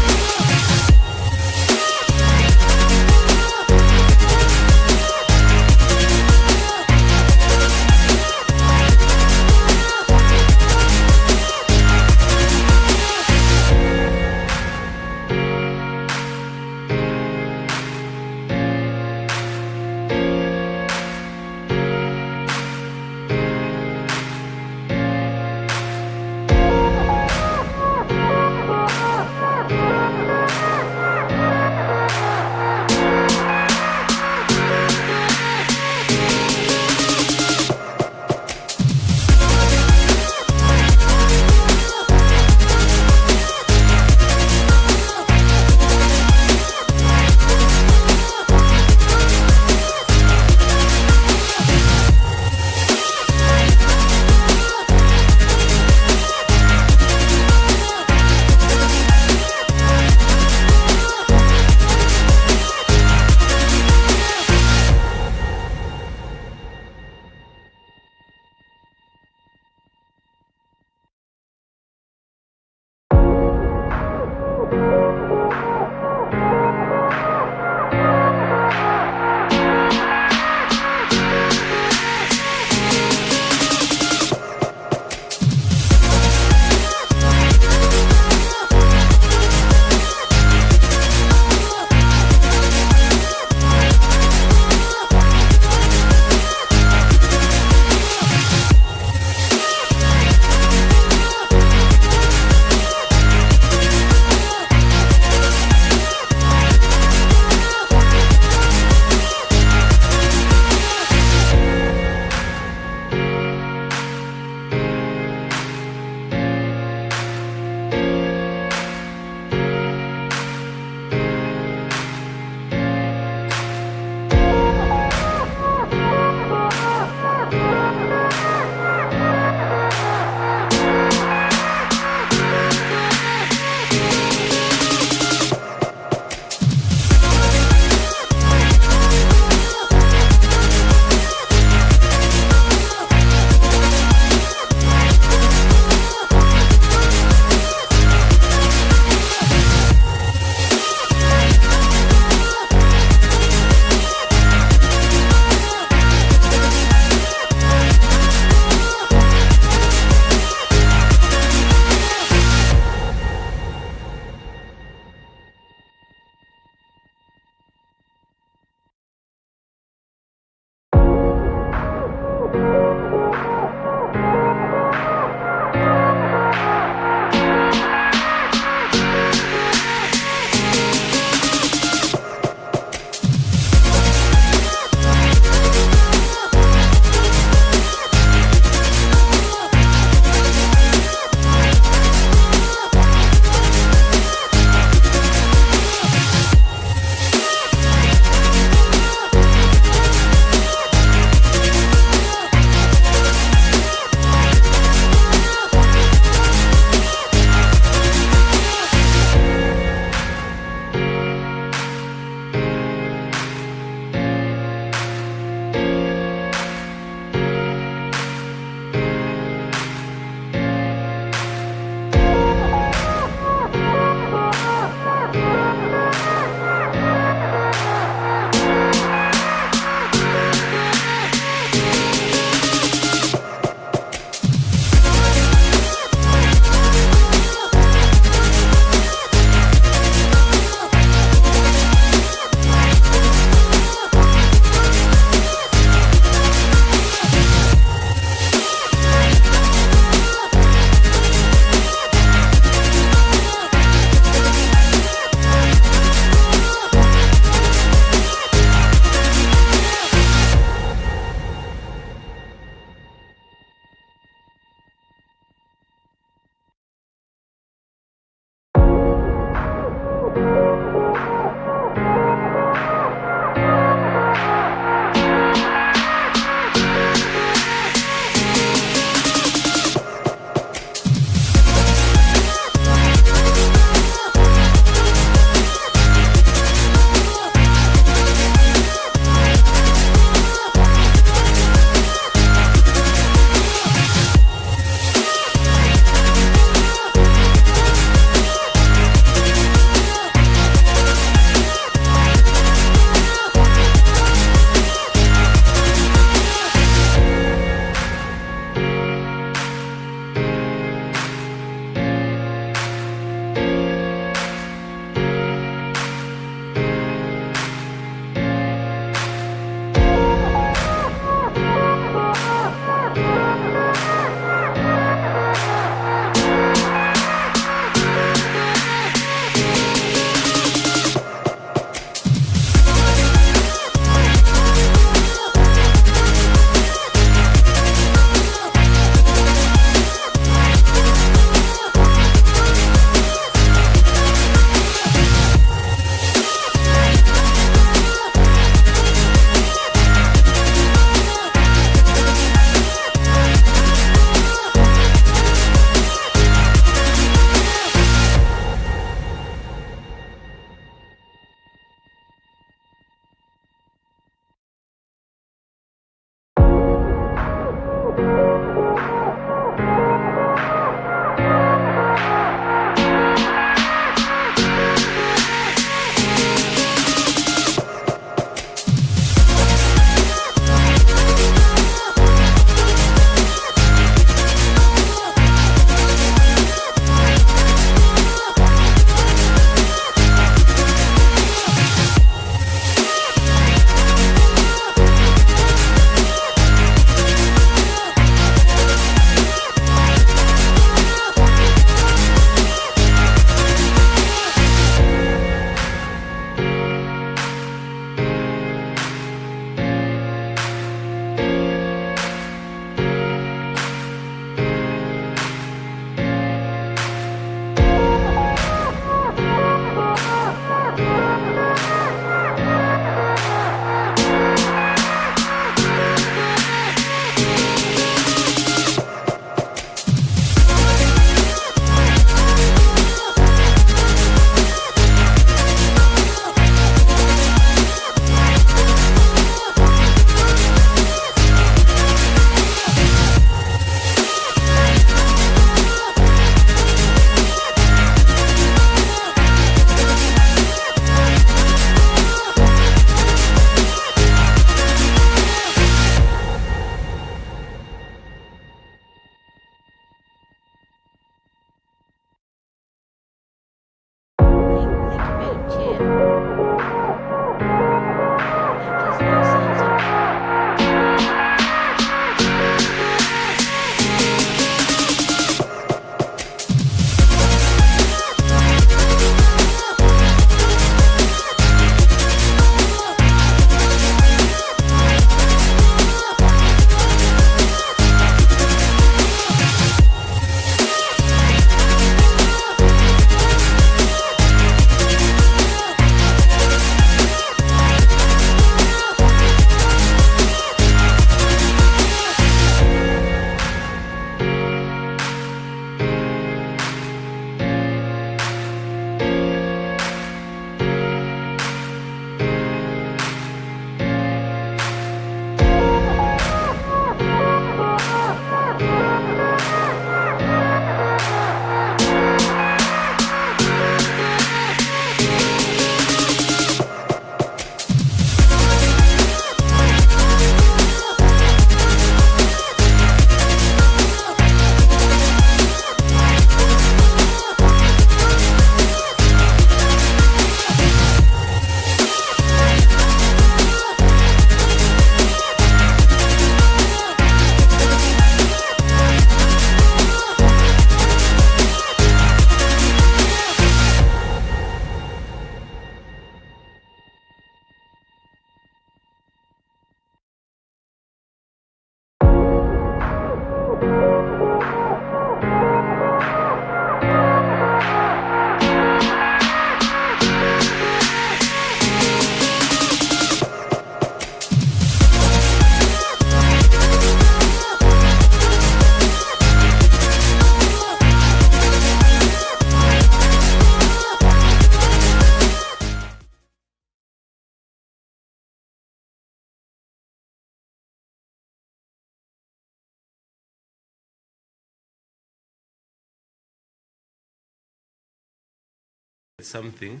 something,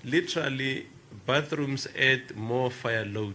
literally bathrooms add more fire load.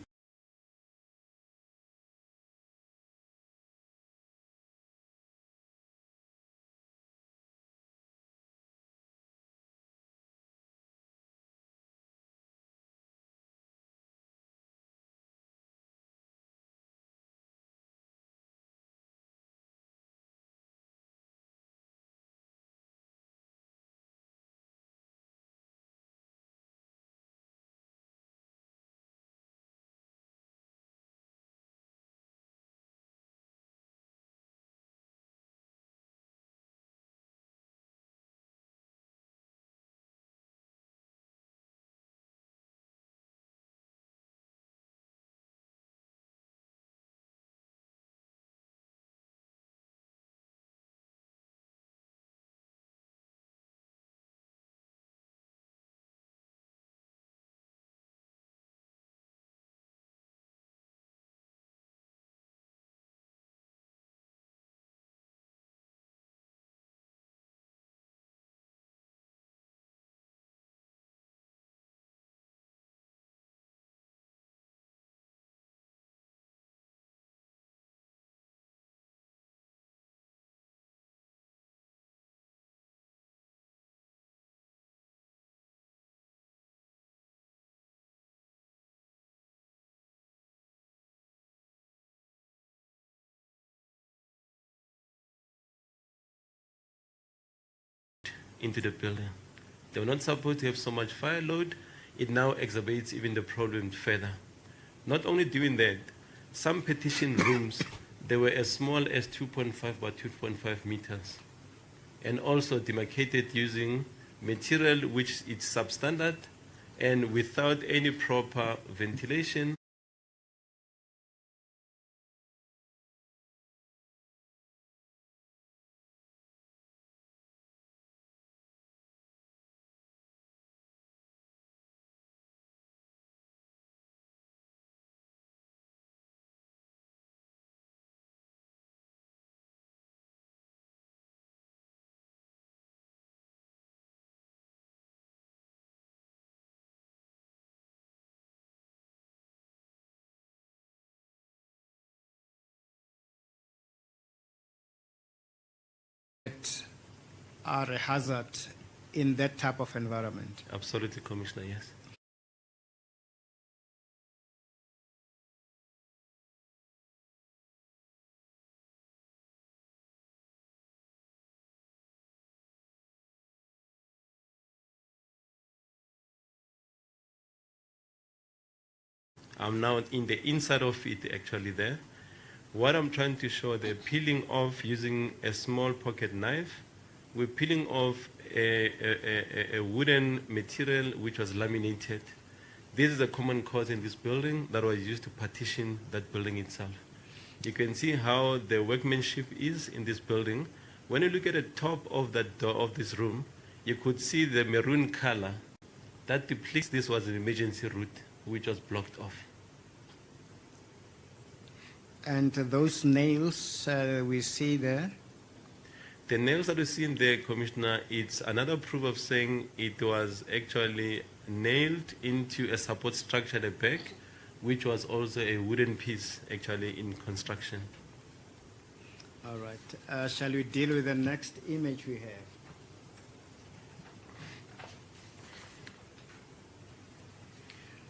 Into the building. They were not supposed to have so much fire load. It now exacerbates even the problem further. Not only doing that, some petition rooms, they were as small as 2.5 by 2.5 meters, and also demarcated using material which is substandard and without any proper ventilation. Are a hazard in that type of environment. Absolutely, Commissioner, yes. I'm now in the inside of it actually there. What I'm trying to show, they're peeling off using a small pocket knife. We're peeling off a wooden material which was laminated. This is a common cause in this building that was used to partition that building itself. You can see how the workmanship is in this building. When you look at the top of that door of this room, you could see the maroon color that depicts this was an emergency route which was blocked off. And those nails we see there? The nails that we see in there, Commissioner, it's another proof of saying it was actually nailed into a support structure at the back, which was also a wooden piece actually in construction. All right. Shall we deal with the next image we have?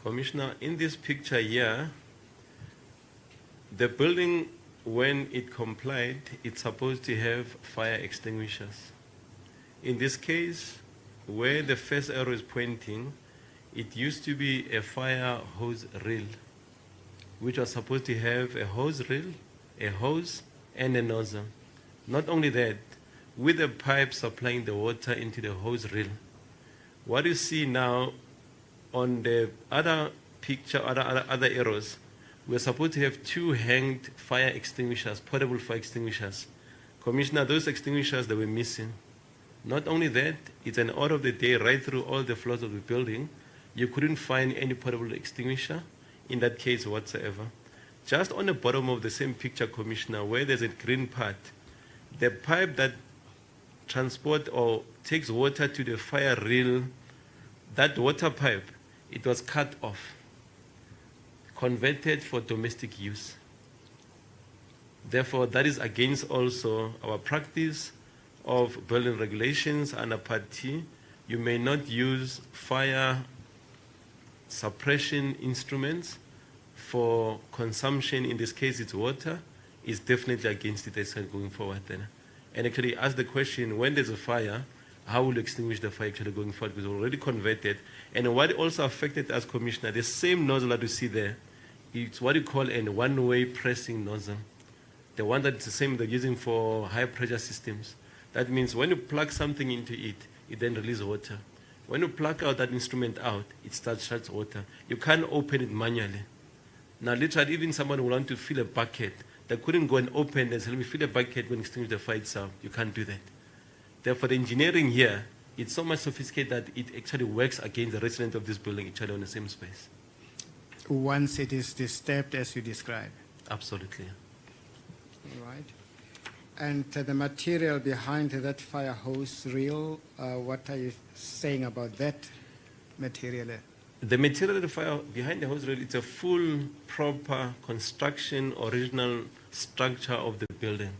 Commissioner, in this picture here, the building, when it complied, it's supposed to have fire extinguishers. In this case, where the first arrow is pointing, it used to be a fire hose reel, which was supposed to have a hose reel, a hose, and a nozzle. Not only that, with a pipe supplying the water into the hose reel. What you see now on the other picture, other arrows, we're supposed to have two hanged fire extinguishers, portable fire extinguishers. Commissioner, those extinguishers, they were missing. Not only that, it's an order of the day right through all the floors of the building. You couldn't find any portable extinguisher in that case whatsoever. Just on the bottom of the same picture, Commissioner, where there's a green part, the pipe that transport or takes water to the fire reel that water pipe, it was cut off, converted for domestic use. Therefore, that is against also our practice of building regulations under Part T. You may not use fire suppression instruments for consumption. In this case, it's water. Is definitely against it as going forward then. And actually ask the question, when there's a fire, how will you extinguish the fire actually going forward? Because it's already converted. And what also affected us, Commissioner, the same nozzle that you see there, it's what you call a one-way pressing nozzle. The one that's the same they're using for high pressure systems. That means when you plug something into it, it then releases water. When you plug out that instrument out, it shoots water. You can't open it manually. Now literally, even someone who want to fill a bucket, they couldn't go and open and say, let me fill a bucket when extinguish the fire itself. You can't do that. Therefore, the engineering here, it's so much sophisticated that it actually works against the residents of this building actually on the same space. Once it is disturbed as you describe. Absolutely. All right. And the material behind that fire hose reel, what are you saying about that material? The material of the fire behind the hose reel, it's a full, proper construction, original structure of the building.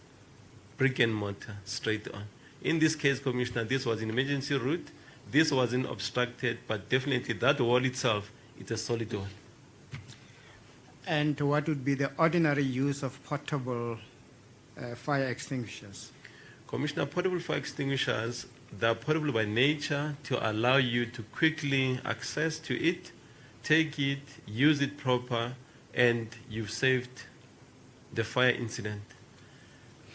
Brick and mortar, straight on. In this case, Commissioner, this was an emergency route. This wasn't obstructed, but definitely that wall itself, it's a solid wall. And what would be the ordinary use of portable fire extinguishers? Commissioner, portable fire extinguishers, they're portable by nature to allow you to quickly access to it, take it, use it proper, and you've saved the fire incident.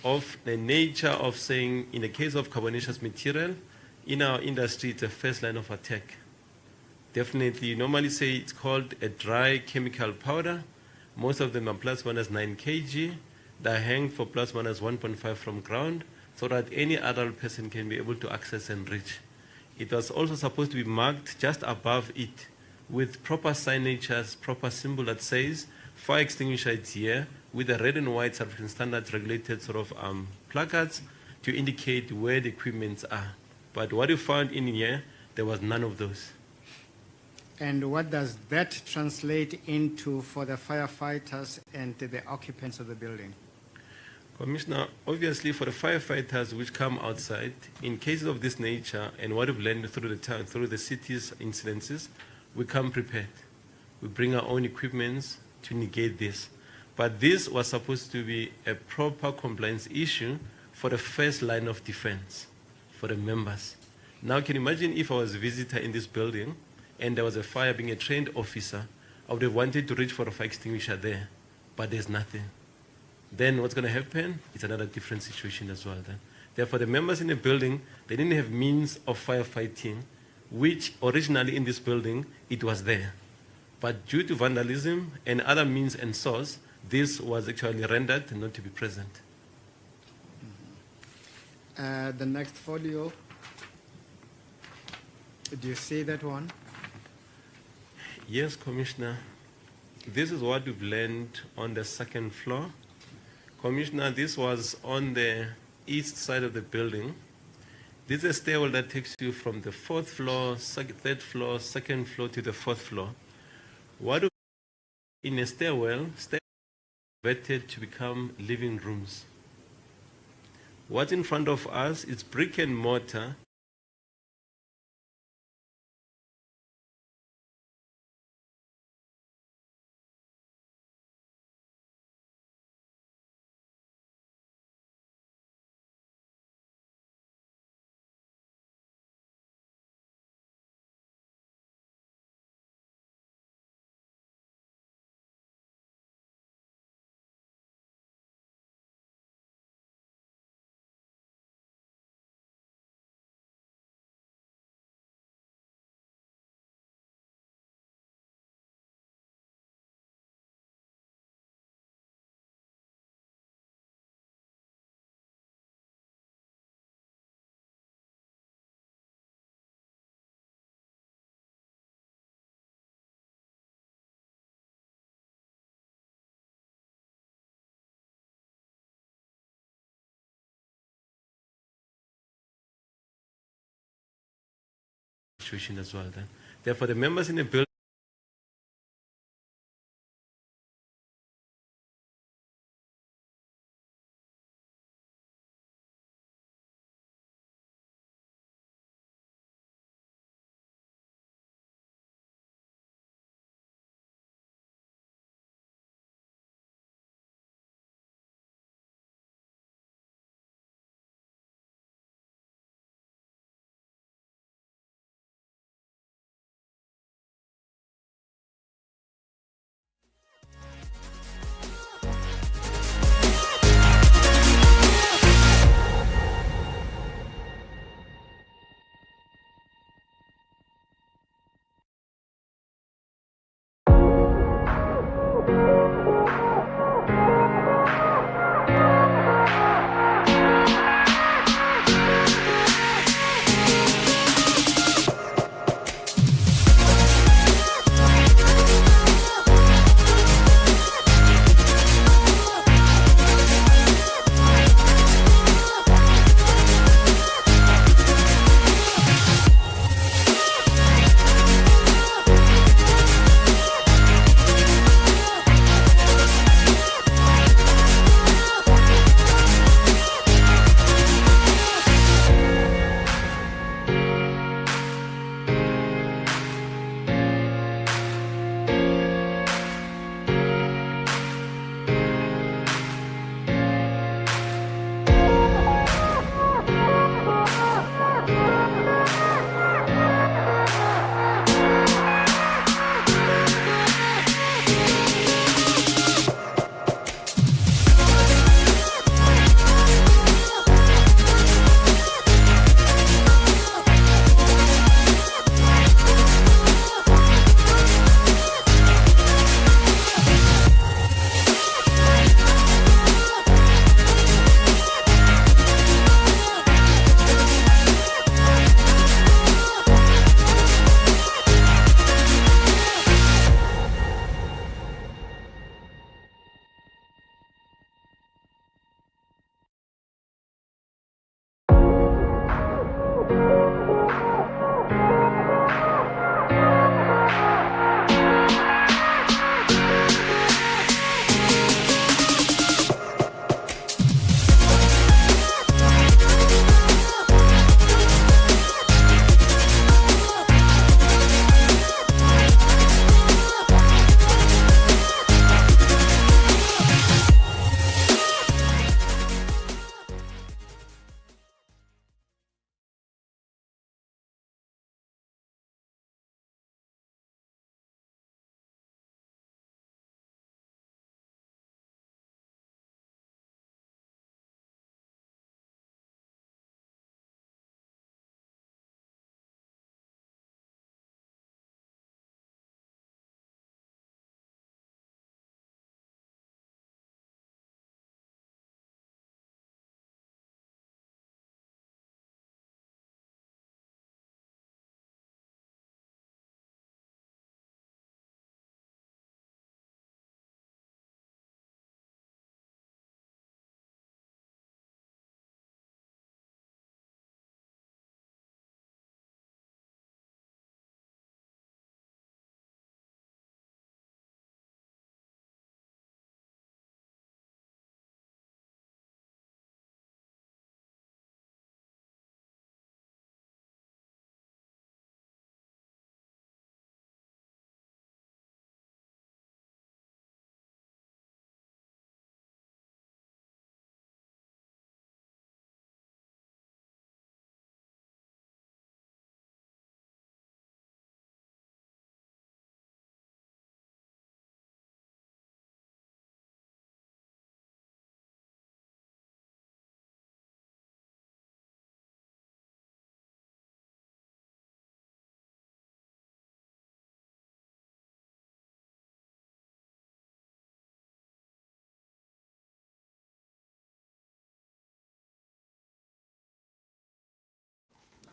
Of the nature of saying, in the case of carbonaceous material, in our industry, it's a first line of attack. Definitely, you normally say it's called a dry chemical powder. Most of them are plus minus 9 kg. They hang for plus minus 1.5 from ground, so that any adult person can be able to access and reach. It was also supposed to be marked just above it with proper signatures, proper symbol that says fire extinguisher is here, with the red and white South African standards regulated sort of placards to indicate where the equipments are. But what you found in here, there was none of those. And what does that translate into for the firefighters and the occupants of the building? Commissioner, obviously for the firefighters which come outside, in cases of this nature and what we've learned through the town, through the city's incidences, we come prepared. We bring our own equipments to negate this. But this was supposed to be a proper compliance issue for the first line of defense, for the members. Now can you imagine if I was a visitor in this building and there was a fire, being a trained officer, I would have wanted to reach for a fire extinguisher there, but there's nothing. Then what's going to happen? It's another different situation as well then. Therefore, the members in the building, they didn't have means of firefighting, which originally in this building, it was there. But due to vandalism and other means and source, this was actually rendered not to be present. The next folio, do you see that one? Yes, Commissioner. This is what we've learned on the second floor. Commissioner, this was on the east side of the building. This is a stairwell that takes you from the fourth floor, third floor, second floor to the fourth floor. What in a stairwell, converted to become living rooms. What's in front of us is brick and mortar. Situation as well then. Therefore, the members in the building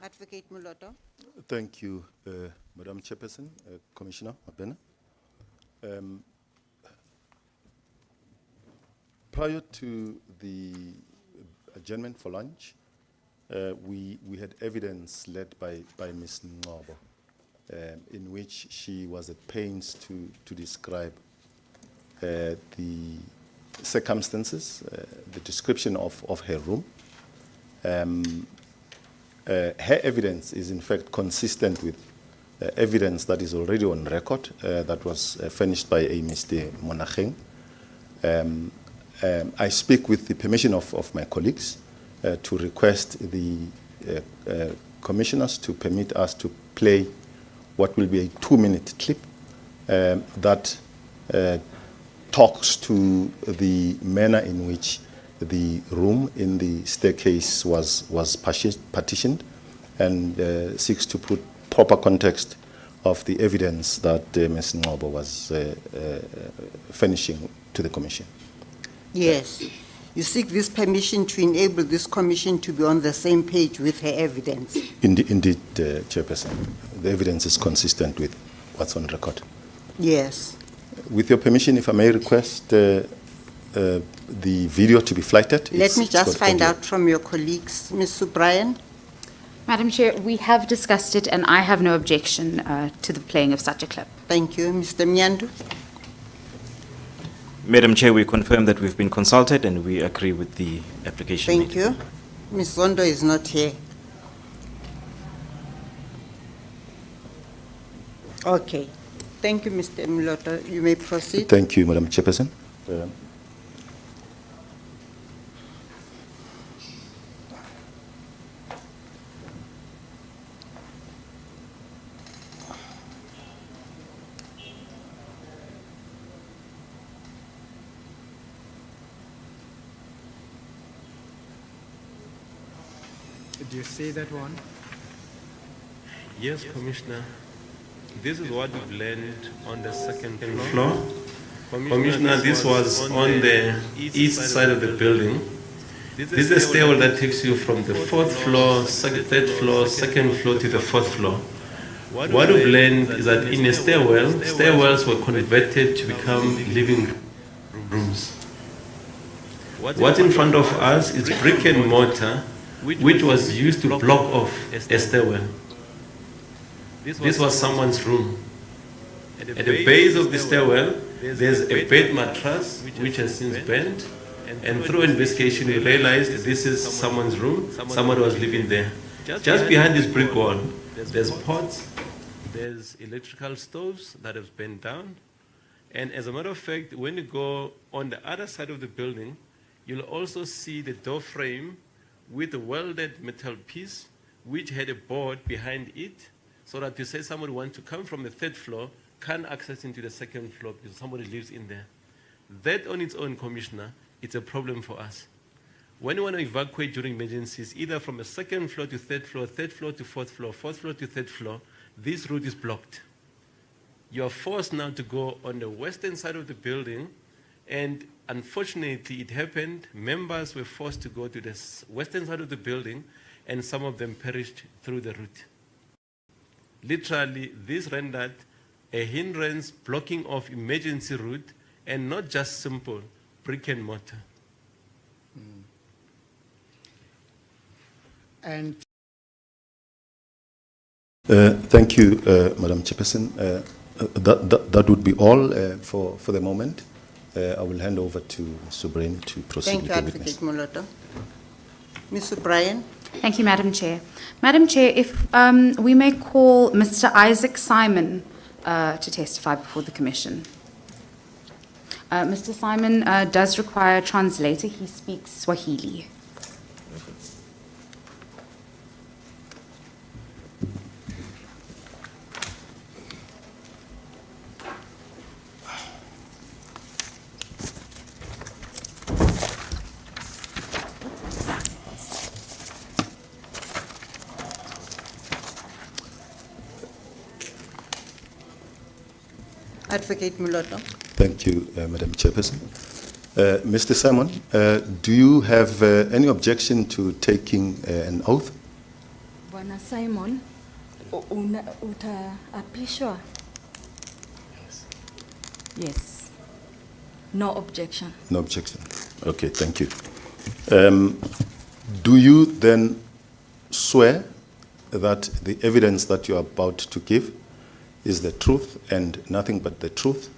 Advocate Muloto. Thank you, Madam Chairperson, Commissioner Mabena. Prior to the adjournment for lunch, we had evidence led by Ms Noobo. in which she was at pains to describe the circumstances, the description of her room. Her evidence is in fact consistent with evidence that is already on record that was furnished by a Mr. Monacheng. I speak with the permission of my colleagues to request the commissioners to permit us to play what will be a 2-minute clip that talks to the manner in which the room in the staircase was partitioned and seeks to put proper context of the evidence that Ms Noobo was furnishing to the Commission. Yes. You seek this permission to enable this commission to be on the same page with her evidence. Indeed, Chairperson. The evidence is consistent with what's on record. Yes. With your permission, if I may request the video to be flighted. Let me just find out from your colleagues. Ms. O'Brien? Madam Chair, we have discussed it and I have no objection to the playing of such a clip. Thank you. Mr. Mnyandu? Madam Chair, we confirm that we've been consulted and we agree with the application. Thank you. Ms. Zondo is not here. Okay. Thank you, Mr. Mloto. You may proceed. Thank you, Madam Chairperson. Do you see that one? Yes, Commissioner. This is what we've learned on the second floor. Commissioner, this was on the east side of the building. This is a stairwell that takes you from the 4th floor, third floor, 2nd floor to the 4th floor. What we've learned is that in a stairwell, stairwells were converted to become living rooms. What's in front of us is brick and mortar, which was used to block off a stairwell. This was someone's room. At the base of the stairwell, there's a bed mattress which has since bent, and through investigation we realized this is someone's room, somebody was living there. Just behind this brick wall, there's pots, there's electrical stoves that have bent down, and as a matter of fact, when you go on the other side of the building, you'll also see the door frame with a welded metal piece which had a board behind it, so that you say somebody wants to come from the 3rd floor, can't access into the 2nd floor because somebody lives in there. That on its own, Commissioner, it's a problem for us. When you want to evacuate during emergencies, either from a 2nd floor to 3rd floor, 3rd floor to 4th floor, 4th floor to 3rd floor, this route is blocked. You are forced now to go on the western side of the building, and unfortunately it happened, members were forced to go to the western side of the building, and some of them perished through the route. Literally, this rendered a hindrance blocking off emergency route, and not just simple brick and mortar. And thank you, Madam Chairperson. That would be all for the moment. I will hand over to Ms. O'Brien to proceed. Thank you, Advocate Moloto. Ms. O'Brien? Thank you, Madam Chair. Madam Chair, if we may call Mr. Isaac Simon to testify before the Commission. Mr. Simon does require a translator. He speaks Swahili. Advocate Moloto. Thank you, Madam Chairperson. Mr. Simon, do you have any objection to taking an oath? Bwana Simon, utaapishwa? Yes. No objection. No objection. Okay, thank you. Do you then swear that the evidence that you are about to give is the truth and nothing but the truth?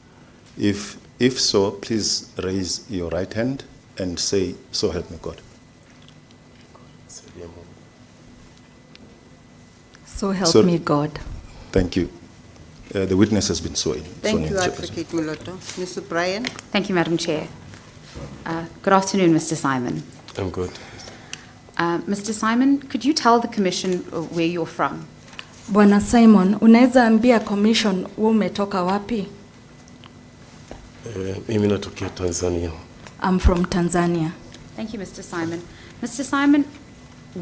If so, please raise your right hand and say, so help me God. So help So- me God. Thank you. The witness has been sworn. Thank you, Advocate Moloto. Mr. Bryan? Thank you, Madam Chair. Good afternoon, Mr. Simon. I'm good. Mr. Simon, could you tell the Commission where you're from? Bwana Simon, unaweza ambia commission wewe umetoka wapi? Mimi natokea Tanzania. I'm from Tanzania. Thank you, Mr. Simon. Mr. Simon,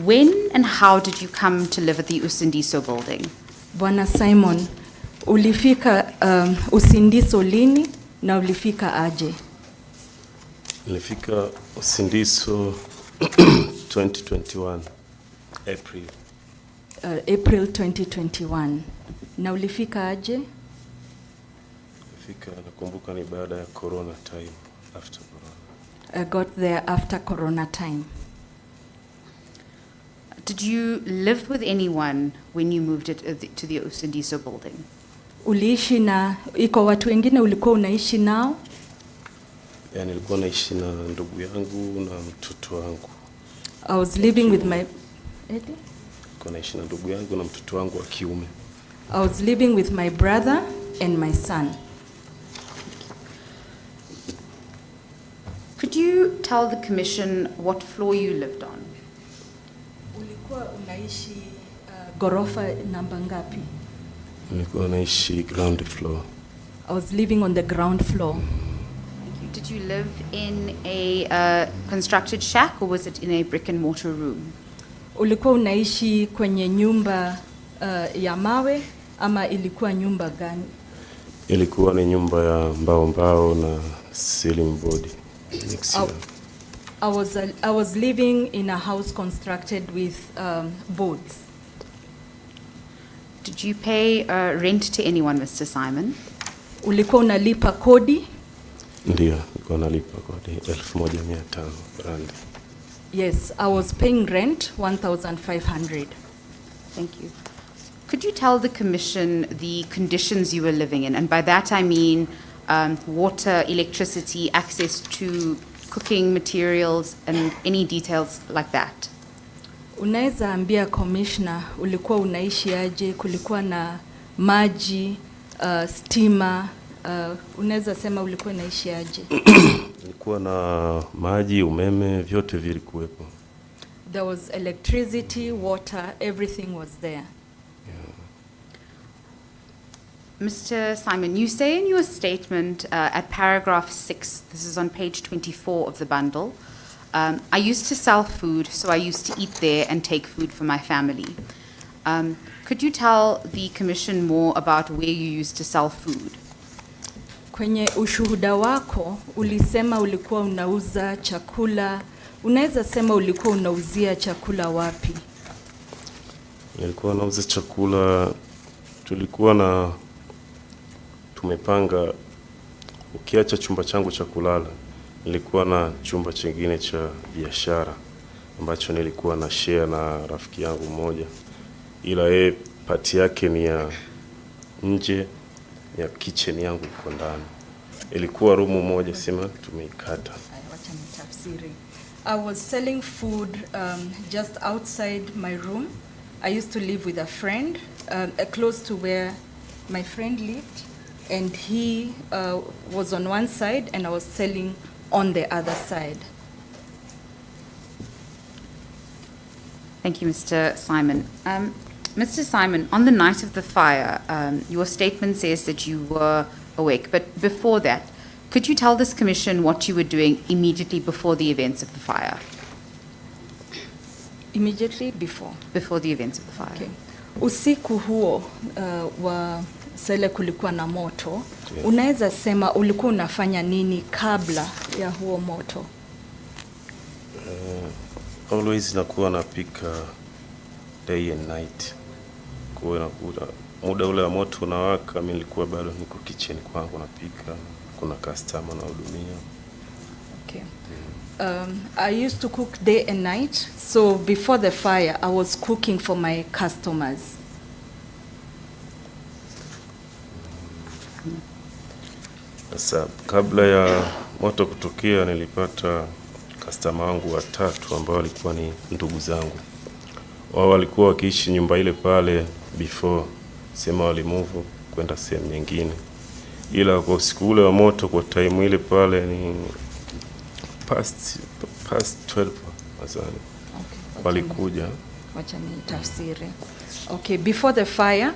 when and how did you come to live at the Usindiso building? Bwana Simon, ulifika Usindiso lini na ulifika aje? Nilifika Usindiso 2021 April. April 2021. Na ulifika aje? Nilifika, nakumbuka ni baada ya corona time, after corona. I got there after corona time. Did you live with anyone when you moved to the Usindiso building? Uliishi na iko watu wengine ulikuwa unaishi nao? Yani nilikuwa naishi na ndugu yangu na mtoto wangu. I was living with my Nilikuwa naishi na ndugu yangu na mtoto wangu wa kiume. I was living with my brother and my son. Could you tell the Commission what floor you lived on? Ulikuwa unaishi gorofa namba ngapi? Nilikuwa naishi ground floor. I was living on the ground floor. Thank you. Did you live in a constructed shack or was it in a brick and mortar room? Ulikuwa unaishi kwenye nyumba ya mawe ama ilikuwa nyumba gani? Ilikuwa ni nyumba ya mbao na ceiling board. I was living in a house constructed with boards. Did you pay rent to anyone, Mr. Simon? Ulikuwa unalipa kodi? Ndio, nilikuwa nalipa kodi 1,500 rand. Yes, I was paying rent 1,500. Thank you. Could you tell the Commission the conditions you were living in? And by that I mean water, electricity, access to cooking materials, and any details like that. Unaweza ambia commissioner ulikuwa unaishi aje, kulikuwa na maji, stima, unaweza sema ulikuwa unaishi aje? Ilikuwa na maji, umeme, vyote vilikuwepo. There was electricity, water, everything was there. Mr. Simon, you say in your statement at paragraph 6, this is on page 24 of the bundle, I used to sell food, so I used to eat there and take food for my family. Could you tell the Commission more about where you used to sell food? Kwenye ushuhuda wako, ulisema ulikuwa unauza chakula. Unaweza sema ulikuwa unauzia chakula wapi? Nilikuwa nauza chakula, tulikuwa na tumepanga, ukiacha chumba changu cha kulala, nilikuwa na chumba chingine cha biashara ambacho nilikuwa na share na rafiki yangu mmoja, ila yeye pati yake ni ya nje ya kitchen yangu iko ndani. Ilikuwa room moja, sema tumeikata. Wacha nitafsiri. I was selling food just outside my room. I used to live with a friend close to where my friend lived, and he was on one side and I was selling on the other side. Thank you, Mr. Simon. Mr. Simon, on the night of the fire, your statement says that you were awake, but before that, could you tell this Commission what you were doing immediately before the events of the fire? Immediately before? Before the events of the fire. Okay. Usiku huo wa sele kulikuwa na moto. Yeah. Unaweza sema ulikuwa unafanya nini kabla ya huo moto? Always nakuwa napika day and night. Kwa nakuta muda ule wa moto unawaka, mimi nilikuwa bado niko kitchen kwangu napika, kuna customer na hudumia. Okay. I used to cook day and night, so before the fire I was cooking for my customers. Sasa kabla ya moto kutokea nilipata customer wangu watatu ambao walikuwa ni ndugu zangu. Wao walikuwa wakiishi nyumba ile pale before, sema walimove kwenda sehemu nyingine. Ila kwa usiku ule wa moto kwa time ile pale ni past 12 mazani. Okay. Walikuja. Wacha ni tafsiri. Okay, before the fire,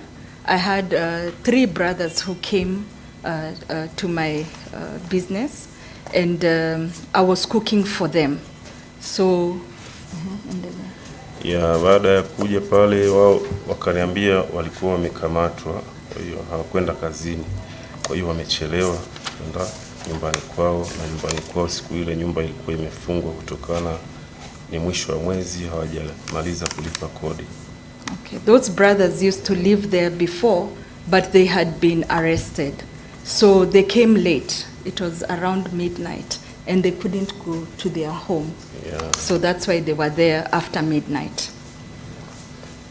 I had 3 brothers who came to my business, and I was cooking for them. So, Ya baada ya kuja pale wao wakaniambia walikuwa wamekamatwa, kwa hiyo hawakwenda kazini. Kwa hiyo wamechelewa kwenda nyumbani kwao, na nyumbani kwao siku ile nyumba ilikuwa imefungwa kutokana ni mwisho wa mwezi, hawajamaliza kulipa kodi. okay, those brothers used to live there before, but they had been arrested. So they came late. It was around midnight, and they couldn't go to their home. Yeah. So that's why they were there after midnight.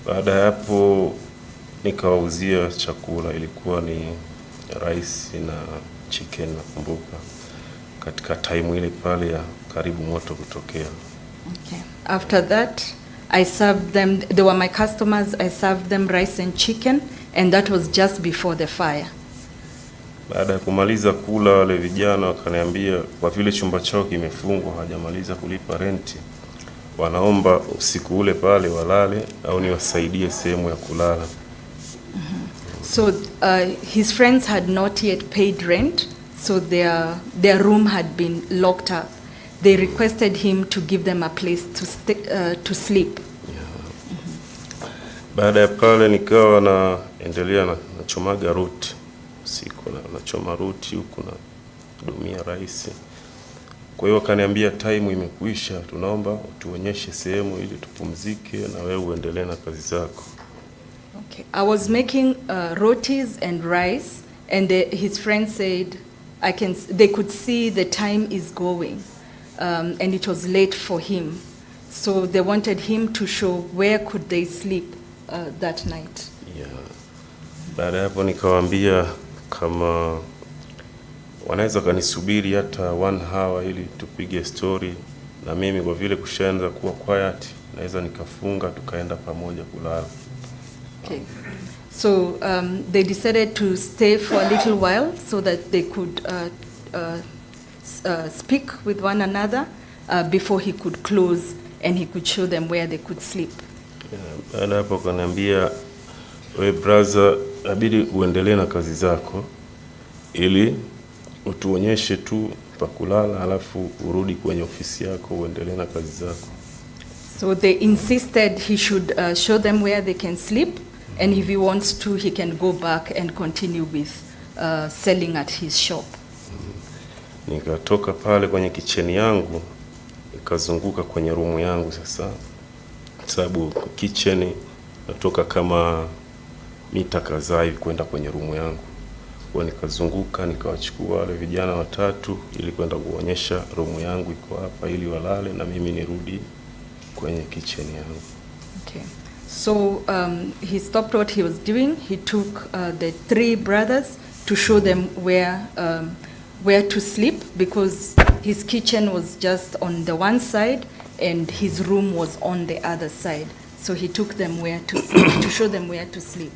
Baada ya hapo nikawauzia chakula, ilikuwa ni rice na chicken nakumbuka, katika time ile pale ya karibu moto kutokea. Okay. After that, I served them, they were my customers, I served them rice and chicken, and that was just before the fire. Baada ya kumaliza kula, wale vijana wakaniambia kwa vile chumba chao kimefungwa, hawajamaliza kulipa renti, wanaomba usiku ule pale walale au niwasaidie sehemu ya kulala. So his friends had not yet paid rent, so their room had been locked up. They requested him to give them a place to sleep. Baada ya pale nikawa naendelea nachomaga ruti usiku, nachoma ruti huku na dumia raisi. Kwa hiyo wakaniambia time imekwisha, tunaomba utuonyeshe sehemu ili tupumzike na wewe uendelee na kazi zako. Okay. I was making rotis and rice, and his friends said they could see the time is going, and it was late for him. So they wanted him to show where could they sleep that night. Yeah. Baada hapo nikawaambia kama wanaweza kanisubiri hata 1 hour ili tupige story, na mimi kwa vile kushaanza kuwa quiet naweza nikafunga tukaenda pamoja kulala. Okay. So they decided to stay for a little while so that they could speak with one another before he could close and he could show them where they could sleep. Baada hapo kaniambia, we brother, abidi uendelee na kazi zako ili utuonyeshe tu pa kulala, alafu urudi kwenye ofisi yako uendelee na kazi zako. So they insisted he should show them where they can sleep, and if he wants to, he can go back and continue with selling at his shop. Nikatoka pale kwenye kicheni yangu, nikazunguka kwenye rumu yangu sasa, sababu kitchen natoka kama mita kadhaa hivi kwenda kwenye rumu yangu. Kwa nikazunguka nikawachukua wale vijana watatu ili kwenda kuonyesha rumu yangu iko hapa ili walale na mimi nirudi kwenye kitchen yangu. Okay. So he stopped what he was doing. He took the 3 brothers to show them where to sleep, because his kitchen was just on the one side and his room was on the other side. So he took them where to sleep, to show them where to sleep.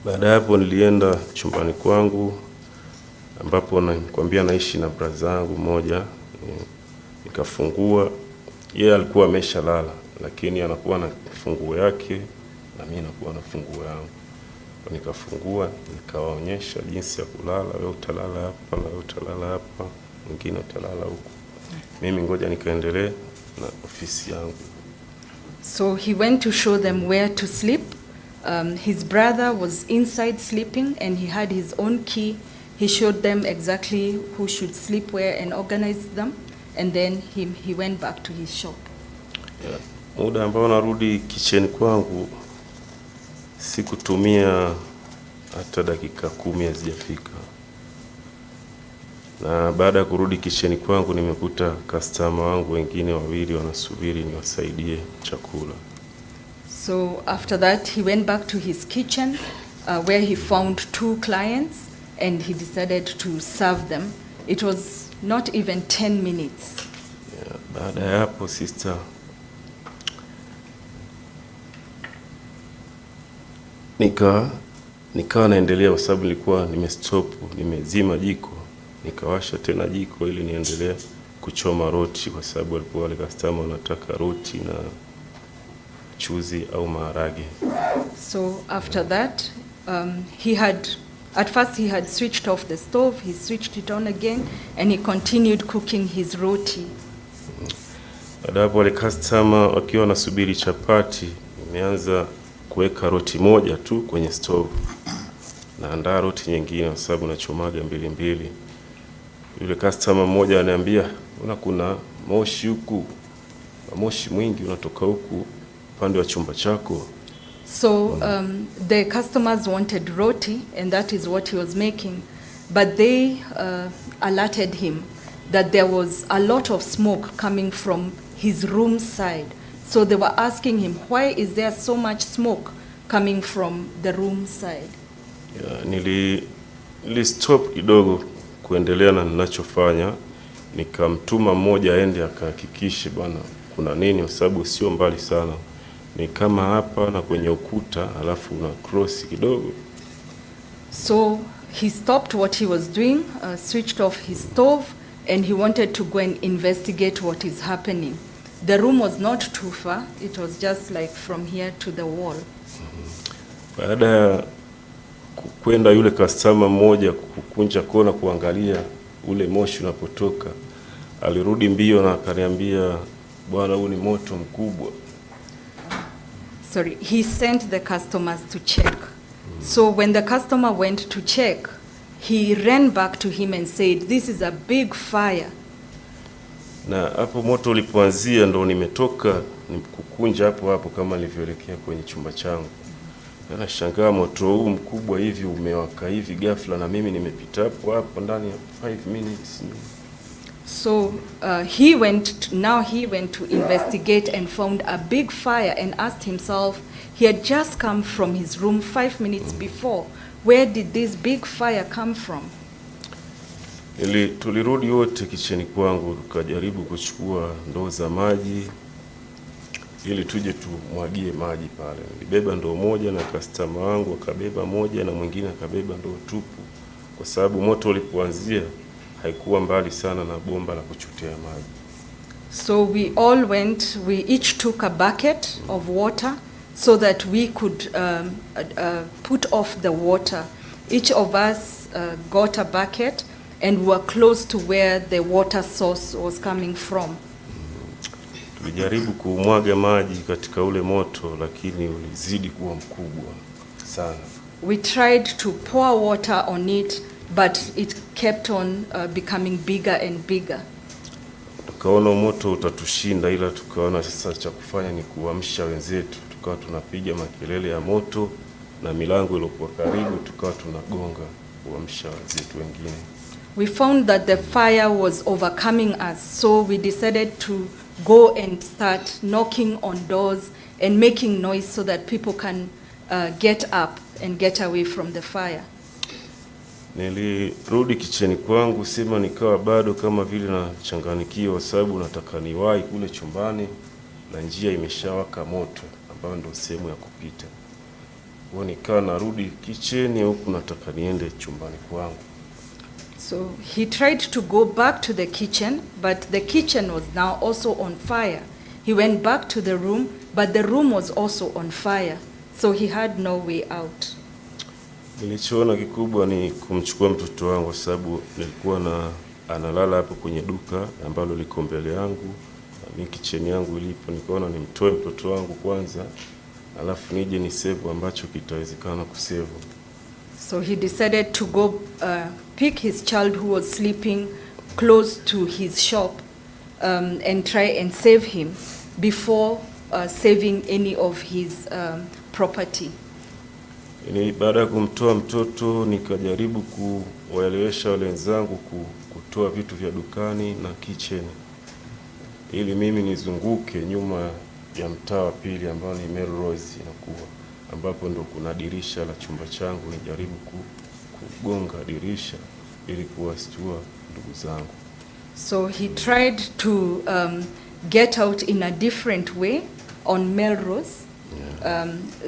Baada hapo nilienda chumbani kwangu ambapo nakwambia naishi na brother yangu mmoja, nikafungua. Yeye alikuwa ameshalala lakini anakuwa na funguo yake na mimi nakuwa na funguo yangu. Nikafungua nikawaonyesha jinsi ya kulala, wewe utalala hapa, wewe utalala hapa, mwingine utalala huko. Mimi ngoja nikaendelee na ofisi yangu. So he went to show them where to sleep. His brother was inside sleeping and he had his own key. He showed them exactly who should sleep where and organized them, and then he went back to his shop. Yeah. Muda ambao narudi kitchen kwangu sikutumia hata dakika 10 hazijafika. Na baada ya kurudi kitchen kwangu nimekuta customer wangu wengine 2 wanasubiri niwasaidie chakula. So after that he went back to his kitchen where he found 2 clients, and he decided to serve them. It was not even 10 minutes. Yeah, baada ya hapo sister, nikawa naendelea kwa sababu nilikuwa nimezima jiko, nikawasha tena jiko ili niendelee kuchoma roti kwa sababu walikuwa wale customer wanataka roti na chuzi au maharage. So after that, at first he had switched off the stove, he switched it on again, and he continued cooking his roti. Baada hapo wale customer wakiwa wanasubiri chapati, nimeanza kuweka roti moja tu kwenye stove. Naandaa roti nyingine kwa sababu nachomaga mbili. Yule customer mmoja ananiambia, kuna moshi huku, moshi mwingi unatoka huku upande wa chumba chako. So the customers wanted roti, and that is what he was making. But they alerted him that there was a lot of smoke coming from his room side. So they were asking him, why is there so much smoke coming from the room side? Yeah, nili stop kidogo kuendelea na ninachofanya, nikamtuma mmoja aende akahakikishe bwana kuna nini, kwa sababu sio mbali sana, ni kama hapa na kwenye ukuta alafu una cross kidogo. So he stopped what he was doing, switched off his stove, and he wanted to go and investigate what is happening. The room was not too far, it was just like from here to the wall. Baada ya kwenda yule customer mmoja kukunja kona kuangalia ule moshi unapotoka, alirudi mbio na akaniambia, bwana huu ni moto mkubwa. Sorry, he sent the customers to check. So when the customer went to check, he ran back to him and said, this is a big fire. Na hapo moto ulipoanzia ndo nimetoka kukunja hapo kama nilivyoelekea kwenye chumba changu. Na nashangaa moto huu mkubwa hivi umewaka hivi ghafla na mimi nimepita hapo ndani ya 5 minutes. So he went to investigate and found a big fire and asked himself, he had just come from his room 5 minutes before. Where did this big fire come from? Tulirudi wote kicheni kwangu, tukajaribu kuchukua ndoo za maji ili tuje tumwagie maji pale. Nilibeba ndoo moja na customer wangu akabeba moja na mwingine akabeba ndoo tupu, kwa sababu moto ulipoanzia haikuwa mbali sana na bomba la kuchotea maji. So we each took a bucket of water so that we could put off the water. Each of us got a bucket and we were close to where the water source was coming from. Tulijaribu kumwaga maji katika ule moto, lakini ulizidi kuwa mkubwa sana. We tried to pour water on it, but it kept on becoming bigger and bigger. Tukaona moto utatushinda, ila tukaona sasa cha kufanya ni kuamsha wenzetu. Tukawa tunapiga makelele ya moto na milango iliyokuwa karibu tukawa tunagonga kuamsha wenzetu wengine. We found that the fire was overcoming us, so we decided to go and start knocking on doors and making noise so that people can get up and get away from the fire. Nilirudi kicheni kwangu, sema nikawa bado kama vile na changanikiwa, sababu nataka niwahi kule chumbani na njia imeshawaka moto ambayo ndio sehemu ya kupita. Kwa nikawa narudi kicheni huku nataka niende chumbani kwangu. So he tried to go back to the kitchen, but the kitchen was now also on fire. He went back to the room, but the room was also on fire. So he had no way out. Nilichoona kikubwa ni kumchukua mtoto wangu, sababu nilikuwa analala hapo kwenye duka ambalo liko mbele yangu, na kitchen yangu ilipo. Nikaona nimtoe mtoto wangu kwanza, alafu nije ni save ambacho kitawezekana kusave. So he decided to go pick his child who was sleeping close to his shop and try and save him before saving any of his property. Baada ya kumtoa mtoto nikajaribu kuwaelewesha wale wenzangu kutoa vitu vya dukani na kitchen, ili mimi nizunguke nyuma ya mtaa wa pili ambao ni Melrose inakuwa, ambapo ndo kuna dirisha la chumba changu, nijaribu kugonga dirisha ili kuwashtua ndugu zangu. So he tried to get out in a different way on Melrose,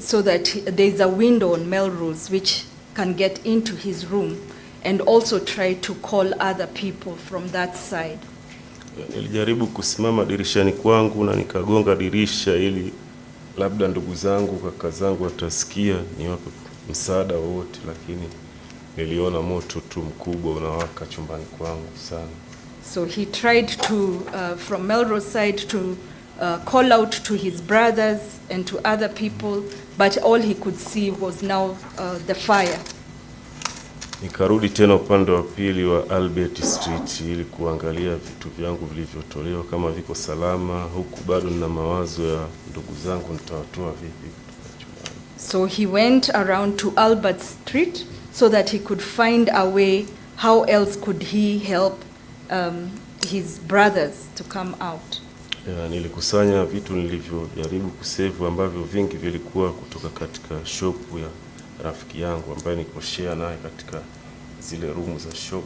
so that there's a window on Melrose which can get into his room, and also try to call other people from that side. Nilijaribu kusimama dirishani kwangu na nikagonga dirisha ili labda ndugu zangu, kaka zangu watasikia niwape msaada wote, lakini niliona moto tu mkubwa unawaka chumbani kwangu sana. So he tried to, from Melrose side, to call out to his brothers and to other people, but all he could see was now the fire. Nikarudi tena upande wa pili wa Albert Street ili kuangalia vitu vyangu vilivyotolewa kama viko salama, huku bado nina mawazo ya ndugu zangu nitawatoa vipi kutoka chumbani. So he went around to Albert Street so that he could find a way, how else could he help his brothers to come out. Nilikusanya vitu nilivyojaribu kusave ambavyo vingi vilikuwa kutoka katika shop ya rafiki yangu ambaye niko share naye katika zile room za shop.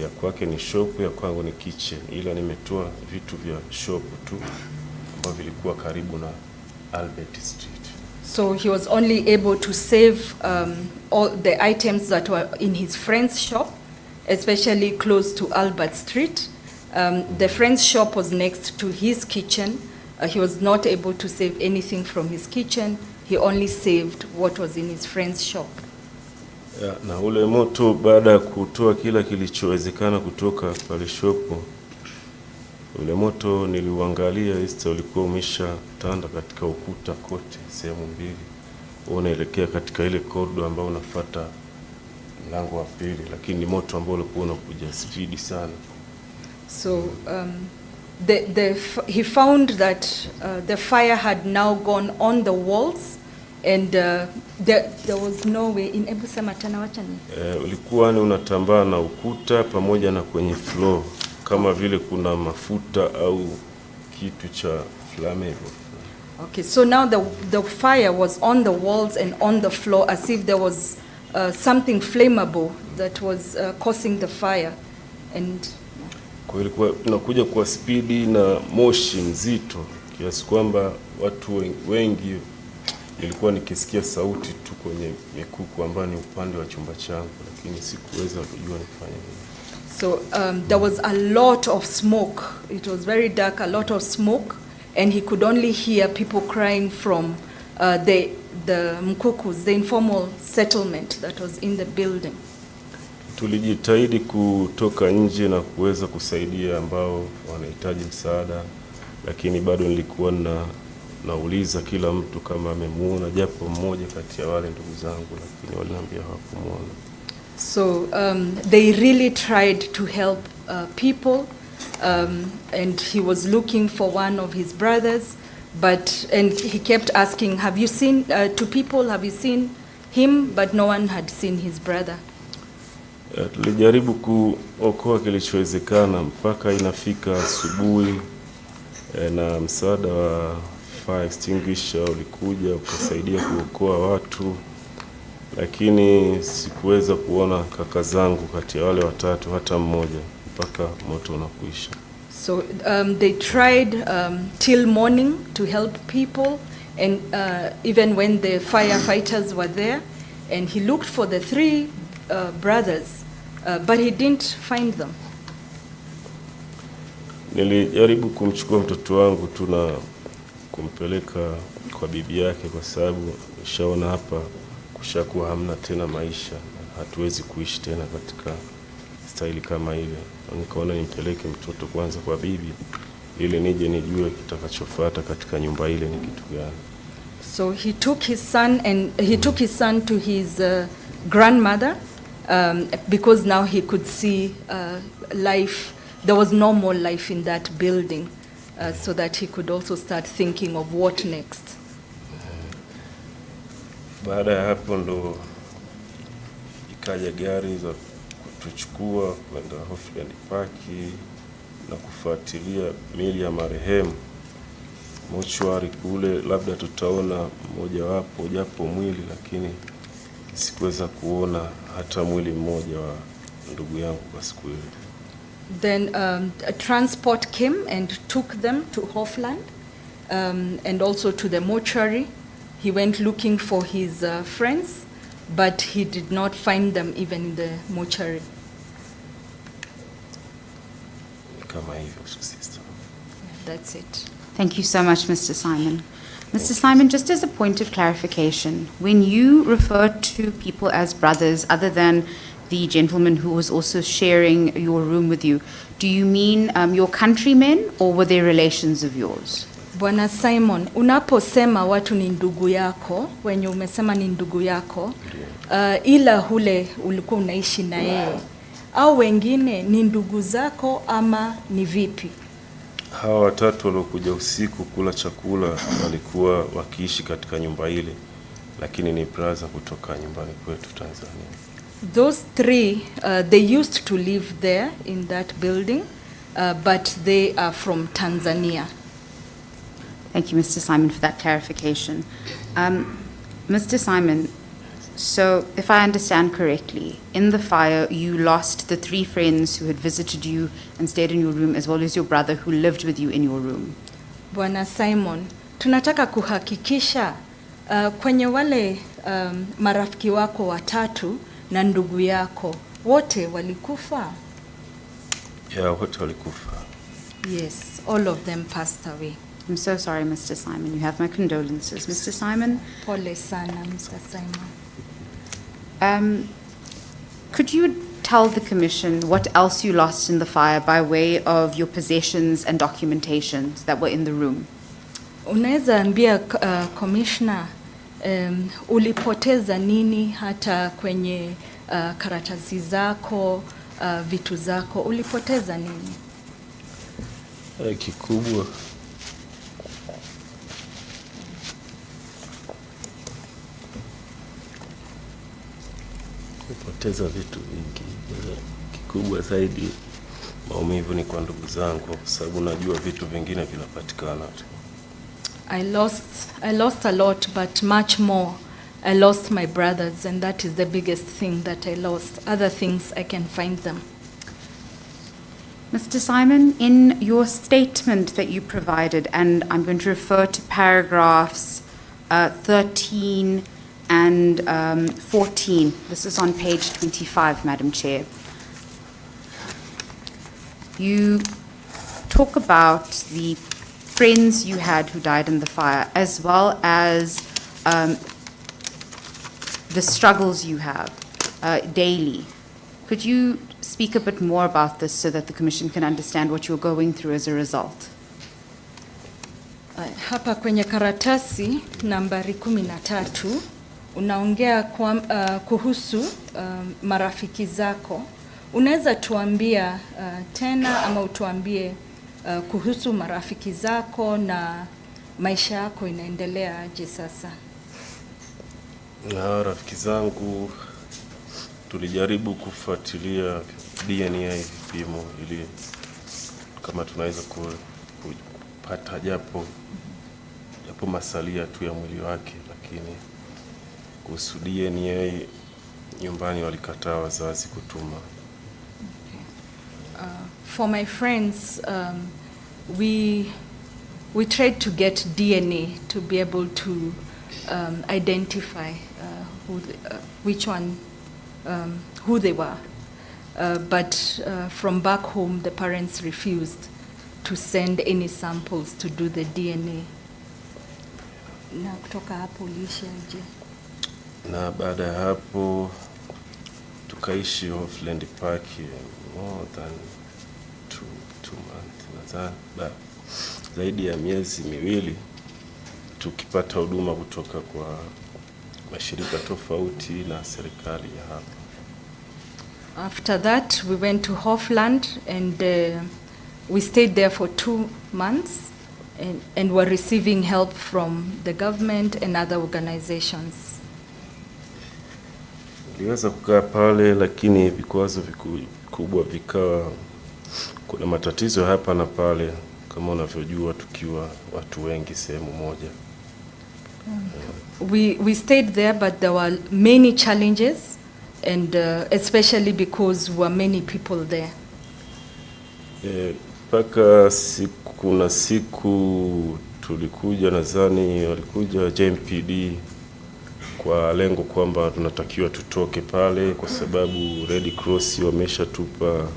Ya kwake ni shop, ya kwangu ni kitchen, ila nimetoa vitu vya shop tu ambavyo vilikuwa karibu na Albert Street. So he was only able to save all the items that were in his friend's shop, especially close to Albert Street. The friend's shop was next to his kitchen. He was not able to save anything from his kitchen. He only saved what was in his friend's shop. Na ule moto baada ya kutoa kila kilichowezekana kutoka pale shopo, ule moto niliuangalia ulikuwa umeshatanda katika ukuta kote sehemu mbili. Unaelekea katika ile corridor ambayo unafuata mlango wa pili, lakini moto ambao ulikuwa unakuja speed sana. So he found that the fire had now gone on the walls, and there was no way in ulikuwa ni unatambaa na ukuta pamoja na kwenye floor kama vile kuna mafuta au kitu cha flammable. Okay, so now the fire was on the walls and on the floor, as if there was something flammable that was causing the fire. And kwa ilikuwa inakuja kwa spidi na moshi mzito kiasi kwamba watu wengi nilikuwa nikisikia sauti tu kwenye mikuku ambayo ni upande wa chumba changu, lakini sikuweza kujua nifanye nini. So there was a lot of smoke. It was very dark, a lot of smoke, and he could only hear people crying from the mkukus, the informal settlement that was in the building. Tulijitahidi kutoka nje na kuweza kusaidia ambao wanahitaji msaada, lakini bado nilikuwa nauliza kila mtu kama amemuona japo mmoja kati ya wale ndugu zangu, lakini waliniambia hawakumuona. So they really tried to help people, and he was looking for one of his brothers, and he kept asking, have you seen him? But no one had seen his brother. Tulijaribu kuokoa kilichowezekana mpaka inafika asubuhi, na msaada wa fire extinguisher ulikuja ukasaidia kuokoa watu, lakini sikuweza kuona kaka zangu kati ya wale watatu hata mmoja mpaka moto unakuisha. So they tried till morning to help people, and even when the firefighters were there, and he looked for the three brothers, but he didn't find them. Nilijaribu kumchukua mtoto wangu tu na kumpeleka kwa bibi yake, kwa sababu nishaona hapa kushakuwa hamna tena maisha, hatuwezi kuishi tena katika staili kama ile. Nikaona nimpeleke mtoto kwanza kwa bibi ili nije nijue kitakachofuata katika nyumba ile ni kitu gani. So he took his son to his grandmother, because now he could see life. There was no more life in that building, so that he could also start thinking of what next. Baada ya hapo ndo ikaja gari za kutuchukua kwenda Hoffland Park na kufuatilia miili ya marehemu mochwari kule, labda tutaona mmoja wapo japo mwili, lakini sikuweza kuona hata mwili mmoja wa ndugu yangu kwa siku ile. Then a transport came and took them to Hofland and also to the mortuary. He went looking for his friends, but he did not find them even in the mortuary. Kama hivyo, sister. That's it. Thank you so much, Mr. Simon. Mr. Simon, just as a point of clarification, when you refer to people as brothers, other than the gentleman who was also sharing your room with you, do you mean your countrymen, or were they relations of yours? Bwana Simon, unaposema watu ni ndugu yako, wenye umesema ni ndugu yako, ila hule ulikuwa unaishi na yeye, au wengine ni ndugu zako ama ni vipi? Hawa watatu waliokuja usiku kula chakula walikuwa wakiishi katika nyumba ile, lakini ni brother kutoka nyumbani kwetu Tanzania. Those three, they used to live there in that building, but they are from Tanzania. Thank you, Mr. Simon, for that clarification. Mr. Simon, so if I understand correctly, in the fire you lost the 3 friends who had visited you and stayed in your room, as well as your brother who lived with you in your room. Bwana Simon, tunataka kuhakikisha kwenye wale marafiki wako watatu na ndugu yako, wote walikufa? Yeah, wote walikufa. Yes, all of them passed away. I'm so sorry, Mr. Simon. You have my condolences. Mr. Simon? Pole sana, Mr. Simon. Could you tell the Commission what else you lost in the fire by way of your possessions and documentations that were in the room? Unaweza ambia Commissioner, ulipoteza nini hata kwenye karatasi zako, vitu zako, ulipoteza nini? Kikubwa kupoteza vitu vingi. Kikubwa zaidi maumivu ni kwa ndugu zangu, kwa sababu najua vitu vingine vinapatikana. I lost a lot, but much more I lost my brothers, and that is the biggest thing that I lost. Other things I can find them. Mr. Simon, in your statement that you provided, and I'm going to refer to paragraphs 13 and 14. This is on page 25, Madam Chair. You talk about the friends you had who died in the fire, as well as the struggles you have daily. Could you speak a bit more about this so that the Commission can understand what you're going through as a result? Hapa kwenye karatasi nambari 13 unaongea kuhusu marafiki zako. Unaweza tuambia tena ama utuambie kuhusu marafiki zako na maisha yako inaendelea aje sasa? Na rafiki zangu tulijaribu kufuatilia DNA vipimo ili kama tunaweza kupata japo masalia tu ya mwili wake, lakini kuhusu DNA nyumbani walikataa wazazi kutuma. For my friends, we tried to get DNA to be able to identify who they were. But from back home, the parents refused to send any samples to do the DNA. Na kutoka hapo ulishaje? Na baada ya hapo tukaishi Hofland Park more than two months. Nadhani zaidi ya miezi miwili tukipata huduma kutoka kwa mashirika tofauti na serikali ya hapa. After that, we went to Hofland and we stayed there for 2 months and were receiving help from the government and other organizations. Niliweza kukaa pale, lakini vikwazo vikubwa vikawa kuna matatizo hapa na pale, kama unavyojua tukiwa watu wengi sehemu moja. We stayed there, but there were many challenges, and especially because there were many people there. Paka kuna siku tulikuja, nadhani walikuja JMPD kwa lengo kwamba tunatakiwa tutoke pale kwa sababu Red Cross wameshatupa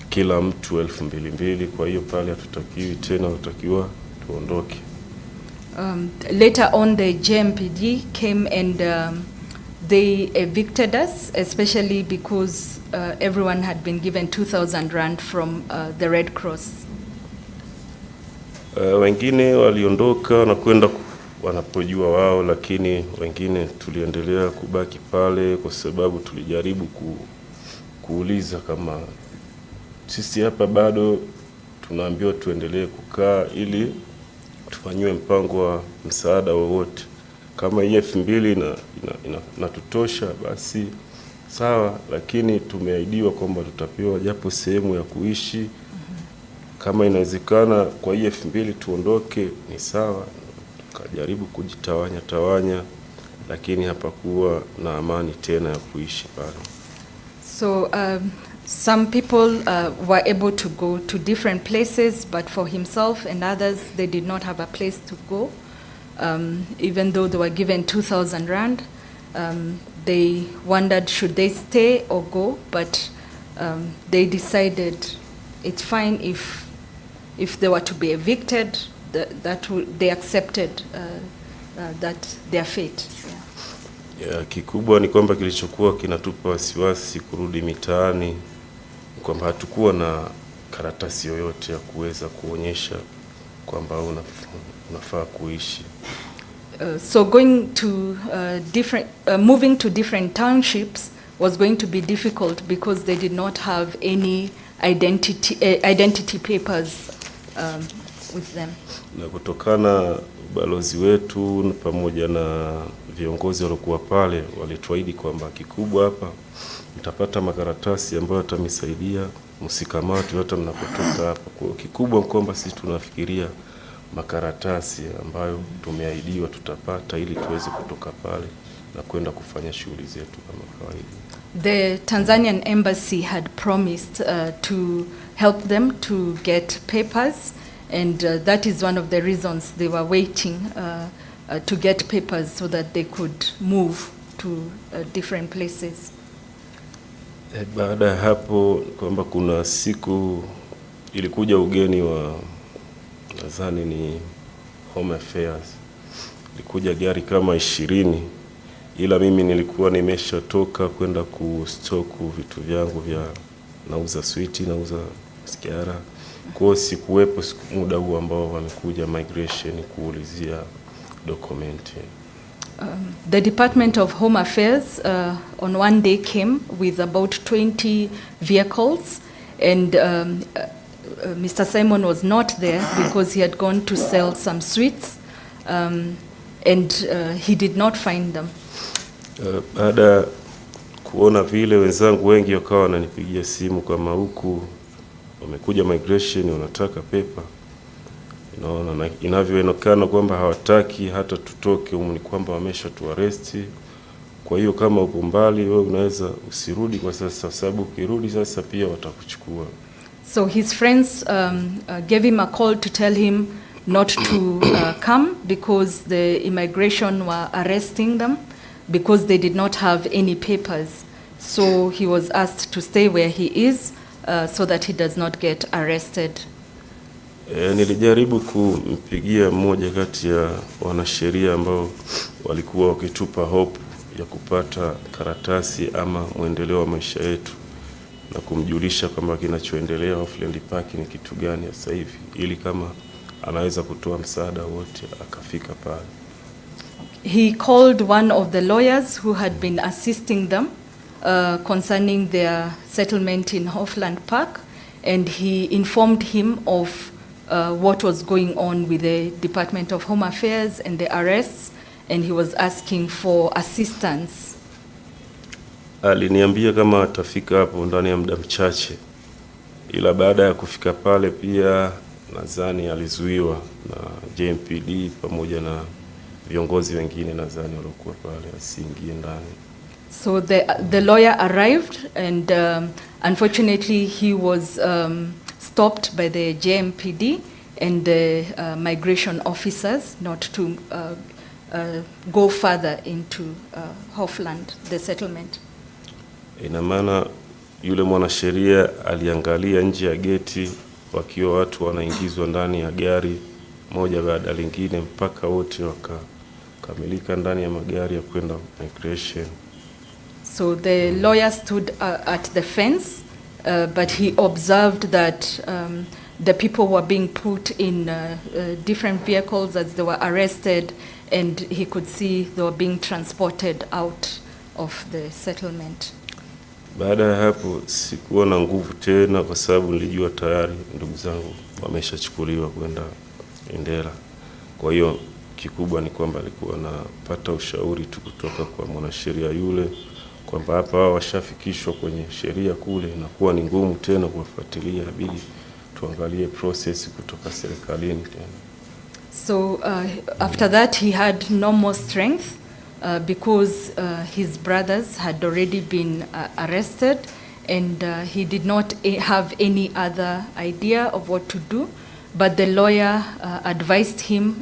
kila mtu 2,200, kwa hiyo pale hatutakiwi tena, tutakiwa tuondoke. Later on, the JMPD came and they evicted us, especially because everyone had been given 2,000 rand from the Red Cross. Wengine waliondoka na kwenda wanapojua wao, lakini wengine tuliendelea kubaki pale kwa sababu tulijaribu kuuliza kama sisi hapa bado tunaambiwa tuendelee kukaa ili tufanyiwe mpango wa msaada wowote. Kama hii 2,000 inatutosha basi sawa, lakini tumeahidiwa kwamba tutapewa japo sehemu ya kuishi. Kama inawezekana kwa hii 2,000 tuondoke ni sawa. Tukajaribu kujitawanya, lakini hapakuwa na amani tena ya kuishi pale. So some people were able to go to different places, but for himself and others, they did not have a place to go. Even though they were given 2,000 rand, they wondered should they stay or go, but they decided it's fine if they were to be evicted, they accepted that their fate. Yeah, kikubwa ni kwamba kilichokuwa kinatupa wasiwasi kurudi mitaani kwamba hatukuwa na karatasi yoyote ya kuweza kuonyesha kwamba unafaa kuishi. So going to moving to different townships was going to be difficult because they did not have any identity papers with them. Na kutokana balozi wetu pamoja na viongozi waliokuwa pale walituahidi kwamba kikubwa hapa mtapata makaratasi ambayo yatamisaidia msikamatwe hata mnapotoka hapa. Kwa kikubwa kwamba sisi tunafikiria makaratasi ambayo tumeahidiwa tutapata ili tuweze kutoka pale na kwenda kufanya shughuli zetu kama kawaida. The Tanzanian embassy had promised to help them to get papers, and that is one of the reasons they were waiting to get papers so that they could move to different places. Baada ya hapo kwamba kuna siku ilikuja ugeni wa nadhani ni Home Affairs. Ilikuja gari kama 20, ila mimi nilikuwa nimeshatoka kwenda kustoku vitu vyangu vya nauza switi, nauza sigara. Kwa sikuwepo muda huu ambao wamekuja migration kuulizia document. The Department of Home Affairs on one day came with about 20 vehicles, and Mr. Simon was not there because he had gone to sell some sweets, and he did not find them. Baada kuona vile wenzangu wengi wakawa wananipigia simu kama huku wamekuja migration wanataka paper. Naona inavyoonekana kwamba hawataki hata tutoke ni kwamba wamesha tu arrest. Kwa hiyo kama uko mbali wewe unaweza usirudi kwa sasa, sababu ukirudi sasa pia watakuchukua. So his friends gave him a call to tell him not to come because the immigration were arresting them because they did not have any papers. So he was asked to stay where he is so that he does not get arrested. Nilijaribu kumpigia mmoja kati ya wanasheria ambao walikuwa wakitupa hope ya kupata karatasi ama muendeleo wa maisha yetu na kumjulisha kama kinachoendelea Offland Park ni kitu gani sasa hivi ili kama anaweza kutoa msaada wote akafika pale. He called one of the lawyers who had been assisting them concerning their settlement in Offland Park, and he informed him of what was going on with the Department of Home Affairs and the arrests, and he was asking for assistance. Aliniambia kama atafika hapo ndani ya muda mchache, ila baada ya kufika pale pia nadhani alizuiwa na JMPD pamoja na viongozi wengine nadhani waliokuwa pale asiingie ndani. So the lawyer arrived, and unfortunately he was stopped by the JMPD and the migration officers not to go further into Hofland, the settlement. Ina maana yule mwanasheria aliangalia nje ya geti wakiwa watu wanaingizwa ndani ya gari moja baada ya lingine mpaka wote wakakamilika ndani ya magari ya kwenda migration. So the lawyer stood at the fence, but he observed that the people were being put in different vehicles as they were arrested, and he could see they were being transported out of the settlement. Baada ya hapo sikuwa na nguvu tena, kwa sababu nilijua tayari ndugu zangu wameshachukuliwa kwenda Indela. Kwa hiyo kikubwa ni kwamba alikuwa napata ushauri tu kutoka kwa mwanasheria yule kwamba hapa wao washafikishwa kwenye sheria kule, na kuwa ni ngumu tena kuwafuatilia, bili tuangalie process kutoka serikalini tena. So after that he had no more strength because his brothers had already been arrested, and he did not have any other idea of what to do, but the lawyer advised him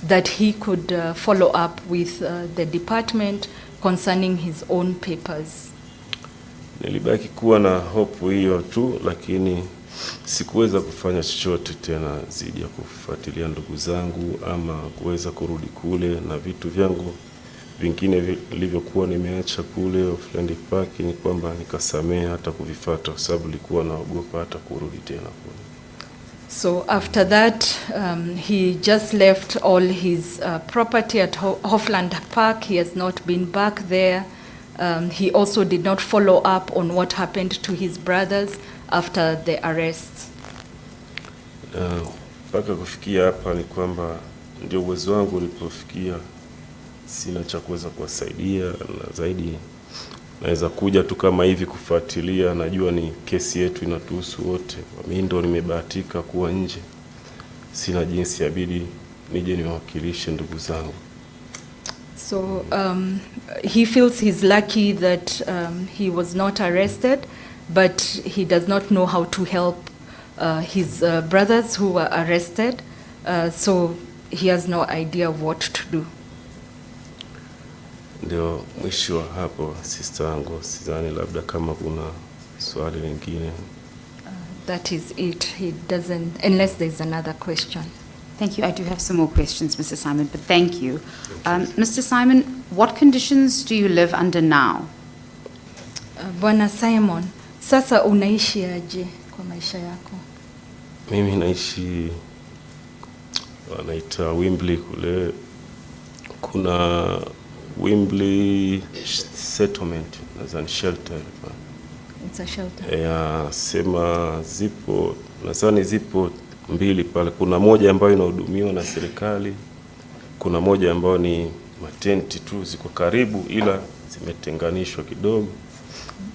that he could follow up with the department concerning his own papers. Nilibaki kuwa na hope hiyo tu, lakini sikuweza kufanya chochote tena zidi ya kufuatilia ndugu zangu ama kuweza kurudi kule, na vitu vyangu vingine vilivyokuwa nimeacha kule Hofland Park ni kwamba nikasamea hata kuvifuata, kwa sababu nilikuwa naogopa hata kurudi tena kule. So after that, he just left all his property at Hofland Park. He has not been back there. He also did not follow up on what happened to his brothers after the arrests. Mpaka kufikia hapa ni kwamba ndio uwezo wangu ulipofikia, sina cha kuweza kuwasaidia, na zaidi naweza kuja tu kama hivi kufuatilia. Najua ni kesi yetu inatuhusu wote. Mimi ndo nimebahatika kuwa nje, sina jinsi, yabidi nije niwakilishe ndugu zangu. So he feels he's lucky that he was not arrested, but he does not know how to help his brothers who were arrested, so he has no idea of what to do. Ndio mwisho hapo, sister yangu. Sidhani labda kama kuna swali lingine. That is it. He doesn't, unless there's another question. Thank you. I do have some more questions, Mr. Simon, but thank you. Mr. Simon, what conditions do you live under now? Bwana Simon, sasa unaishi aje kwa maisha yako? Mimi naishi wanaita Wembley kule. Kuna Wembley settlement, nadhani shelter. It's a shelter. Ya sema zipo, nadhani zipo mbili pale. Kuna moja ambayo inahudumiwa na serikali, kuna moja ambayo ni matenti tu ziko karibu, ila zimetenganishwa kidogo.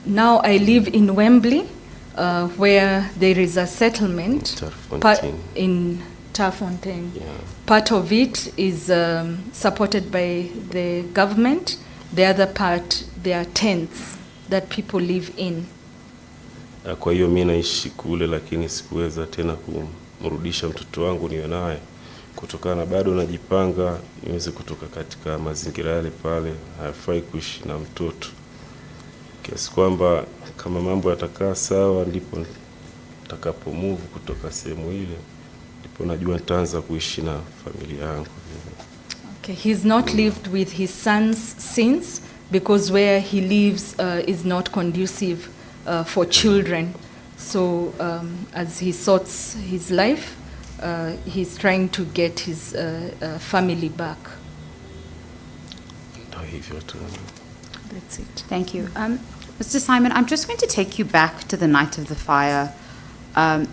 Now I live in Wembley, where there is a settlement in Tarfontein. Yeah. Part of it is supported by the government. The other part, there are tents that people live in. Kwa hiyo mimi naishi kule, lakini sikuweza tena kumrudisha mtoto wangu niwe naye, kutokana bado najipanga niweze kutoka katika mazingira yale pale. Hayafai kuishi na mtoto, kiasi kwamba kama mambo yatakaa sawa ndipo nitakapo move kutoka sehemu ile, ndipo najua nitaanza kuishi na familia yangu. Okay, he's not lived with his sons since, because where he lives is not conducive for children. So as he sorts his life, he's trying to get his family back. That's it. Thank you. Mr. Simon, I'm just going to take you back to the night of the fire,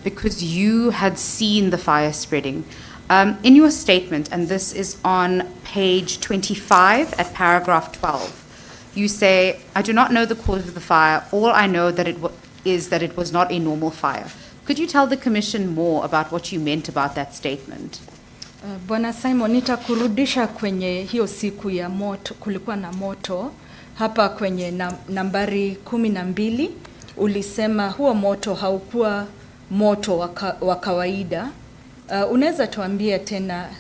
because you had seen the fire spreading. In your statement, and this is on page 25 at paragraph 12, you say, "I do not know the cause of the fire. All I know is that it was not a normal fire." Could you tell the Commission more about what you meant about that statement? Bwana Simon, nitakurudisha kwenye hiyo siku ya moto. Kulikuwa na moto hapa kwenye nambari 12. Ulisema huo moto haukuwa moto wa kawaida. Unaweza tuambia tena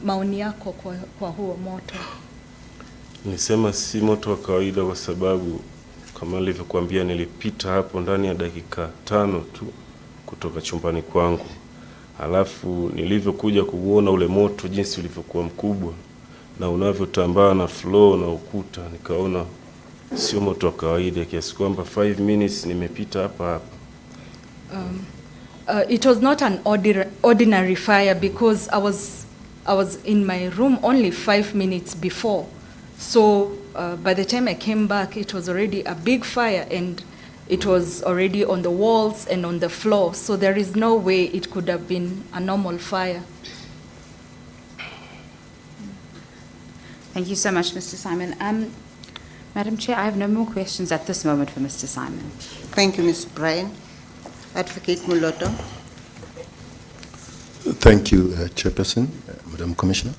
maoni yako kwa huo moto? Nilisema si moto wa kawaida kwa sababu kama nilivyokuambia, nilipita hapo ndani ya dakika 5 tu kutoka chumbani kwangu. Halafu nilivyokuja kuona ule moto jinsi ulivyokuwa mkubwa na unavyotambaa na floor na ukuta, nikaona sio moto wa kawaida, kiasi kwamba 5 minutes nimepita hapa. It was not an ordinary fire because I was in my room only 5 minutes before. So by the time I came back, it was already a big fire, and it was already on the walls and on the floor. So there is no way it could have been a normal fire. Thank you so much, Mr. Simon. Madam Chair, I have no more questions at this moment for Mr. Simon. Thank you, Ms. Bryan. Advocate Muloto. Thank you, Chairperson, Madam Commissioner.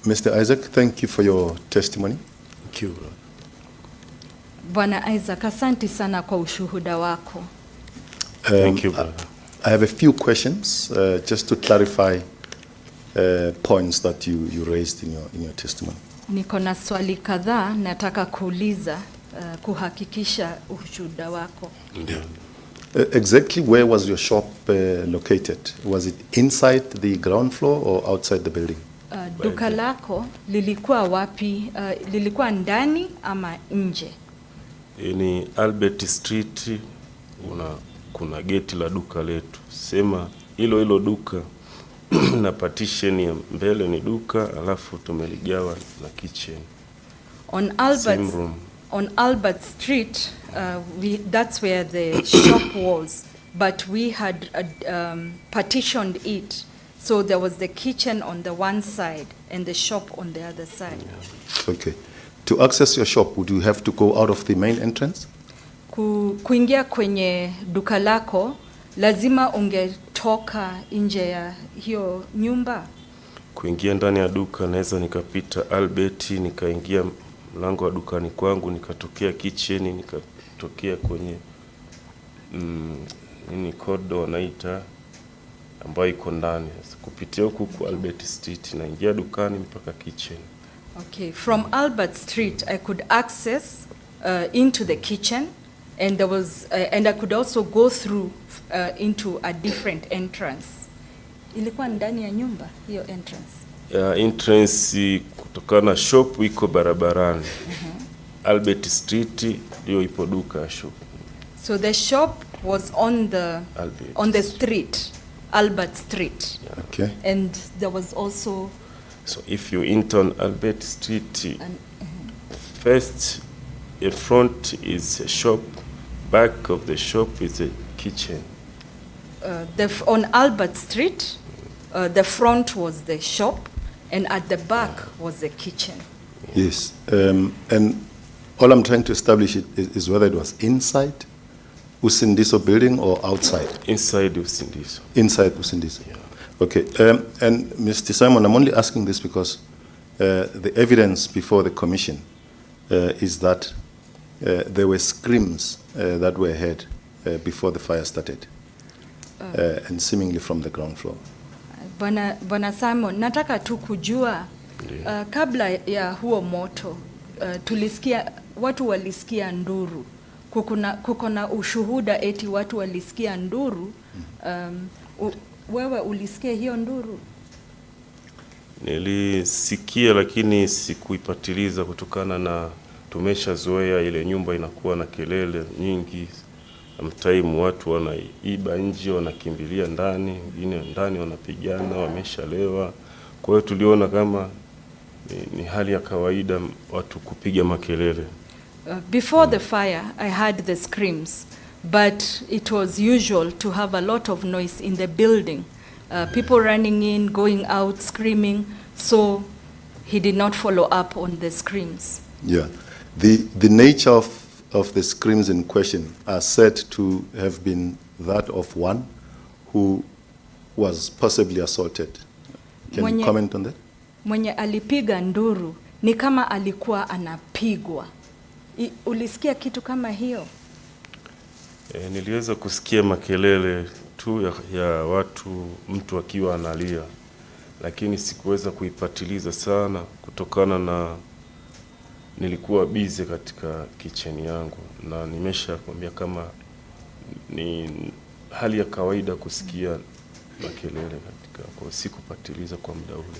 Mr. Isaac, thank you for your testimony. Thank you. Bwana Isaac, asante sana kwa ushuhuda wako. Thank you, brother. I have a few questions just to clarify points that you raised in your testimony. Niko na swali kadhaa nataka kuuliza kuhakikisha ushuhuda wako. Ndio. Exactly where was your shop located? Was it inside the ground floor or outside the building? Duka lako lilikuwa wapi? Lilikuwa ndani ama nje? Ni Albert Street, kuna geti la duka letu. Sema hilo duka na partition ya mbele ni duka, alafu tumeligawa na kitchen. On Albert Street, that's where the shop was, but we had partitioned it. So there was the kitchen on the one side and the shop on the other side. Yeah. Okay. To access your shop, would you have to go out of the main entrance? Kuingia kwenye duka lako, lazima ungetoka nje ya hiyo nyumba? Kuingia ndani ya duka naweza nikapita Albert, nikaingia mlango wa dukani kwangu, nikatokea kitchen, nikatokea kwenye nini kodo wanaita ambayo iko ndani. Kupitia huku Albert Street naingia dukani mpaka kitchen. Okay, from Albert Street I could access into the kitchen, and there was and I could also go through into a different entrance. Ilikuwa ndani ya nyumba hiyo entrance? Entrance kutokana shop iko barabarani. Albert Street ndio ipo duka shop. So the shop was on the street, Albert Street. Yeah. Okay. And there was also. So if you enter on Albert Street, first in front is a shop, back of the shop is a kitchen. On Albert Street, the front was the shop, and at the back was the kitchen. Yes. And all I'm trying to establish is whether it was inside Usindiso building or outside? Inside Usindiso. Inside Usindiso. Yeah. Okay. And Mr. Simon, I'm only asking this because the evidence before the commission is that there were screams that were heard before the fire started, and seemingly from the ground floor. Bwana Simon, nataka tu kujua kabla ya huo moto tulisikia watu walisikia nduru. Kukona ushuhuda eti watu walisikia nduru. Wewe ulisikia hiyo nduru? Nilisikia lakini sikuipatiliza kutokana na tumeshazoea ile nyumba inakuwa na kelele nyingi. Sometimes watu wanaiba nje, wanakimbilia ndani, wengine ndani wanapigana, wameshalewa. Kwa hiyo tuliona kama ni hali ya kawaida watu kupiga makelele. Before the fire, I heard the screams, but it was usual to have a lot of noise in the building. People running in, going out, screaming. So he did not follow up on the screams. Yeah. The nature of the screams in question are said to have been that of one who was possibly assaulted Can you comment on that? Mwenye alipiga nduru ni kama alikuwa anapigwa. Ulisikia kitu kama hiyo? Niliweza kusikia makelele tu ya watu, mtu akiwa analia, lakini sikuweza kuipatiliza sana kutokana na nilikuwa busy katika kitchen yangu, na nimesha kwambia kama ni hali ya kawaida kusikia makelele katika, kwa sikupatiliza kwa muda ule.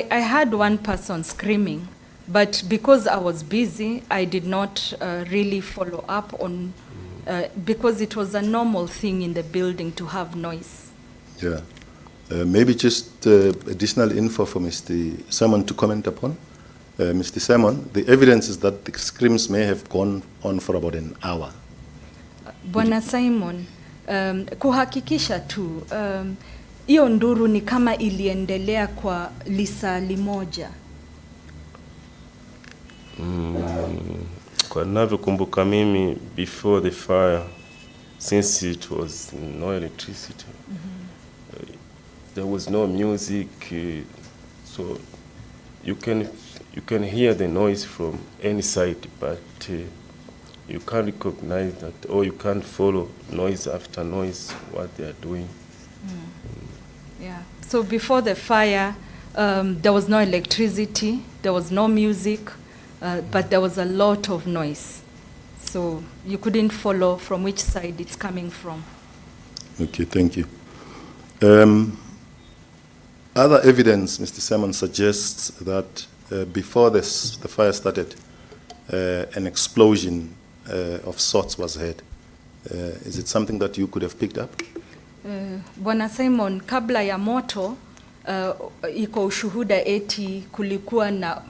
I had one person screaming, but because I was busy, I did not really follow up on, because it was a normal thing in the building to have noise. Yeah. Maybe just additional info for Mr. Simon to comment upon. Mr. Simon, the evidence is that the screams may have gone on for about an hour. Bwana Simon, kuhakikisha tu, hiyo nduru ni kama iliendelea kwa lisali moja. Kwa ninavyokumbuka mimi, before the fire, since it was no electricity, there was no music, so you can hear the noise from any side, but you can't recognize that, or you can't follow noise after noise what they are doing. Yeah. So before the fire, there was no electricity, there was no music, but there was a lot of noise. So you couldn't follow from which side it's coming from. Okay, thank you. Other evidence, Mr. Simon, suggests that before the fire started, an explosion of sorts was heard. Is it something that you could have picked up? Bwana Simon, kabla ya moto, iko ushuhuda eti kulikuwa na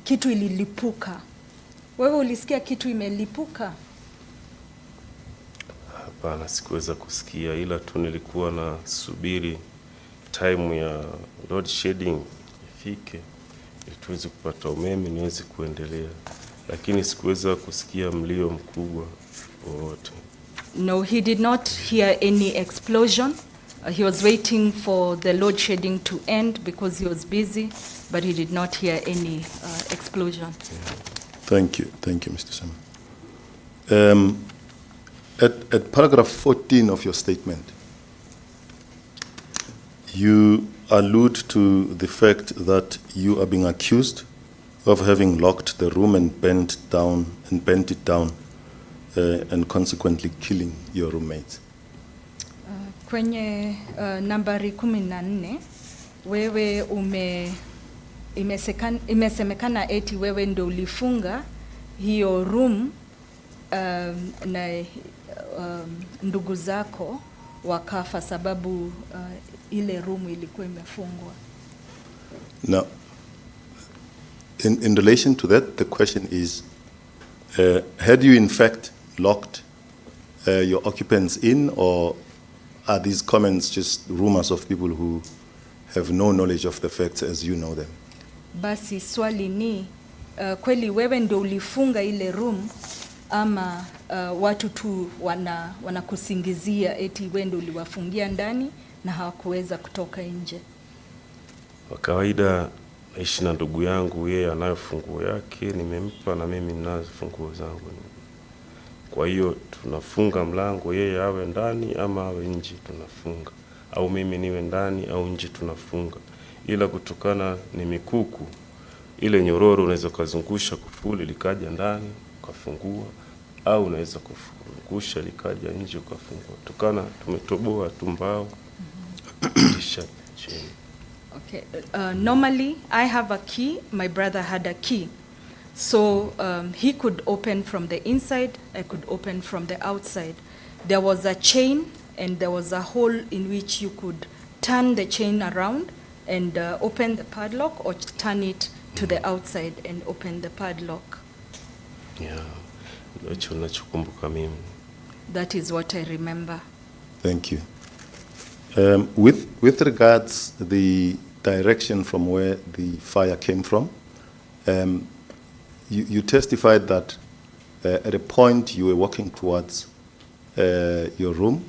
kitu ililipuka. Wewe ulisikia kitu imelipuka? Hapana, sikuweza kusikia, ila tu nilikuwa na subiri time ya load shedding ifike ili tuweze kupata umeme niweze kuendelea, lakini sikuweza kusikia mlio mkubwa wowote. No, he did not hear any explosion. He was waiting for the load shedding to end because he was busy, but he did not hear any explosion. Yeah. Thank you, Mr. Simon. At paragraph 14 of your statement, you allude to the fact that you are being accused of having locked the room and bent it down, and consequently killing your roommates. Kwenye nambari 14, wewe imesemekana eti wewe ndo ulifunga hiyo room na ndugu zako wakafa sababu ile room ilikuwa imefungwa. Now, in relation to that, the question is, had you in fact locked your occupants in, or are these comments just rumors of people who have no knowledge of the facts as you know them? Basi swali ni, kweli wewe ndo ulifunga ile room ama watu tu wanakusingizia eti wewe ndo uliwafungia ndani na hawakuweza kutoka nje? Kwa kawaida naishi na ndugu yangu, yeye anayo funguo yake nimempa na mimi ninazo funguo zangu. Kwa hiyo tunafunga mlango, yeye awe ndani ama awe nje tunafunga, au mimi niwe ndani au nje tunafunga. Ila kutokana ni mikuku, ile nyororo unaweza kuzungusha kufuli likaja ndani ukafungua, au unaweza kufungusha likaja nje ukafungua. Tukana tumetoboa tumbao kisha chini. Okay. Normally I have a key, my brother had a key. So he could open from the inside, I could open from the outside. There was a chain and there was a hole in which you could turn the chain around and open the padlock, or turn it to the outside and open the padlock. Yeah, that's nachokumbuka mimi. That is what I remember. Thank you. With regards the direction from where the fire came from, you testified that at a point you were walking towards your room,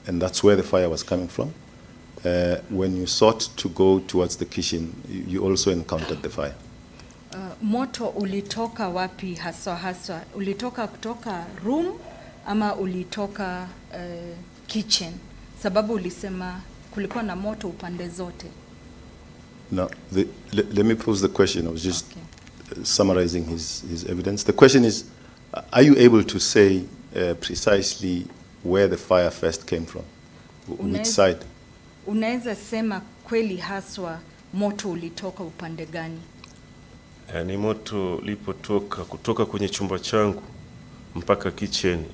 and that's where the fire was coming from. when you sought to go towards the kitchen, you also encountered the fire. Moto ulitoka wapi haswa haswa? Ulitoka kutoka room ama ulitoka kitchen? Sababu ulisema kulikuwa na moto upande zote. Now, let me pose the question. I was just summarizing his evidence. The question is, are you able to say precisely where the fire first came from? Which side? Unaweza sema kweli haswa moto ulitoka upande gani? Ni moto ulipotoka kutoka kwenye chumba changu mpaka kitchen.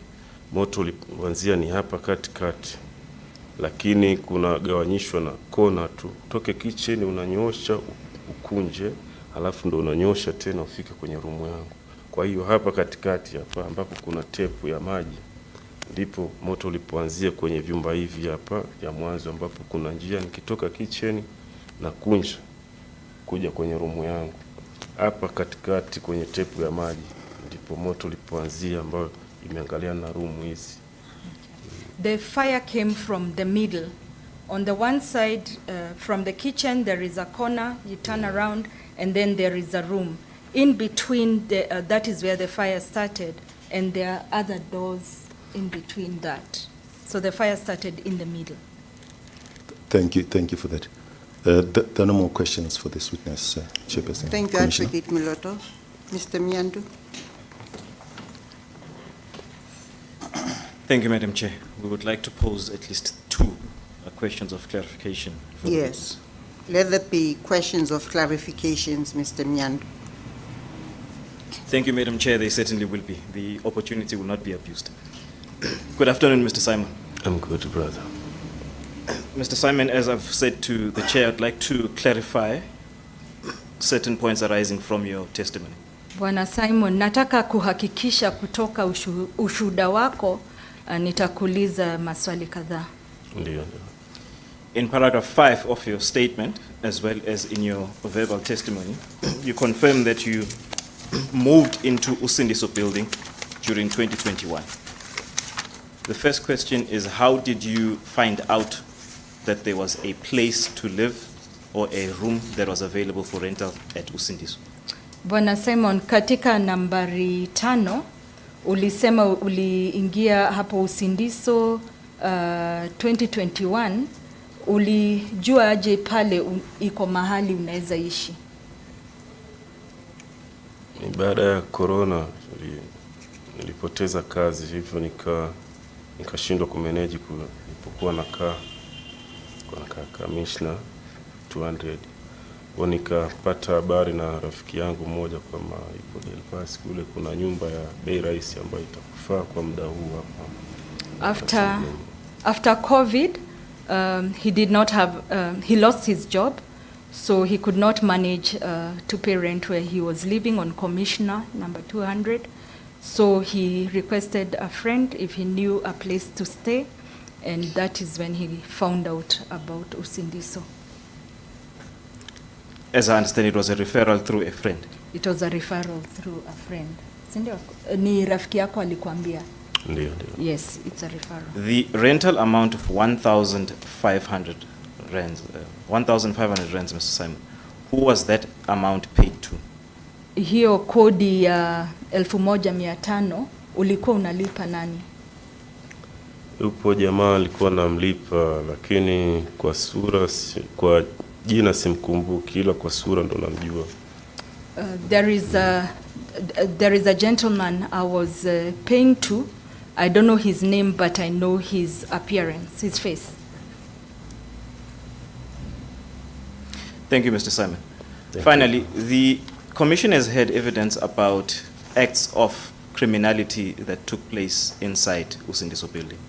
Moto ulianzia ni hapa katikati, lakini kuna gawanyishwa na kona tu. Toke kitchen unanyosha ukunje, alafu ndo unanyosha tena ufike kwenye rumu yangu. Kwa hiyo hapa katikati hapa ambapo kuna tepu ya maji ndipo moto ulipoanzia kwenye vyumba hivi hapa ya mwanzo, ambapo kuna njia nikitoka kitchen na kunja kuja kwenye rumu yangu. Hapa katikati kwenye tepu ya maji ndipo moto ulipoanzia, ambao imeangalia na rumu hizi. The fire came from the middle. On the one side, from the kitchen, there is a corner, you turn around, and then there is a room. In between, that is where the fire started, and there are other doors in between that. So the fire started in the middle. Thank you for that. There are no more questions for this witness, Chairperson. Thank you, Advocate Miloto. Mr. Myandu. Thank you, Madam Chair. We would like to pose at least two questions of clarification. Yes. Let there be questions of clarifications, Mr. Myandu. Thank you, Madam Chair. They certainly will be. The opportunity will not be abused. Good afternoon, Mr. Simon. I'm good, brother. Mr. Simon, as I've said to the Chair, I'd like to clarify certain points arising from your testimony. Bwana Simon, nataka kuhakikisha kutoka ushuhuda wako, nitakuuliza maswali kadhaa. Ndio. In paragraph 5 of your statement, as well as in your verbal testimony, you confirm that you moved into Usindiso building during 2021. The first question is, how did you find out that there was a place to live or a room that was available for rental at Usindiso? Bwana Simon, katika nambari 5, ulisema uliingia hapo Usindiso 2021, ulijua aje pale iko mahali unaweza ishi? Baada ya corona nilipoteza kazi, hivyo nikashindwa kumanage nilipokuwa nakaa commissioner 200. Kwa nikapata habari na rafiki yangu mmoja kwamba ipo Delpas kule kuna nyumba ya bei rahisi ambayo itakufaa kwa muda huu hapa. After COVID, he did not have he lost his job, so he could not manage to pay rent where he was living on Commissioner number 200. So he requested a friend if he knew a place to stay, and that is when he found out about Usindiso. As I understand, it was a referral through a friend. It was a referral through a friend. Sindio? Ni rafiki yako alikuambia? Ndio. Yes, it's a referral. The rental amount of 1,500 rands, 1,500 rands, Mr. Simon, who was that amount paid to? Hiyo kodi ya 1,500 ulikuwa unalipa nani? Upo jamaa alikuwa namlipa, lakini kwa sura kwa jina simkumbuki, ila kwa sura ndo namjua. There is a gentleman I was paying to. I don't know his name, but I know his appearance, his face. Thank you, Mr. Simon. Finally, the Commission has heard evidence about acts of criminality that took place inside Usindiso building.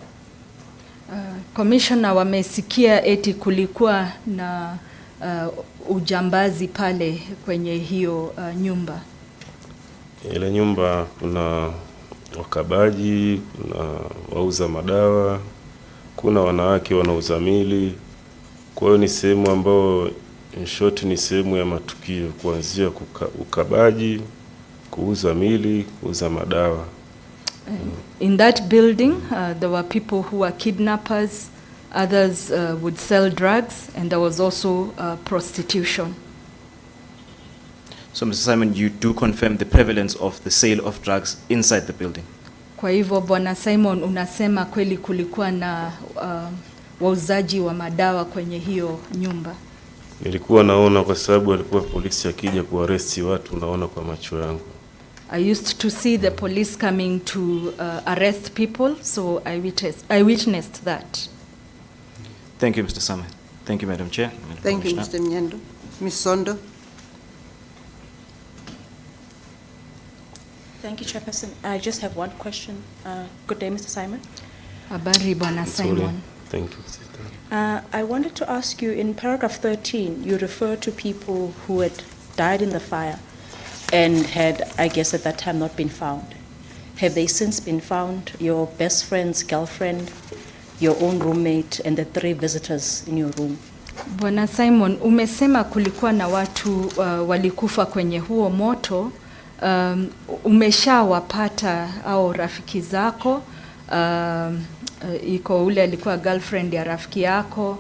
Commissioner, wamesikia eti kulikuwa na ujambazi pale kwenye hiyo nyumba. Ile nyumba kuna wakabaji, kuna wauza madawa, kuna wanawake wanauza mili. Kwa hiyo ni sehemu ambayo in short ni sehemu ya matukio, kuanzia ukabaji, kuuza mili, kuuza madawa. In that building, there were people who were kidnappers, Others would sell drugs, and there was also prostitution. So, Mr. Simon, you do confirm the prevalence of the sale of drugs inside the building? Kwa hivyo Bwana Simon, unasema kweli kulikuwa na wauzaji wa madawa kwenye hiyo nyumba? Nilikuwa naona kwa sababu alikuwa polisi akija kuaresti watu, naona kwa macho yangu. I used to see the police coming to arrest people, so I witnessed that. Thank you, Mr. Simon. Thank you, Madam Chair. Thank you, Mr. Mnyando. Ms Sondo. Thank you, Chairperson. I just have one question. Good day, Mr. Simon. Habari Bwana Simon. Thank you, sister. I wanted to ask you, in paragraph 13, you refer to people who had died in the fire and had, I guess at that time, not been found. Have they since been found? Your best friend's girlfriend, your own roommate, and the 3 visitors in your room? Bwana Simon, umesema kulikuwa na watu walikufa kwenye huo moto. Umeshawapata au rafiki zako? Iko ule alikuwa girlfriend ya rafiki yako,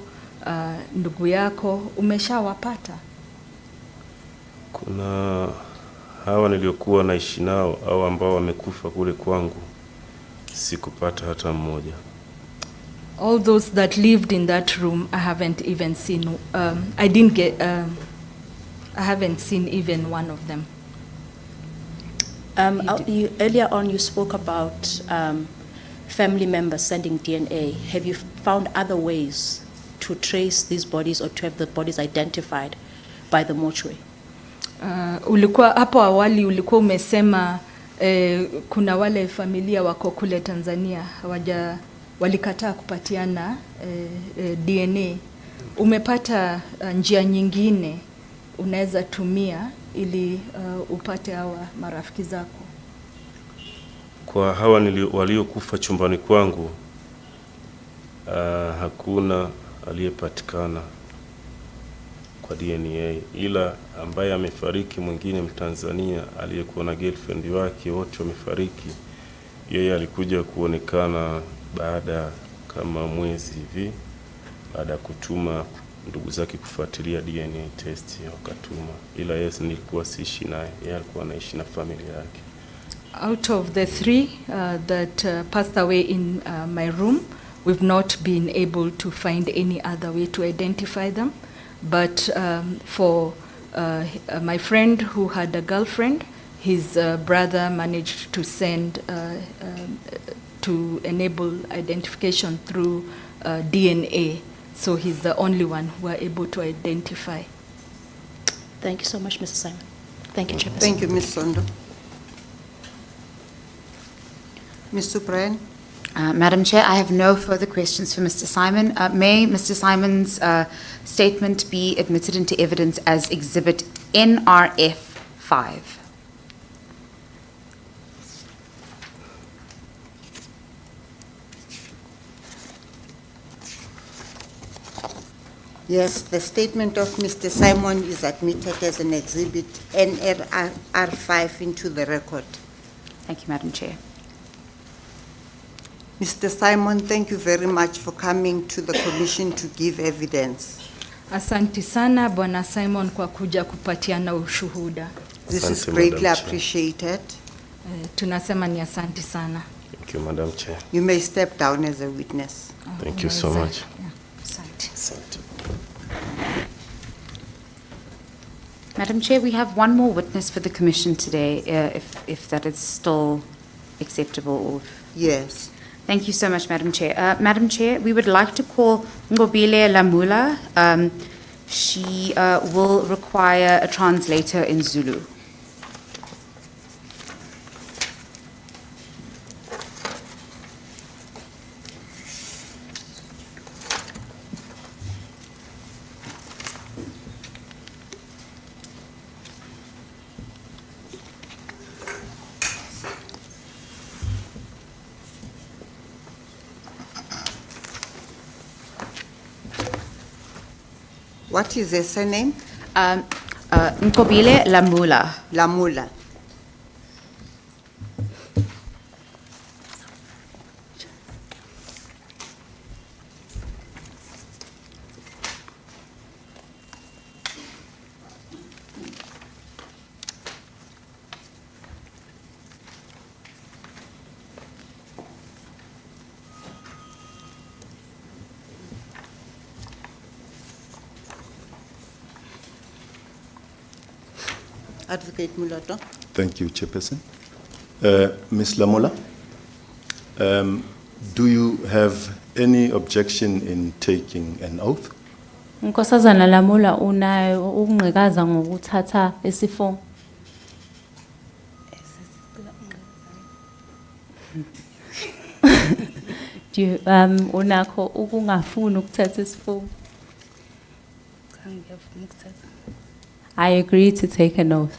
ndugu yako, umeshawapata? Kuna hawa niliokuwa naishi nao au ambao wamekufa kule kwangu, sikupata hata mmoja. All those that lived in that room, I haven't even seen. I haven't seen even one of them. Earlier on, you spoke about family members sending DNA. Have you found other ways to trace these bodies or to have the bodies identified by the mortuary? Ulikuwa hapo awali ulikuwa umesema kuna wale familia wako kule Tanzania walikataa kupatiana DNA. Umepata njia nyingine unaweza tumia ili upate hawa marafiki zako? Kwa hawa waliokufa chumbani kwangu, hakuna aliyepatikana kwa DNA, ila ambaye amefariki mwingine Mtanzania aliyekuwa na girlfriend wake, wote wamefariki. Yeye alikuja kuonekana baada kama mwezi hivi, baada kutuma ndugu zake kufuatilia DNA test wakatuma, ila yes, nilikuwa siishi naye, yeye alikuwa anaishi na familia yake. Out of the 3 that passed away in my room, we've not been able to find any other way to identify them. But for my friend who had a girlfriend, his brother managed to send to enable identification through DNA. So he's the only one who are able to identify. Thank you so much, Mr. Simon. Thank you, Chairperson. Thank you, Ms. Sondo. Mr. Brian. Madam Chair, I have no further questions for Mr. Simon. May Mr. Simon's statement be admitted into evidence as Exhibit NRF 5. Yes, the statement of Mr. Simon is admitted as an exhibit NRR5 into the record. Thank you, Madam Chair. Mr. Simon, thank you very much for coming to the commission to give evidence. Asante sana Bwana Simon kwa kuja kupatiana ushuhuda. This is greatly appreciated. Tunasema ni asante sana. Thank you, Madam Chair. You may step down as a witness. Thank you so much. Asante. Madam Chair, we have one more witness for the Commission today, if that is still acceptable. Yes. Thank you so much, Madam Chair. Madam Chair, we would like to call Ngobile Lamula. She will require a translator in Zulu. What is her surname? Nkobile Lamula. Lamula. Advocate Mulato. Thank you, Chairperson. Ms Lamola, do you have any objection in taking an oath? Nkosazana Lamula unayo ukungqikaza ngokuthatha isifongo. Do you unakho ukungafuni ukuthatha isifongo? I agree to take an oath.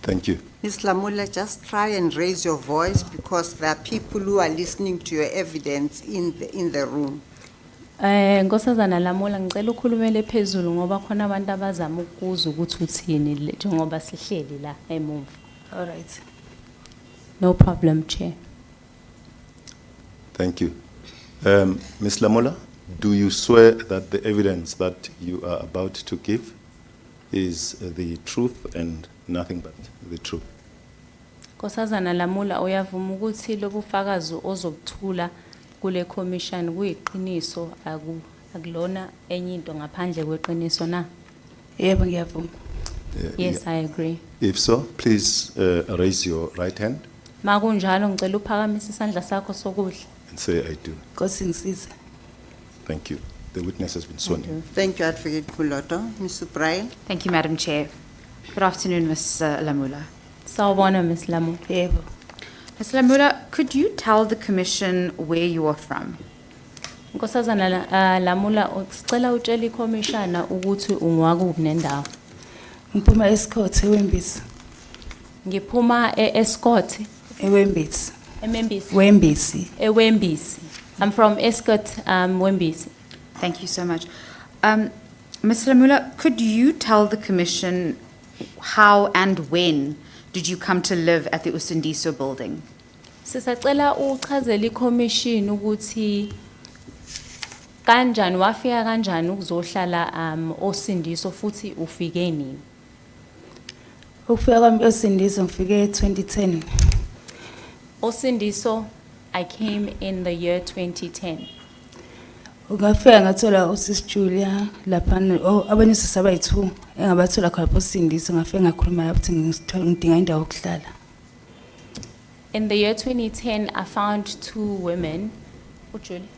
Thank you. Ms. Lamula, just try and raise your voice because there are people who are listening to your evidence in the room. Nkosazana Lamula ngicela ukhulumele phezulu ngoba khona abantu abazama ukuzwa ukuthi uthini njengoba sihleli la emuva. All right. No problem, Chair. Thank you. Ms Lamola, do you swear that the evidence that you are about to give is the truth and nothing but the truth? Nkosazana Lamula uyavuma ukuthi lobufakazi ozobuthula kule commission kuyiqiniso akulona enye into ngaphandle kweqiniso na? Yebo ngiyavuma. Yes, I agree. If so, please raise your right hand Makunjalo ngicela uphakamise isandla sakho sokudla. and say, I do. Nkosi ngisize. Thank you. The witness has been sworn in. Thank you, Advocate Mulato. Mr. Brian. Thank you, Madam Chair. Good afternoon, Ms. Lamula. Sawubona Ms Lamu. Yebo. Ms. Lamula, could you tell the Commission where you are from? Nkosazana Lamula ucela utshela iCommissioner ukuthi ungwakubi nendawo. Ngiphuma eScott eWembisi. Ngiphuma eEscott eWembisi. eMembisi. Wembisi. eWembisi. I'm from Escott, Wembisi. Thank you so much. Ms. Lamula, could you tell the Commission how and when did you come to live at the Usindiso building? Sisacela uchazela iCommission ukuthi kanjani wafika kanjani ukuzohlala Usindiso futhi ufike nini? Ukufika kwami eUsindiso ngifike 2010. Usindiso, I came in the year 2010. Ungafika ngathola uSis Julia lapha abanye sisabayithu engabathola khona eUsindiso ngafika ngakhuluma lapho ngidinga indawo yokuhlala. In the year 2010, I found two women, Julie,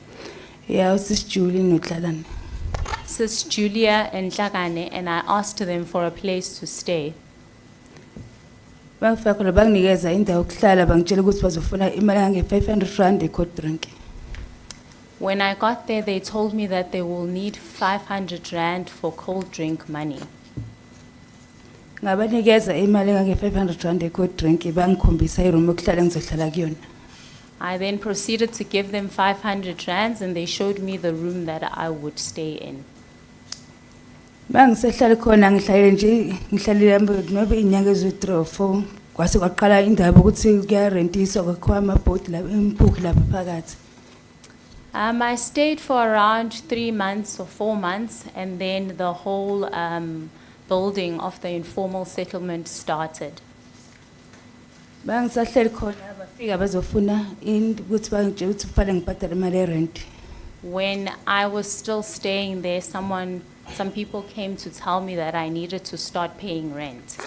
Yeah, uSis Julia noDlalane. Sis Julia and Hlakane, and I asked them for a place to stay. Bangifika khona banginikeza indawo yokuhlala bangitshela ukuthi bazofuna imali yange-500 e-cold drink. When I got there, they told me that they will need 500 rand for cold drink money. Ngabanikeza imali yange-500 e-cold drink bangikhombisa iroom yokuhlala engizohlala kuyona. I then proceeded to give them 500 rands, and they showed me the room that I would stay in. Bangisehlala khona ngihlalele nje ngihlalile nobe inyanga ezu3 or 4 kwase kwaqala indaba ukuthi kuyarentiswa kwakhiwa amabhodi la emphuki lapha phakathi. I stayed for around 3 months or 4 months, and then the whole building of the informal settlement started. Bangisahleli khona bafika bazofuna ukuthi bangitshela ukuthi kufanele ngibhadale imali yerent. When I was still staying there, some people came to tell me that I needed to start paying rent.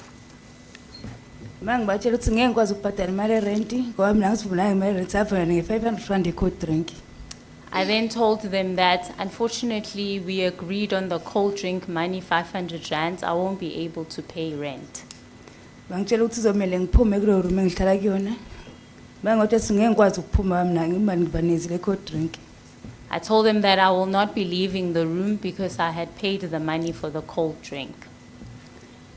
Mangibatshela ukuthi ngeke ngikwazi ukubhadala imali yerent ngoba mina ngisivula imali yerent avela nge-500 e-cold drink. I then told them that unfortunately we agreed on the cold drink money, 500 rands. I won't be able to pay rent. Bangitshela ukuthi izomela ngiphume kulo room engihlala kuyona. Bangothi ngeke ngikwazi ukuphuma mina imali ngibanezile e-cold drink. I told them that I will not be leaving the room because I had paid the money for the cold drink.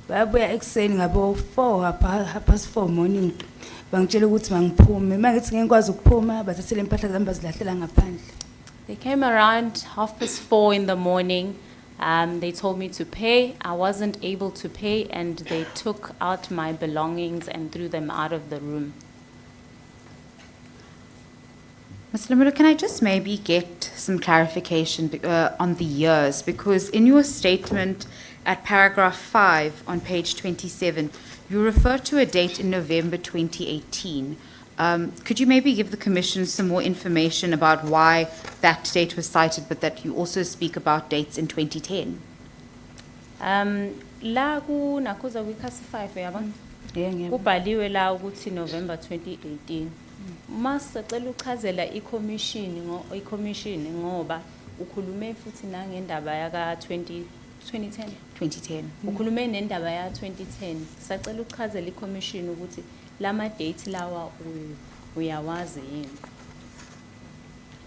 Babuya ekuseni ngabo 4:30 morning. Bangitshela ukuthi mangiphume. Mangithi ngeke ngikwazi ukuphuma bathathele impahla zami bazilahlela ngaphandle. They came around 4:30 in the morning. They told me to pay. I wasn't able to pay, and they took out my belongings and threw them out of the room. Ms. Lamula, can I just maybe get some clarification on the years? Because in your statement at paragraph 5 on page 27, you refer to a date in November 2018. Could you maybe give the Commission some more information about why that date was cited, but that you also speak about dates in 2010? La ku nakuza kwiclassify yabona. Kubhaliwe la ukuthi November 2018. Masicela uchazela i-commission ngoba ukhulume futhi nangendaba yaka 2010. 2010. Ukhulume nendaba ya 2010. Sacela uchazela i-commission ukuthi lama date lawa uyawazi yini.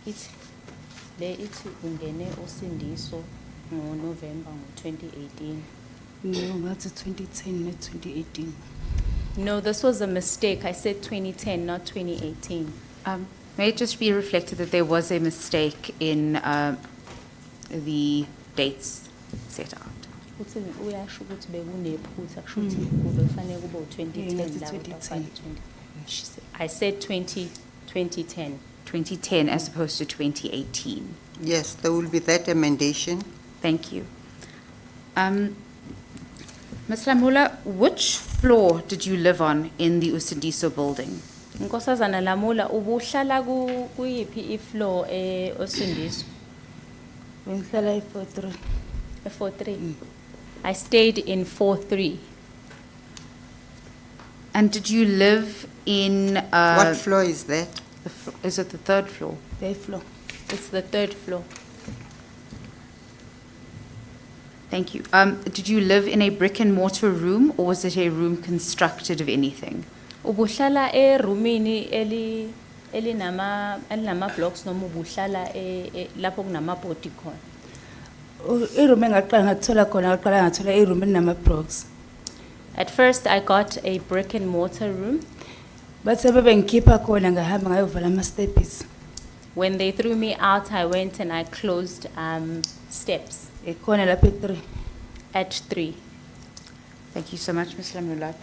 Ithi ungene Usindiso November 2018. No, that's 2010, not 2018. No, this was a mistake. I said 2010, not 2018. May it just be reflected that there was a mistake in the dates set out. Uthi uyasho ukuthi bekunephutha kusho ukuthi kubefanele kube 2010 la 2010. I said 2010. 2010 as opposed to 2018. Yes, there will be that amendation. Thank you. Ms Lula, which floor did you live on in the Usindiso building? Nkosazana Lamula ubuhlala kuyiphi ifloor Usindiso? Bengihlala e-43. 43. I stayed in 43. And did you live in What floor is that? Is it the third floor? Third floor. It's the third floor. Thank you. Did you live in a brick and mortar room, or was it a room constructed of anything? Ubuhlala roomini elinama blocks noma ubuhlala lapho kunama body khona? I-room engaqala ngathola khona ngaqala ngathola i-room elinama-blocks. At first I got a brick and mortar room. Bathe bebengikhipha khona ngahamba ngayovala ama-steps. When they threw me out, I went and I closed steps. Khona lapha e-3. At 3. Thank you so much, Ms Lamula.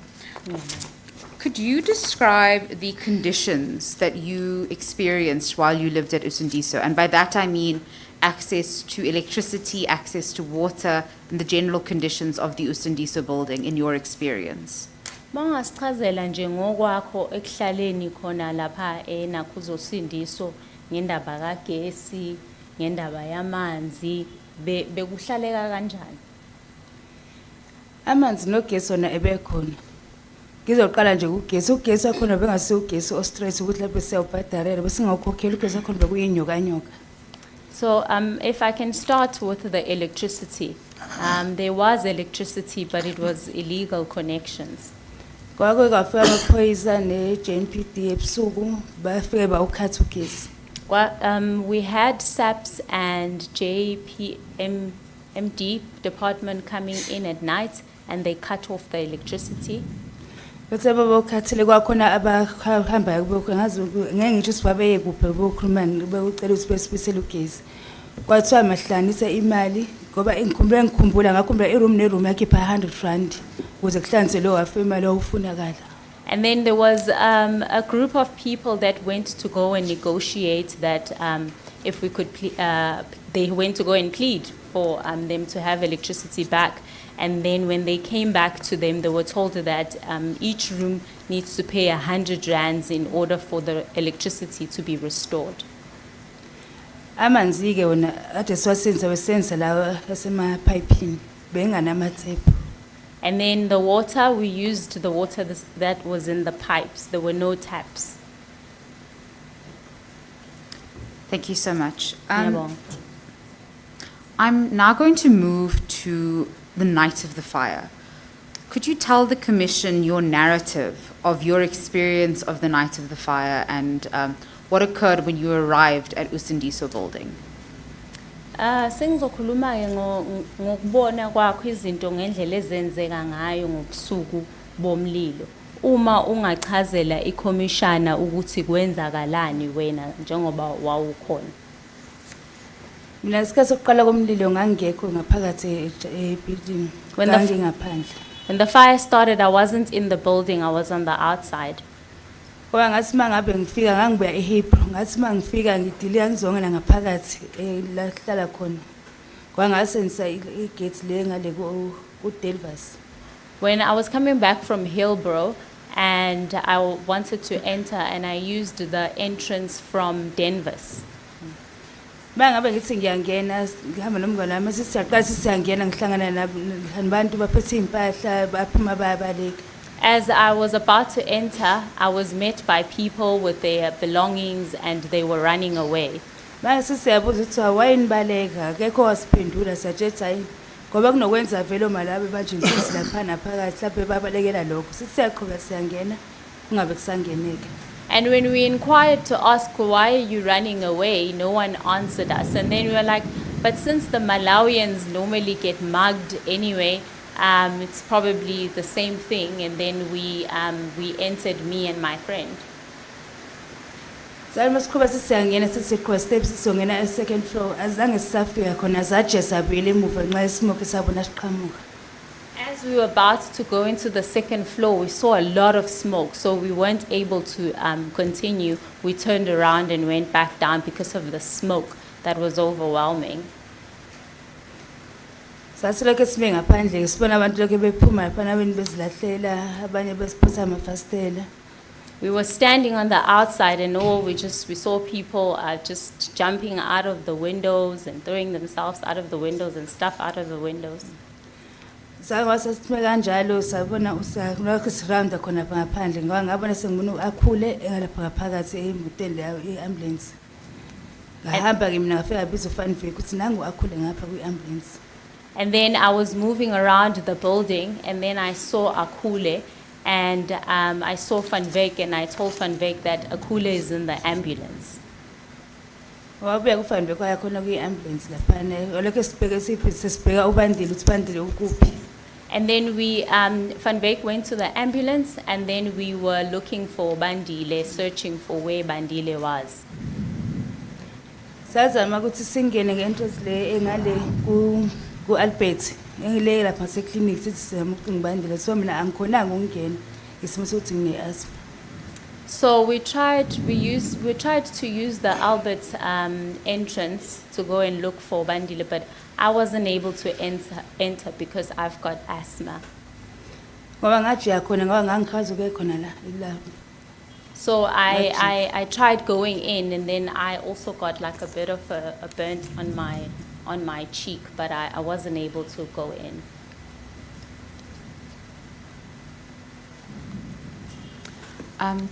Could you describe the conditions that you experienced while you lived at Usindiso? And by that I mean access to electricity, access to water, and the general conditions of the Usindiso building in your experience. Mangasichazela nje ngokwakho ekuhlaleni khona lapha nakuzo Usindiso ngendaba kagesi, ngendaba yamanzi, bekuhlaleka kanjani? Amanzi nogesi wona ebekhona. Ngizoqala nje ugesi. Ugesi wakhona bengasiyo ugesi o-straight ukuthi lapho siyawubhadarela bese ngawukhokhela ugesi wakhona bekuyinyoka-nyoka. So if I can start with the electricity. There was electricity, but it was illegal connections. Kwake kwafika amaphoyisa ne-JNPD ebusuku bafike bawukhatha ugesi. We had SAPS and JPMD department coming in at night, and they cut off the electricity. Bethe babawukhathile kwakhona abahambayo kubekho ngazi ngeke ngisho ukuthi babeye kuphi bokhuluma bekucela ukuthi besibisele ugesi. Kwathiwa mahlanisa imali ngoba ngikhumbula ngakhumbula i-room ne-room yakhipha 100 rand ukuze kuhlanze lo wafe imali ofunakala. And then there was a group of people that went to go and negotiate that if we could, they went to go and plead for them to have electricity back. And then when they came back to them, they were told that each room needs to pay 100 rands in order for the electricity to be restored. Amanzi ke wona ade siwasenza wesenza la asemapipini benganamathephu. And then the water, we used the water that was in the pipes. There were no taps. Thank you so much. Ngiyabonga. I'm now going to move to the night of the fire. Could you tell the Commission your narrative of your experience of the night of the fire and what occurred when you arrived at Usindiso building? Sengizokhuluma ke ngokubona kwakho izinto ngendlela ezenzeka ngayo ngobusuku bomlilo. Uma ungachazela ikhomishana ukuthi kwenzakalani wena njengoba wawukhona. Mina isikhathi sokuqala komlilo ngangekho ngaphakathi e-building. Ngangingaphandle. When the fire started, I wasn't in the building, I was on the outside. Ngoba ngathi mangabe ngifika ngangibuya eHebrew ngathi mangifika ngidile ngizongena ngaphakathi la hlala khona. Kwangasenzisa igate le ngale ku Delvas. When I was coming back from Hillbrow and I wanted to enter and I used the entrance from Denvers. Mangabe ngithi ngiyangena ngihamba nomngane wami sisiyaqala sisiyangena ngihlangana nabantu baphethe impahla baphuma bayabaleka. As I was about to enter, I was met by people with their belongings and they were running away. Mase siyabuza ukuthi wayini baleka akekho wasiphendula sajethi hayi ngoba kunokwenza vele omalabe manje ngisizi lapha naphakathi lapho babalekela lokho sithi siyaqhubeka siyangena kungabe kusangeneke. And when we inquired to ask why are you running away, no one answered us. And then we were like, but since the Malawians normally get mugged anyway, it's probably the same thing. And then we entered, me and my friend. Salma siqhubeka sisiyangena siqhubeka steps sisongena second floor azange sisafika khona zaje sabuyela emuva nxa isimoke sabona siqhamuka. As we were about to go into the second floor, we saw a lot of smoke, so we weren't able to continue. We turned around and went back down because of the smoke that was overwhelming. Sasilokho sibe ngaphandle sibona abantu lokho bephuma lapha abanye bezilahlela abanye besiphosa amafastela. We were standing on the outside and we saw people just jumping out of the windows and throwing themselves out of the windows and stuff out of the windows. Sasithime kanjalo sabona usalokho sirounda khona ngaphandle ngoba ngabona sengibona akhule engalapha ngaphakathi emotweni leyo iambulance. Ngahamba ke mina ngafika bizo fan vehicle ukuthi nangu akhule ngapha kwiambulance. And then I was moving around the building and then I saw Akule and I saw Van Veek and I told Van Veek that Akule is in the ambulance. Wabuya ku Van Veek ayakhona kwiambulance lapha olokho sibheke sibheka ubandile ukuthi bandile ukuphi. And then Van Veek went to the ambulance and then we were looking for Bandile, searching for where Bandile was. Sazama ukuthi singene ngentrance le engale ku Albert engile lapha se clinic sithi sizama ukuthi ngibandile so mina angikhonanga ukungena isimo sokuthi ngine asthma. So we tried to use the Albert entrance to go and look for Bandile, but I wasn't able to enter because I've got asthma. So I tried going in and then I also got like a bit of a burnt on my cheek, but I wasn't able to go in.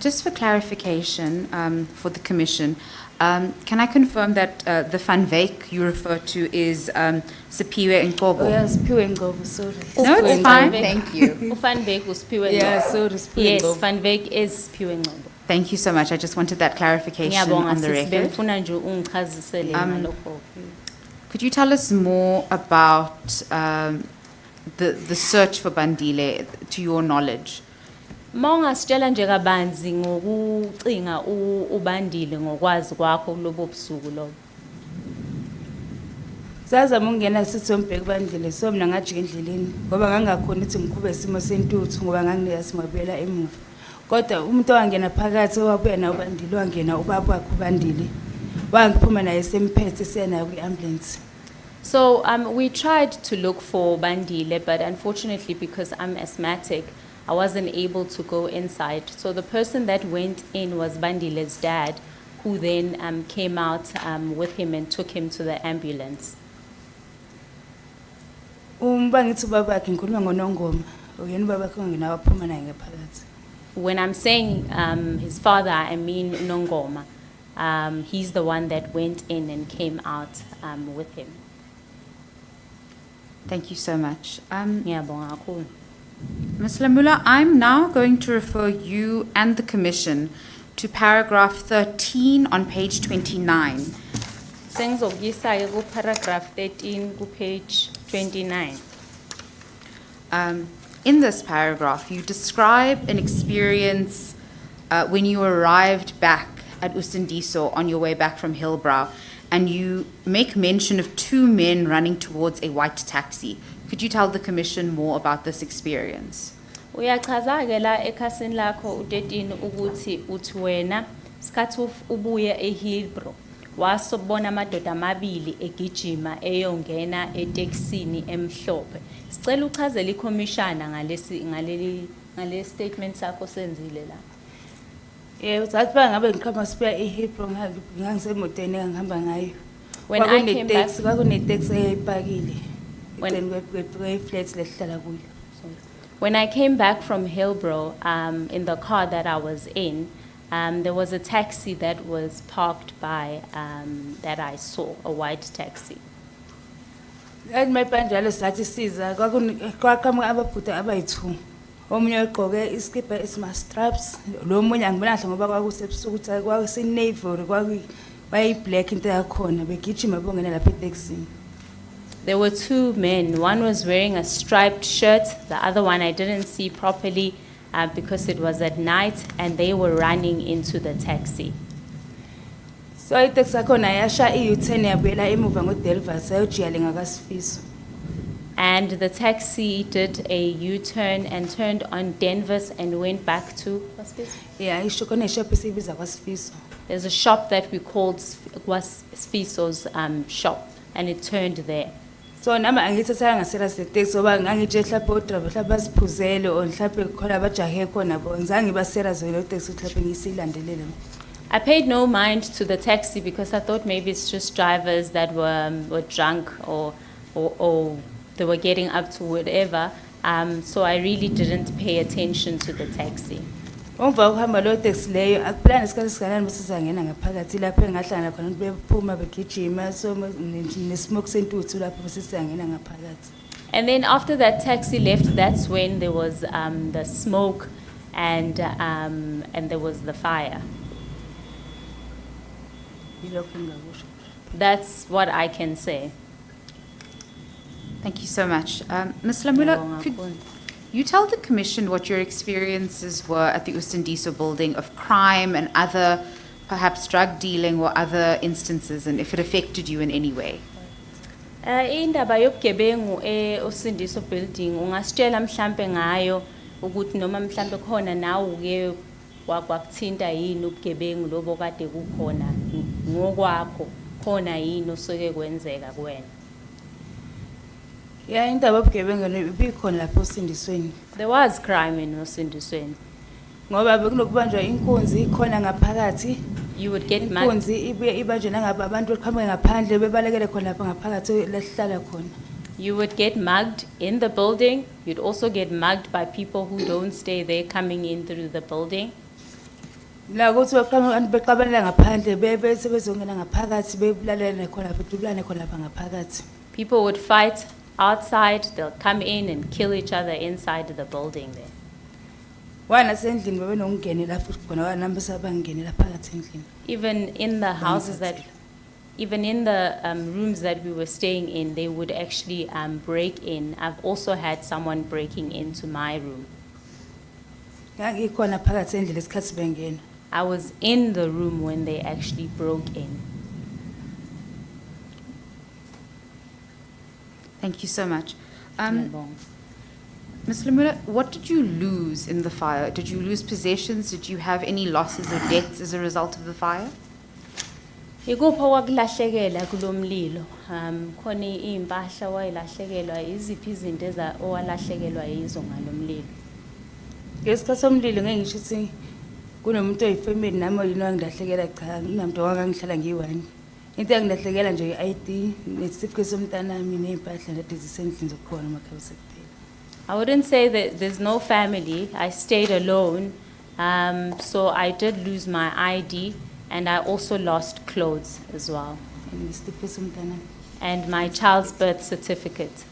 Just for clarification for the Commission, can I confirm that the Van Veek you refer to is Sipiwe Nkobo? Oh, yes, Sipiwe Nkobo, sorry. No, it's fine, thank you. Van Veek was Sipiwe Nkobo. Yeah, sorry, Sipiwe Yes, Nkobo. Van Veek is Sipiwe Nkobo. Thank you so much. I just wanted that clarification on the record. Could you tell us more about the search for Bandile, to your knowledge? Monga sitshela nje kabanzi ngokucinga uBandile ngokwazi kwakho kulobo busuku lobo. Sazama ukungena sithi sombheki bandile so mina ngajika endleleni ngoba ngangakhona ukuthi ngikhube isimo sentuthu ngoba ngangineyasingabuyela emuva. Kodwa umuntu owangena phakathi owabuya nawo Bandile wangena ubaba wakhe uBandile. Wangiphuma naye semphethe siyana kwiambulance. So we tried to look for Bandile, but unfortunately because I'm asthmatic, I wasn't able to go inside. So the person that went in was Bandile's dad, who then came out with him and took him to the ambulance. When I'm saying his father, I mean Nongoma. He's the one that went in and came out with him. Thank you so much. Ms Lula, I'm now going to refer you and the Commission to paragraph 13 on page 29. Paragraph 13, page 29. In this paragraph, you describe an experience when you arrived back at Usindiso on your way back from Hillbrow, and you make mention of two men running towards a white taxi. Could you tell the Commission more about this experience? Uyachaza ke la ekhasini lakho u13 ukuthi uthi wena sikhathi ubuye eHillbrow wasobona amadoda amabili egijima eyongena eTaxini emhlophe. Sicela uchazele iCommissioner ngale statement sakho senzile la. Uzathi bangabe ngiqhama sibuya eHillbrow ngangisemotweni engihamba ngayo. When I came back, kwakuneteksi eyayipakile eceleni kweflats lesihlala kuyo. when I came back from Hillbrow, in the car that I was in, there was a taxi that was parked by, that I saw, a white taxi. Athi mayipanjalo sathi siza kwaqhamuka ababhuda abayi-2. Omunye ugqoke iskipa esima-straps, lo munye angibona kahle ngoba kwakusebusuku ukuthi kwakuse-navy wayi-black into yakhona begijima bongena lapha eteksini. There were two men. One was wearing a striped shirt. The other one I didn't see properly because it was at night, and they were running into the taxi. So iteksi yakhona yasha i-U-turn yabuyela emuva ngoDelvas sayojiyale ngakaSifiso. And the taxi did a U-turn and turned on Denver's and went back to Yeah, isho khona ishop esibiza kwaSifiso. There's a shop that we called Sfiso's shop, and it turned there. So nama angithathanga ngaserious le taxi ngoba ngangitshe mhlawumbe odriver mhlawumbe basiphuzele or mhlawumbe khona abajahe khona bo ngizange baserious le taxi mhlawumbe ngisilandelele. I paid no mind to the taxi because I thought maybe it's just drivers that were drunk or they were getting up to whatever. So I really didn't pay attention to the taxi. Umva ukuhamba lo taxi leyo akuplan isikhathi sikanani bese sangena ngaphakathi lapho engahlala khona bephuma begijima so nesmoke sentuthu lapho bese sangena ngaphakathi. And then after that taxi left, that's when there was the smoke and there was the fire. That's what I can say. Thank you so much. Ms Lula, could you tell the Commission what your experiences were at the Usindiso building of crime and other, perhaps drug dealing or other instances, and if it affected you in any way? Indaba yobugebengu Usindiso building ungasitshela mhlambe ngayo ukuthi noma mhlambe khona nawe uke wakuthinta yini ubugebengu lobo kade kukhona ngokwakho khona yini osoke kwenzeka kuwena? Yeah, indaba yobugebengu ibikhona lapho Usindisweni. There was crime in Usindisweni. Ngoba bekunokubanjwa inkunzi khona ngaphakathi. You would get mad. Inkunzi ibuye ibanjwe nangaba abantu beqhamuke ngaphandle bebalekele khona lapha ngaphakathi lahlala khona. You would get mugged in the building. You'd also get mugged by people who don't stay there coming in through the building. La kuthi beqhamuka beqabelela ngaphandle bese bezongena ngaphakathi bebulalene khona bedubulane khona lapha ngaphakathi. People would fight outside. They'll come in and kill each other inside the building there. Even in the houses that, even in the rooms that we were staying in, they would actually break in. I've also had someone breaking into my room. I was in the room when they actually broke in. Thank you so much. Ms. Lamula, what did you lose in the fire? Did you lose possessions? Did you have any losses or deaths as a result of the fire? Ikupho kwakulahlekela kulomlilo. Khona impahla wayilahlekelwa iziphi izinto owalahlekelwa yizo ngalomlilo. Ngesikhathi somlilo ngeke ngisho ukuthi kunomuntu oyifamily nami oyini wangilahlekela cha kunamuntu wangangihlala ngiyi-1. Into yangilahlekela nje i-ID nesitifiketi somntanami neimpahla nade zisendlini zokukhona emakhaya. I wouldn't say that there's no family. I stayed alone. So I did lose my ID and I also lost clothes as well. And my child's birth certificate.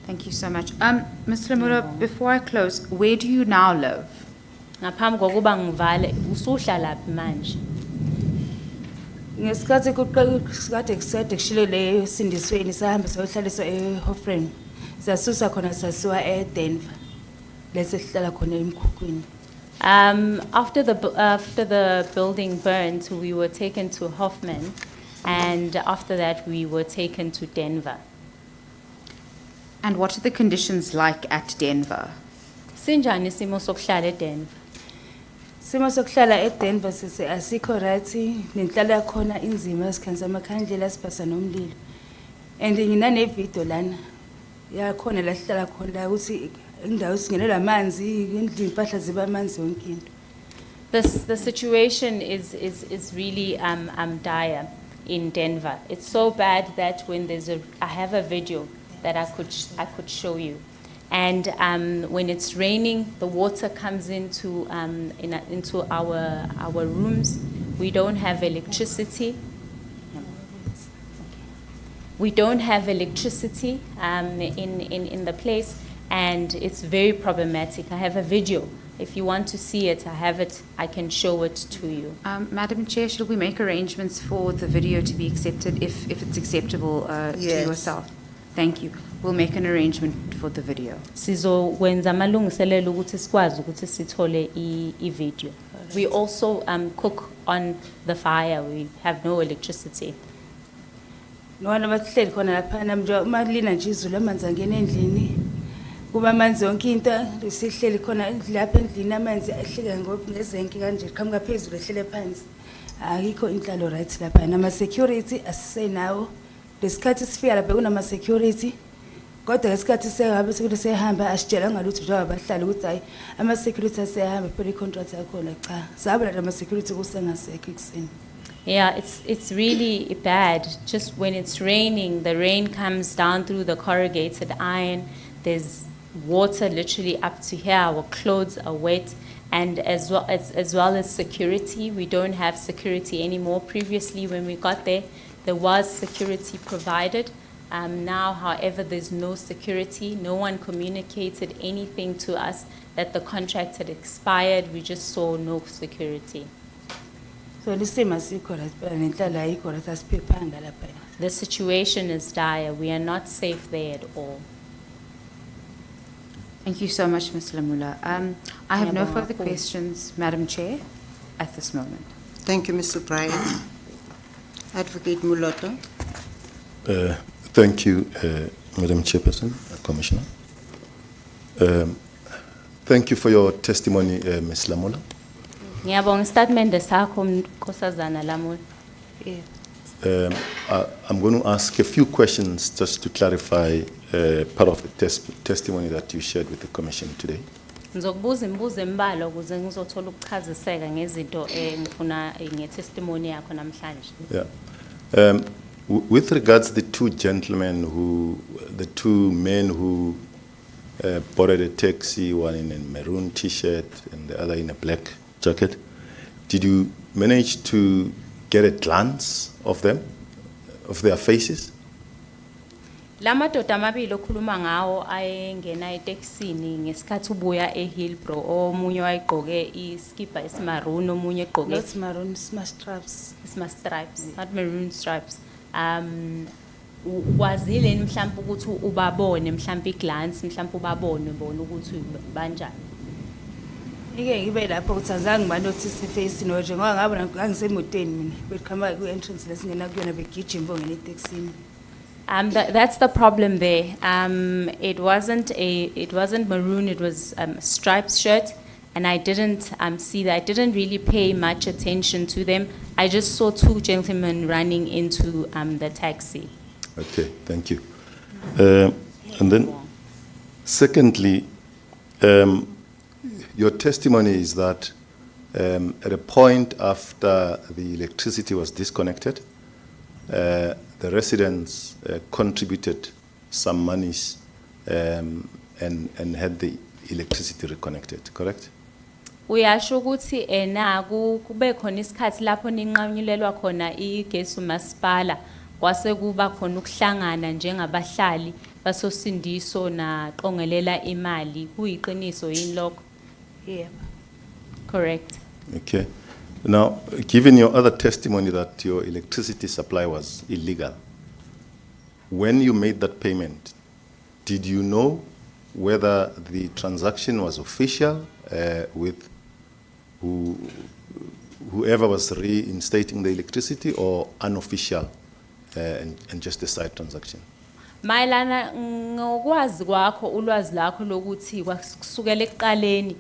Thank you so much. Ms. Lamula, before I close, where do you now live? Ngaphambi kokuba ngivale usuhlala laphi manje? Ngesikhathi kade kusade kushilo le Usindisweni sahamba sayohlaliswa eHofren. Sasusa khona sasiwa eDenver. Lese sihlala khona emkhukhwini. After the building burned, we were taken to Hoffman, and after that we were taken to Denver. And what are the conditions like at Denver? Sinjani isimo sokuhlala eDenver? Simo sokuhlala eDenver sise asikho right, nenhlalo yakhona inzima esikhanisa amakhandlela sibasa nomlilo. And nginane video lana yakhona la sihlala khona ukuthi indawo singenela amanzi, indlu impahla ziba amanzi yonke into. The situation is really dire in Denver. It's so bad that when I have a video that I could show you. And when it's raining, the water comes into our rooms. We don't have electricity. We don't have electricity in the place, and it's very problematic. I have a video. If you want to see it, I have it. I can show it to you. Madam Chair, should we make arrangements for the video to be accepted if it's acceptable to Yes. yourself? Thank you. We'll make an arrangement for the video. Sizokwenza amalungiselelo ukuthi sikwazi ukuthi sithole i-video. We also cook on the fire. We have no electricity. Nona bahleli khona lapha nje uma lina nje izulu amanzi angena endlini. Kuba amanzi yonke into lesihleli khona lapha endlini amanzi ahlika ngezenke kanje qhamuka phezulu ehlele phansi. Akikho inhlalo right lapha nama security asisenawo. Lesikhathi sifika lapha kunama security. Kodwa lesikhathi sehabe security sehamba asitshela ngalutho njengoba bahlali ukuthi hayi ama security asehamba phela contract yakhona cha. Sabona nama security kusengasekho ekseni. Yeah, it's really bad. Just when it's raining, the rain comes down through the corrugated iron. There's water literally up to here. Our clothes are wet, and as well as security, we don't have security anymore. Previously, when we got there was security provided. Now, however, there's no security. No one communicated anything to us that the contract had expired. We just saw no security. So the situation is dire. We are not safe there at all. Thank you so much, Ms. Lula. I have no Ngiyabonga further kakhulu. questions, Madam Chair, at this moment. Thank you, Mr. Bryan. Advocate Muloto. Thank you, Madam Chairperson, Commissioner. Thank you for your testimony, Ms. Lamola. Ngiyabonga statement sakho Nkosazana Lamula. I'm going to ask a few questions just to clarify part of the testimony that you shared with the Commission today. Ngizokubuza imibuzo embalwa ukuze ngizothola ukuchaziseka ngezinto ngifuna ngetestimony yakho namhlanje. Yeah. With regards to the two men who boarded a taxi, one in a maroon T-shirt and the other in a black jacket, did you manage to get a glance of them, of their faces? Lamadoda amabili okhuluma ngawo ayengena eTexini ngesikhathi ubuya eHillbrow, omunye wayegqoke iskipa esimaroon, omunye egqoke Not maroon, smart stripes. stripes, not maroon stripes. Wazile mhlawumbe ukuthi ubabone mhlawumbe iglance mhlawumbe ubabone bona ukuthi banjani. Ike ngibe lapho ukuthi azange ngibanotice iface no nje ngoba ngabona ngangisemoteni mina bekhamba ku entrance lesingena kuyona begijima bongena eTexini. That's the problem there. It wasn't maroon. It was a striped shirt, and I didn't see that. I didn't really pay much attention to them. I just saw two gentlemen running into the taxi. Okay, thank you. And then, secondly, your testimony is that at a point after the electricity was disconnected, the residents contributed some monies and had the electricity reconnected, correct? Uyasho ukuthi kube khona isikhathi lapho ninqanyulelwa khona igesi umasipala kwase kuba khona ukuhlangana njengabahlali basosindiso na qongelela imali kuyiqiniso yini lokho? Yebo. Correct. Okay. Now, given your other testimony that your electricity supply was illegal, when you made that payment, did you know whether the transaction was official with whoever was reinstating the electricity or unofficial and just a side transaction? Mayelana ngokwazi kwakho ulwazi lakho lokuthi kusukela ekuqaleni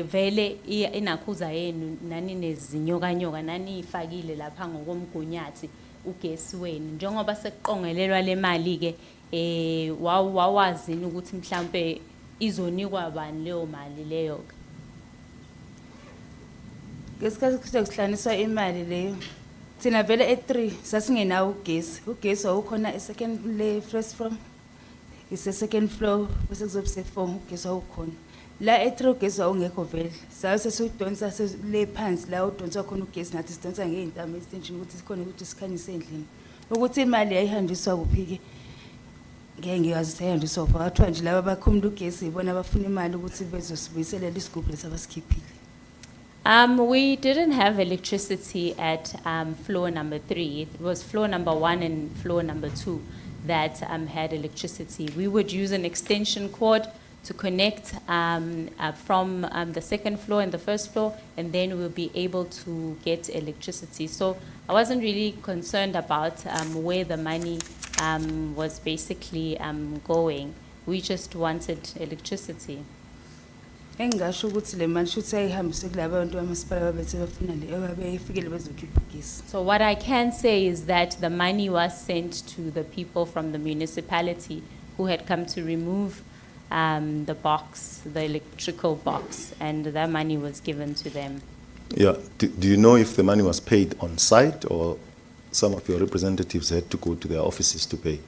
vele inakhuza yenu nani nezinyokanyoka nani ifakile lapha ngokomgunyathi ugesi wenu njengoba sekuqongelelwa le mali ke wawazini ukuthi mhlambe izonikwa bani leyo mali leyo. ngesikhathi kuhlanganiswa imali leyo thina vele e3 sasingenawo ugesi wawukhona second le first floor second floor bese kuzobe se4 ugesi wawukhona la e3 ugesi wawungekho vele sabe sesudonsa le phansi la udonsa khona ugesi nathi sidonsa ngeintamo ezinje ukuthi sikhona ukuthi sikhanyise endlini ukuthi imali yayihanjiswa kuphike ngeke ngiyazi sayihanjiswa kwathiwa nje laba bakhumula ugesi ibona abafuna imali ukuthi bezosibuyiselela isigubhu lesabasikhiphile. We didn't have electricity at floor number 3. It was floor number 1 and floor number 2 that had electricity. We would use an extension cord to connect from the second floor and the first floor, and then we'll be able to get electricity. So I wasn't really concerned about where the money was basically going. We just wanted electricity. Engasho ukuthi le mali shothi ayihambise kulabo bantu bamasipala babethe bafuna le ababefikile bezokhipha ugesi. So what I can say is that the money was sent to the people from the municipality who had come to remove the box, the electrical box, and that money was given to them. Yeah. Do you know if the money was paid on site or some of your representatives had to go to their offices to pay?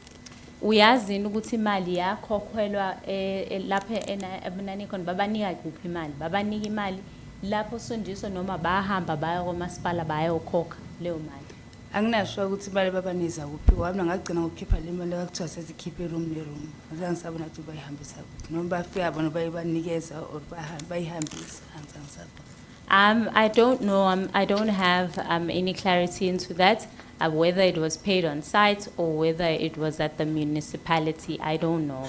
Uyazini ukuthi imali yakhokhelwa lapha enani khona babanika kuphi imali babanika imali lapho Usindiso noma bahamba baya kwamasipala bayokhokha leyo mali. Anginasho ukuthi imali babaniza kuphi wami ngagcina ngokukhipha le mali akuthiwa sezikhiphe room le room azangisabona ukuthi bayihambisa kuphi noma bafika bona bayibanikeza or bayihambisa angisabona. I don't know. I don't have any clarity into that, whether it was paid on site or whether it was at the municipality. I don't know.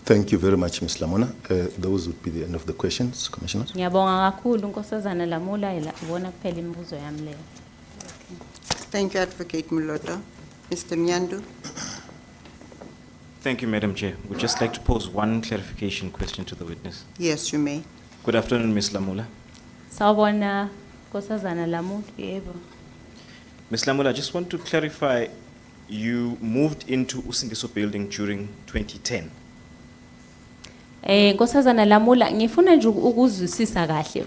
Thank you very much, Ms. Lamona. Those would be the end of the questions, Commissioner. Ngiyabonga kakhulu Nkosazana Lamula ibona kuphela imibuzo yami leyo. Thank you, Advocate Muloto. Mr. Myandu. Thank you, Madam Chair. We'd just like to pose one clarification question to the witness. Yes, you may. Good afternoon, Ms. Lamula. Sawubona Nkosazana Lamula. Yebo. Ms. Lamula, I just want to clarify, you moved into Usindiso building during 2010. Nkosazana Lamula ngifuna nje ukuzwisisa kahle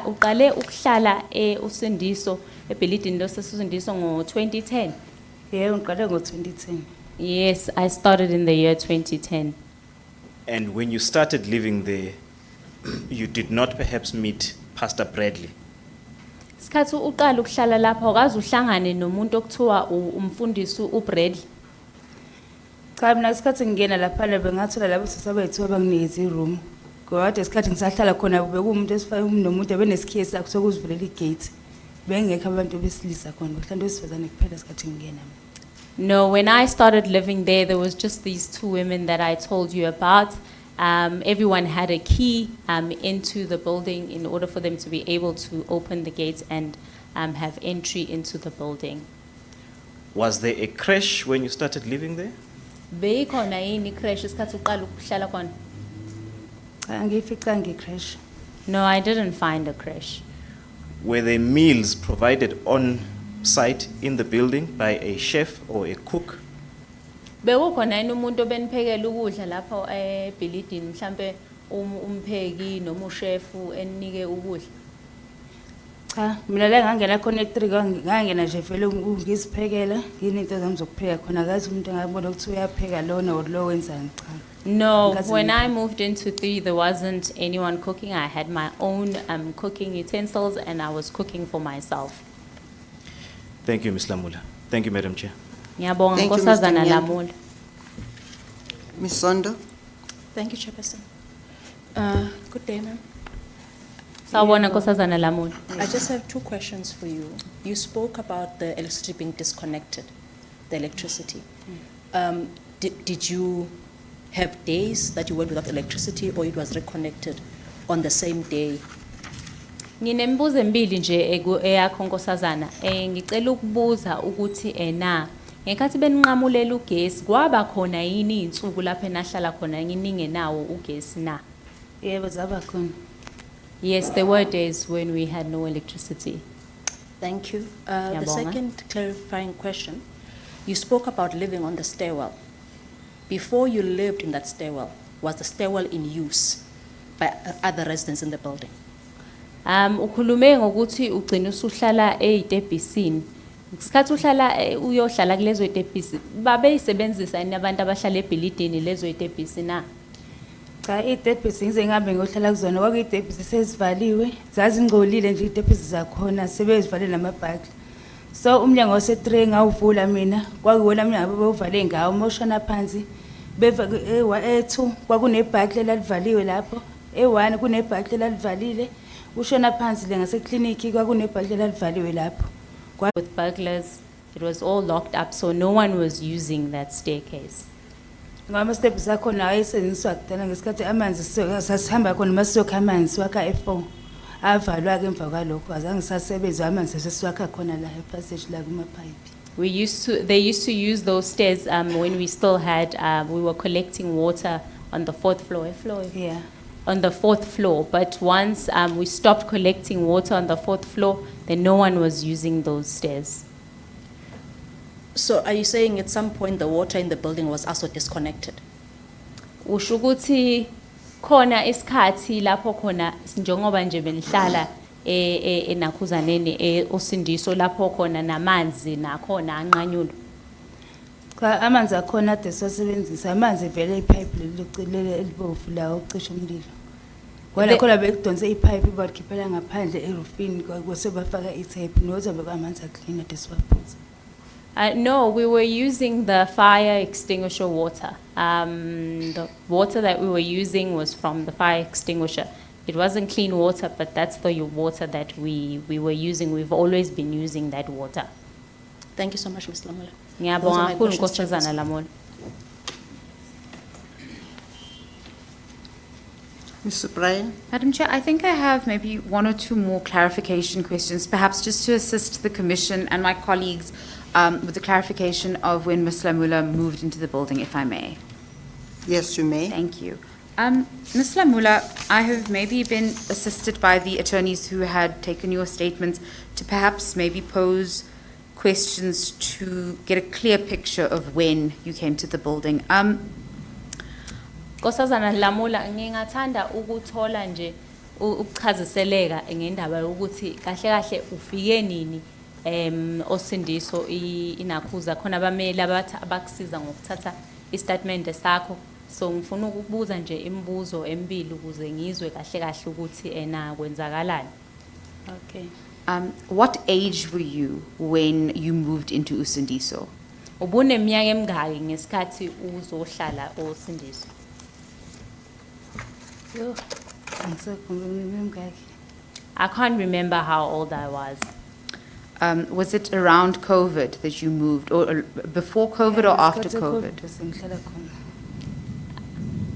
uqale ukuhlala Usindiso ebhilidini loSusindiso ngo2010. Yebo ngiqale ngo2010. Yes, I started in the year 2010. And when you started living there, you did not perhaps meet Pastor Bradley? Sikhathi uqala ukuhlala lapha ukaze uhlangane nomuntu okuthiwa umfundisi uBradley? Cha mina isikhathi ngingena lapha bengathola labo sisabethu abanginikeza iroom. Ngoba isikhathi ngisahlala khona bekumuntu esifana nomuntu ebenesikhiye sakhe sokuzivulela igate. Bengekho abantu besilisa khona mhlawumbe besifazane kuphela isikhathi ngingena. No, when I started living there was just these two women that I told you about. Everyone had a key into the building in order for them to be able to open the gates and have entry into the building. Was there a crash when you started living there? Beyikhona yini crash isikhathi uqala ukuhlala khona? Angiyifica ngecrash. No, I didn't find a crash. Were there meals provided on site in the building by a chef or a cook? Bekukhona yini umuntu obeniphekela ukudla lapha ebhilidini mhlambe umpheki noma ushefu enike ukudla? Cha, mina la ngangena khona e3 ngangena nje vele ngisiphekela ngininto zami zokupheka khona akazi umuntu engabona ukuthi uyapheka lona or lo wenzani cha. No, when I moved into 3 there wasn't anyone cooking. I had my own cooking utensils and I was cooking for myself. Thank you, Ms. Lamula. Thank you, Madam Chair. Ngiyabonga Thank you, Nkosazana Mr. Nyandu. Lamula. Ms. Sondo. Thank you, Chairperson. Good day, ma'am. Sawubona Nkosazana Lamula. I just have two questions for you. You spoke about the electricity being disconnected, the electricity. Did you have days that you went without electricity or it was reconnected on the same day? Nginembuzo embili nje eyakho Nkosazana. Ngicela ukubuza ukuthi ngekhathi beninqamulela ugesi kwaba khona yini insuku lapho enahlala khona nginingenawo ugesi na? Yebo zaba khona. Yes, there were days when we had no electricity. Thank you. The second clarifying question, you spoke about living on the stairwell. Before you lived in that stairwell, was the stairwell in use by other residents in the building? Ukhulume ngokuthi ugcina usuhlala eyitebhisini. Ngesikhathi uhlala uyohlala kulezo yitebhisi, babeyisebenzisa yini abantu abahlala ebhilidini lezo yitebhisi na? Cha, itebhisi ngize ngihambe ngiyohlala kuzona kwakuyitebhisi sezivaliwe, zazingcolile nje itebhisi zakhona sebezivalile namabhakla. So umnyango wase-3 ngawuvula mina, kwakuwona umnyango ababewuvale ngawo, moshana phansi. E2 kwakunebhakla elalivaliwe lapho, E1 kunebhakla elalivalile, ushona phansi le ngasekliniki kwakunebhakla elalivaliwe lapho. With burglars, it was all locked up, so no one was using that staircase. Ngama steps akhona ayesenziswa kudala ngesikhathi amanzi sasihamba khona masiyokha amanzi wakha E4. Avalwa ke emva kwalokho azange sasebenze amanzi sesiwakha khona la epassage la kuma pipe. They used to use those stairs when we still had, we were collecting water on the 4th floor. Yeah. On the 4th floor, but once we stopped collecting water on the 4th floor, then no one was using those stairs. So are you saying at some point the water in the building was also disconnected? Usho ukuthi khona isikhathi lapho khona njengoba nje benihlala enakhuzaneni Usindiso lapho khona namanzi nakhona anqanyulo. Cha, amanzi akhona ade sasebenzisa amanzi vele ipipe lelicelele elibovu la ucisha umlilo. Wena khona bekudonse ipipe bakhiphela ngaphandle erufini kwase bafaka itape noza bekamanzi aclean ade siwaphuza. No, we were using the fire extinguisher water. The water that we were using was from the fire extinguisher. It wasn't clean water, but that's the water that we were using. We've always been using that water. Thank you so much, Ms Lula. Ngiyabonga kakhulu Nkosazana Lamoni. Mr. Brian? Madam Chair, I think I have maybe one or two more clarification questions, perhaps just to assist the Commission and my colleagues with the clarification of when Ms Lamula moved into the building, if I may. Yes, you may. Thank you. Ms Lamula, I have maybe been assisted by the attorneys who had taken your statements to perhaps maybe pose questions to get a clear picture of when you came to the building. Nkosazana Lamula, ngingathanda ukuthola nje ukuchaziseleka ngendaba ukuthi kahle kahle ufike nini Usindiso inakhuza khona abameli abakusiza ngokuthatha istatement sakho, so ngifuna ukubuza nje imibuzo emibili ukuze ngizwe kahle kahle ukuthi kwenzakalani. Okay. What age were you when you moved into Usindiso? Ubuneminyaka emingaki ngesikhathi uzohlala Usindiso? I can't remember how old I was. Was it around COVID that you moved, or before COVID or after COVID?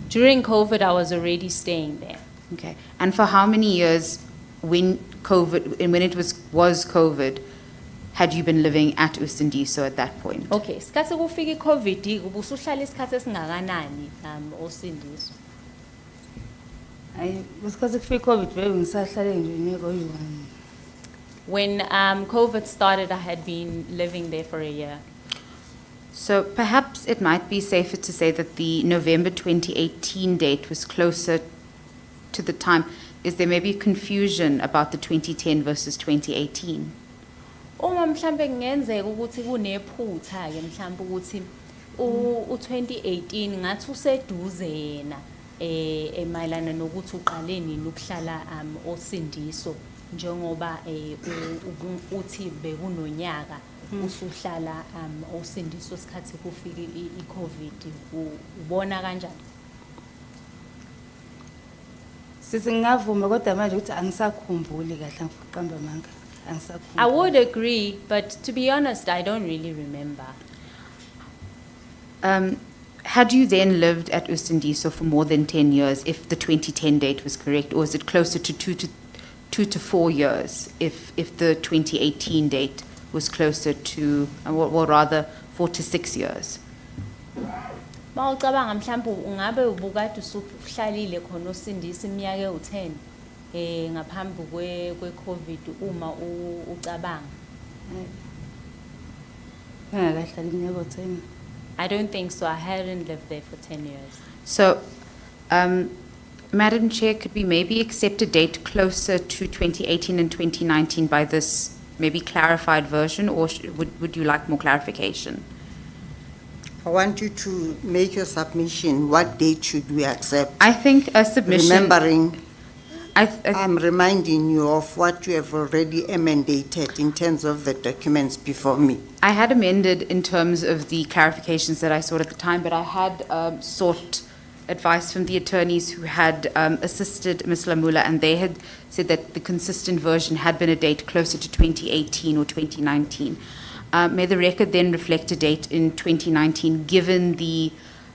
During COVID, I was already staying there. Okay. And for how many years when it was COVID, had you been living at Usindiso at that point? Okay. Isikhathi kufika iCovid, ubusuhlala isikhathi esingakanani Usindiso? When COVID started, I had been living there for a year. So perhaps it might be safer to say that the November 2018 date was closer to the time. Is there maybe confusion about the 2010 versus 2018? Uma mhlambe ngenzeka ukuthi kunephutha ke mhlambe ukuthi u2018 ngathi useduze yena emayelana nokuthi uqale nini ukuhlala Usindiso njengoba uthi bekunonyaka usuhlala Usindiso sikhathi kufika iCovid, ubona kanjani? Sisingavuma kodwa manje ukuthi angisakhumbuli kahle ngifuqamba manga. I would agree, but to be honest, I don't really remember. Had you then lived at Usindiso for more than 10 years, if the 2010 date was correct, or is it closer to 2 to 4 years, if the 2018 date was closer to, or rather 4 to 6 years? Mawucabanga mhlawumbe ungabe ubukade usuhlalile khona Usindiso iminyaka ewu10 ngaphambi kweCovid uma ucabanga? I don't think so. I hadn't lived there for 10 years. So Madam Chair, could we maybe accept a date closer to 2018 and 2019 by this maybe clarified version, or would you like more clarification? I want you to make your submission. What date should we accept? I think a submission... Remembering, I'm reminding you of what you have already emendated in terms of the documents before me. I had amended in terms of the clarifications that I sought at the time, but I had sought advice from the attorneys who had assisted Ms Lula, and they had said that the consistent version had been a date closer to 2018 or 2019. May the record then reflect a date in 2019, given the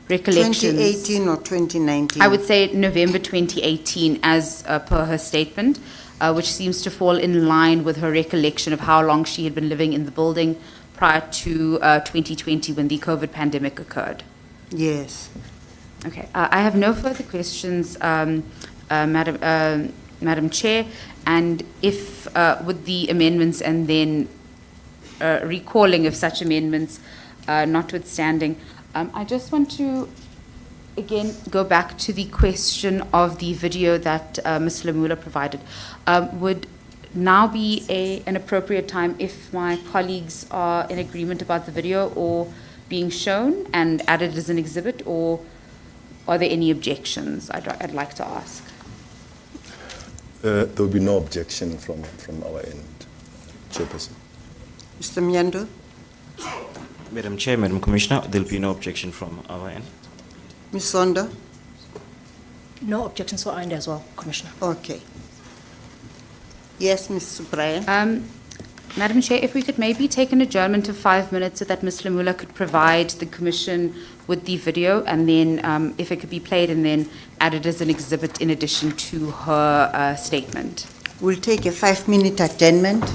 recollections. 2018 or 2019? I would say November 2018, as per her statement, which seems to fall in line with her recollection of how long she had been living in the building prior to 2020, when the COVID pandemic occurred. Yes. Okay. I have no further questions, Madam Chair, and if with the amendments and then recalling of such amendments notwithstanding, I just want to again go back to the question of the video that Ms Lula provided. Would now be an appropriate time if my colleagues are in agreement about the video or being shown and added as an exhibit, or are there any objections? I'd like to ask. There will be no objection from our end, Chairperson. Mr. Myando? Madam Chair, Madam Commissioner, there will be no objection from our end. Ms. Sonda? No objections for our end as well, Commissioner. Okay. Yes, Ms. Subrayan? Madam Chair, if we could maybe take an adjournment of 5 minutes so that Ms Lula could provide the Commission with the video, and then if it could be played and then added as an exhibit in addition to her statement. We'll take a 5-minute adjournment.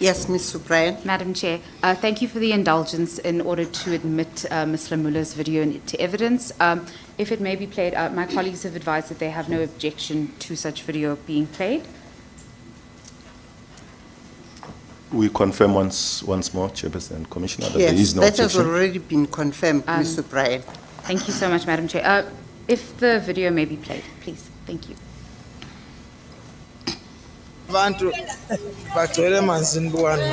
Yes, Ms. O'Brien. Madam Chair, thank you for the indulgence in order to admit Ms. Lamula's video into evidence. If it may be played, my colleagues have advised that they have no objection to such video being played. We confirm once more, Chairperson and Commissioner, that there is no that has objection. already been confirmed, Ms. O'Brien. Thank you so much, Madam Chair. If the video may be played, please. Thank you. Abantu bagcwele emanzini buwani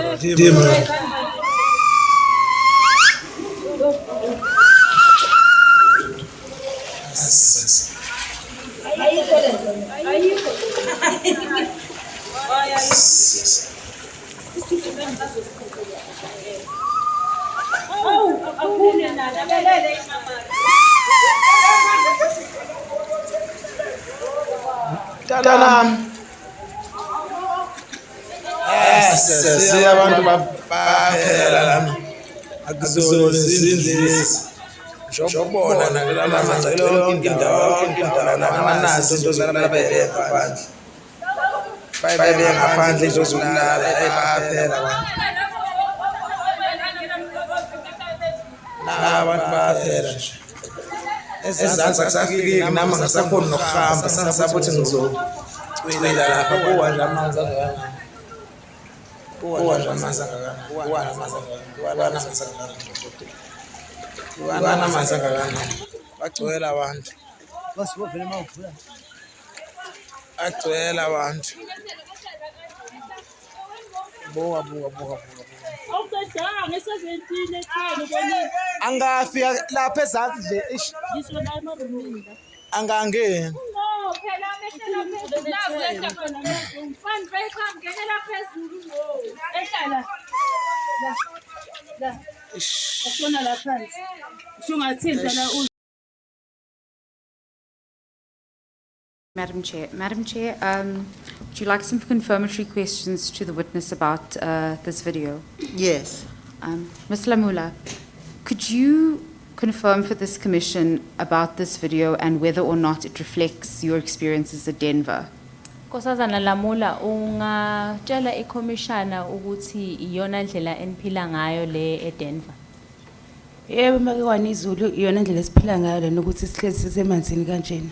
Tanam. Siya abantu baphela lami akuzona izindlisi jobona nakulama manzi lonke indawo namanazi into zalabele phandle bayibe ngaphandle into zokulala baphela abantu baphela nje ezansi akusafiki nami ngisakhona nokuhamba sangisabothi ngizocwila lapha kuwa nje amanzi angaka bagcwele abantu angafika lapha ezansi nje angangeni Madam Chair, would you like some confirmatory questions to the witness about this video? Yes. Ms. Lamula, could you confirm for this commission about this video and whether or not it reflects your experiences at Denver? Nkosazana Lamula, ungatshela ikhomishana ukuthi iyona ndlela eniphila ngayo le eDenver? Yebo makekwane izulu iyona ndlela esiphila ngayo lena ukuthi sihlezi sisemanzini kanjena.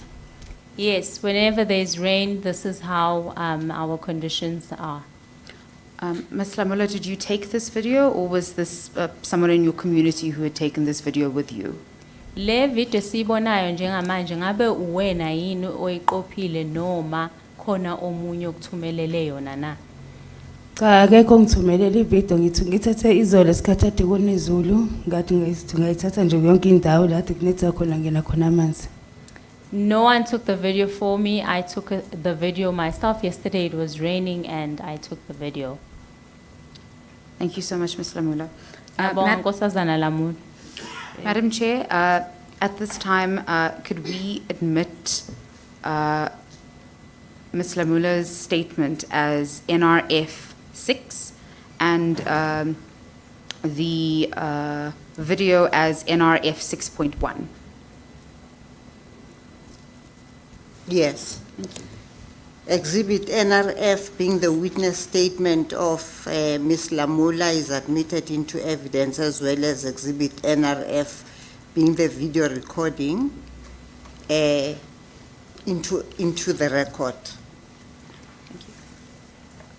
Yes, whenever there's rain, this is how our conditions are. Ms. Lamula, did you take this video or was this someone in your community who had taken this video with you? Le video sibonayo njengamanje ngabe uwena yini oyiqophile noma khona omunye okuthumelele yona na? Cha akekho ngithumelele ivideo ngithathe izolo esikhathi ade kunezulu ngathi ngayithatha nje yonke indawo la ade kunetha khona ngena khona amanzi. No one took the video for me. I took the video myself. Yesterday it was raining and I took the video. Thank you so much, Ms. Lamula. Nkosazana Lamula. Madam Chair, at this time, could we admit Ms. Lamula's statement as NRF 6 and the video as NRF 6.1? Yes. Exhibit NRF being the witness statement of Ms. Lamula is admitted into evidence, as well as Exhibit NRF being the video recording into the record. Thank you.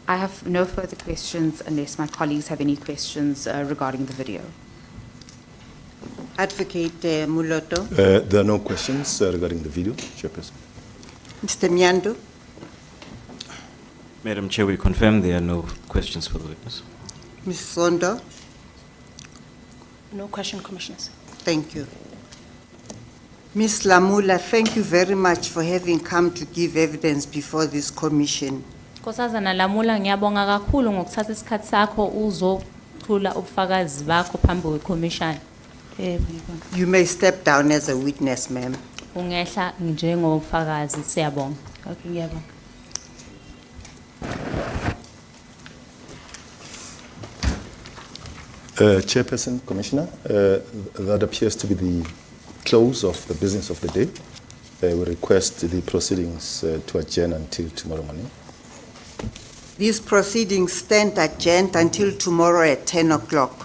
I have no further questions unless my colleagues have any questions regarding the video. Advocate Muloto. There are no questions regarding the video, Chairperson. Mr. Myandu. Madam Chair, we confirm there are no questions for the witness. Ms. Sondo. No question, Commissioners. Thank you. Ms. Lamula, thank you very much for having come to give evidence before this commission. Nkosazana Lamula, ngiyabonga kakhulu ngokuthatha isikhathi sakho uzothula ubufakazi bakho phambi kweCommission. You may step down as a witness, ma'am. Ungehla njengofakazi, siyabonga. Okay, ngiyabonga. Chairperson, Commissioner, that appears to be the close of the business of the day. We request the proceedings to adjourn until tomorrow morning. These proceedings stand adjourned until tomorrow at 10 o'clock.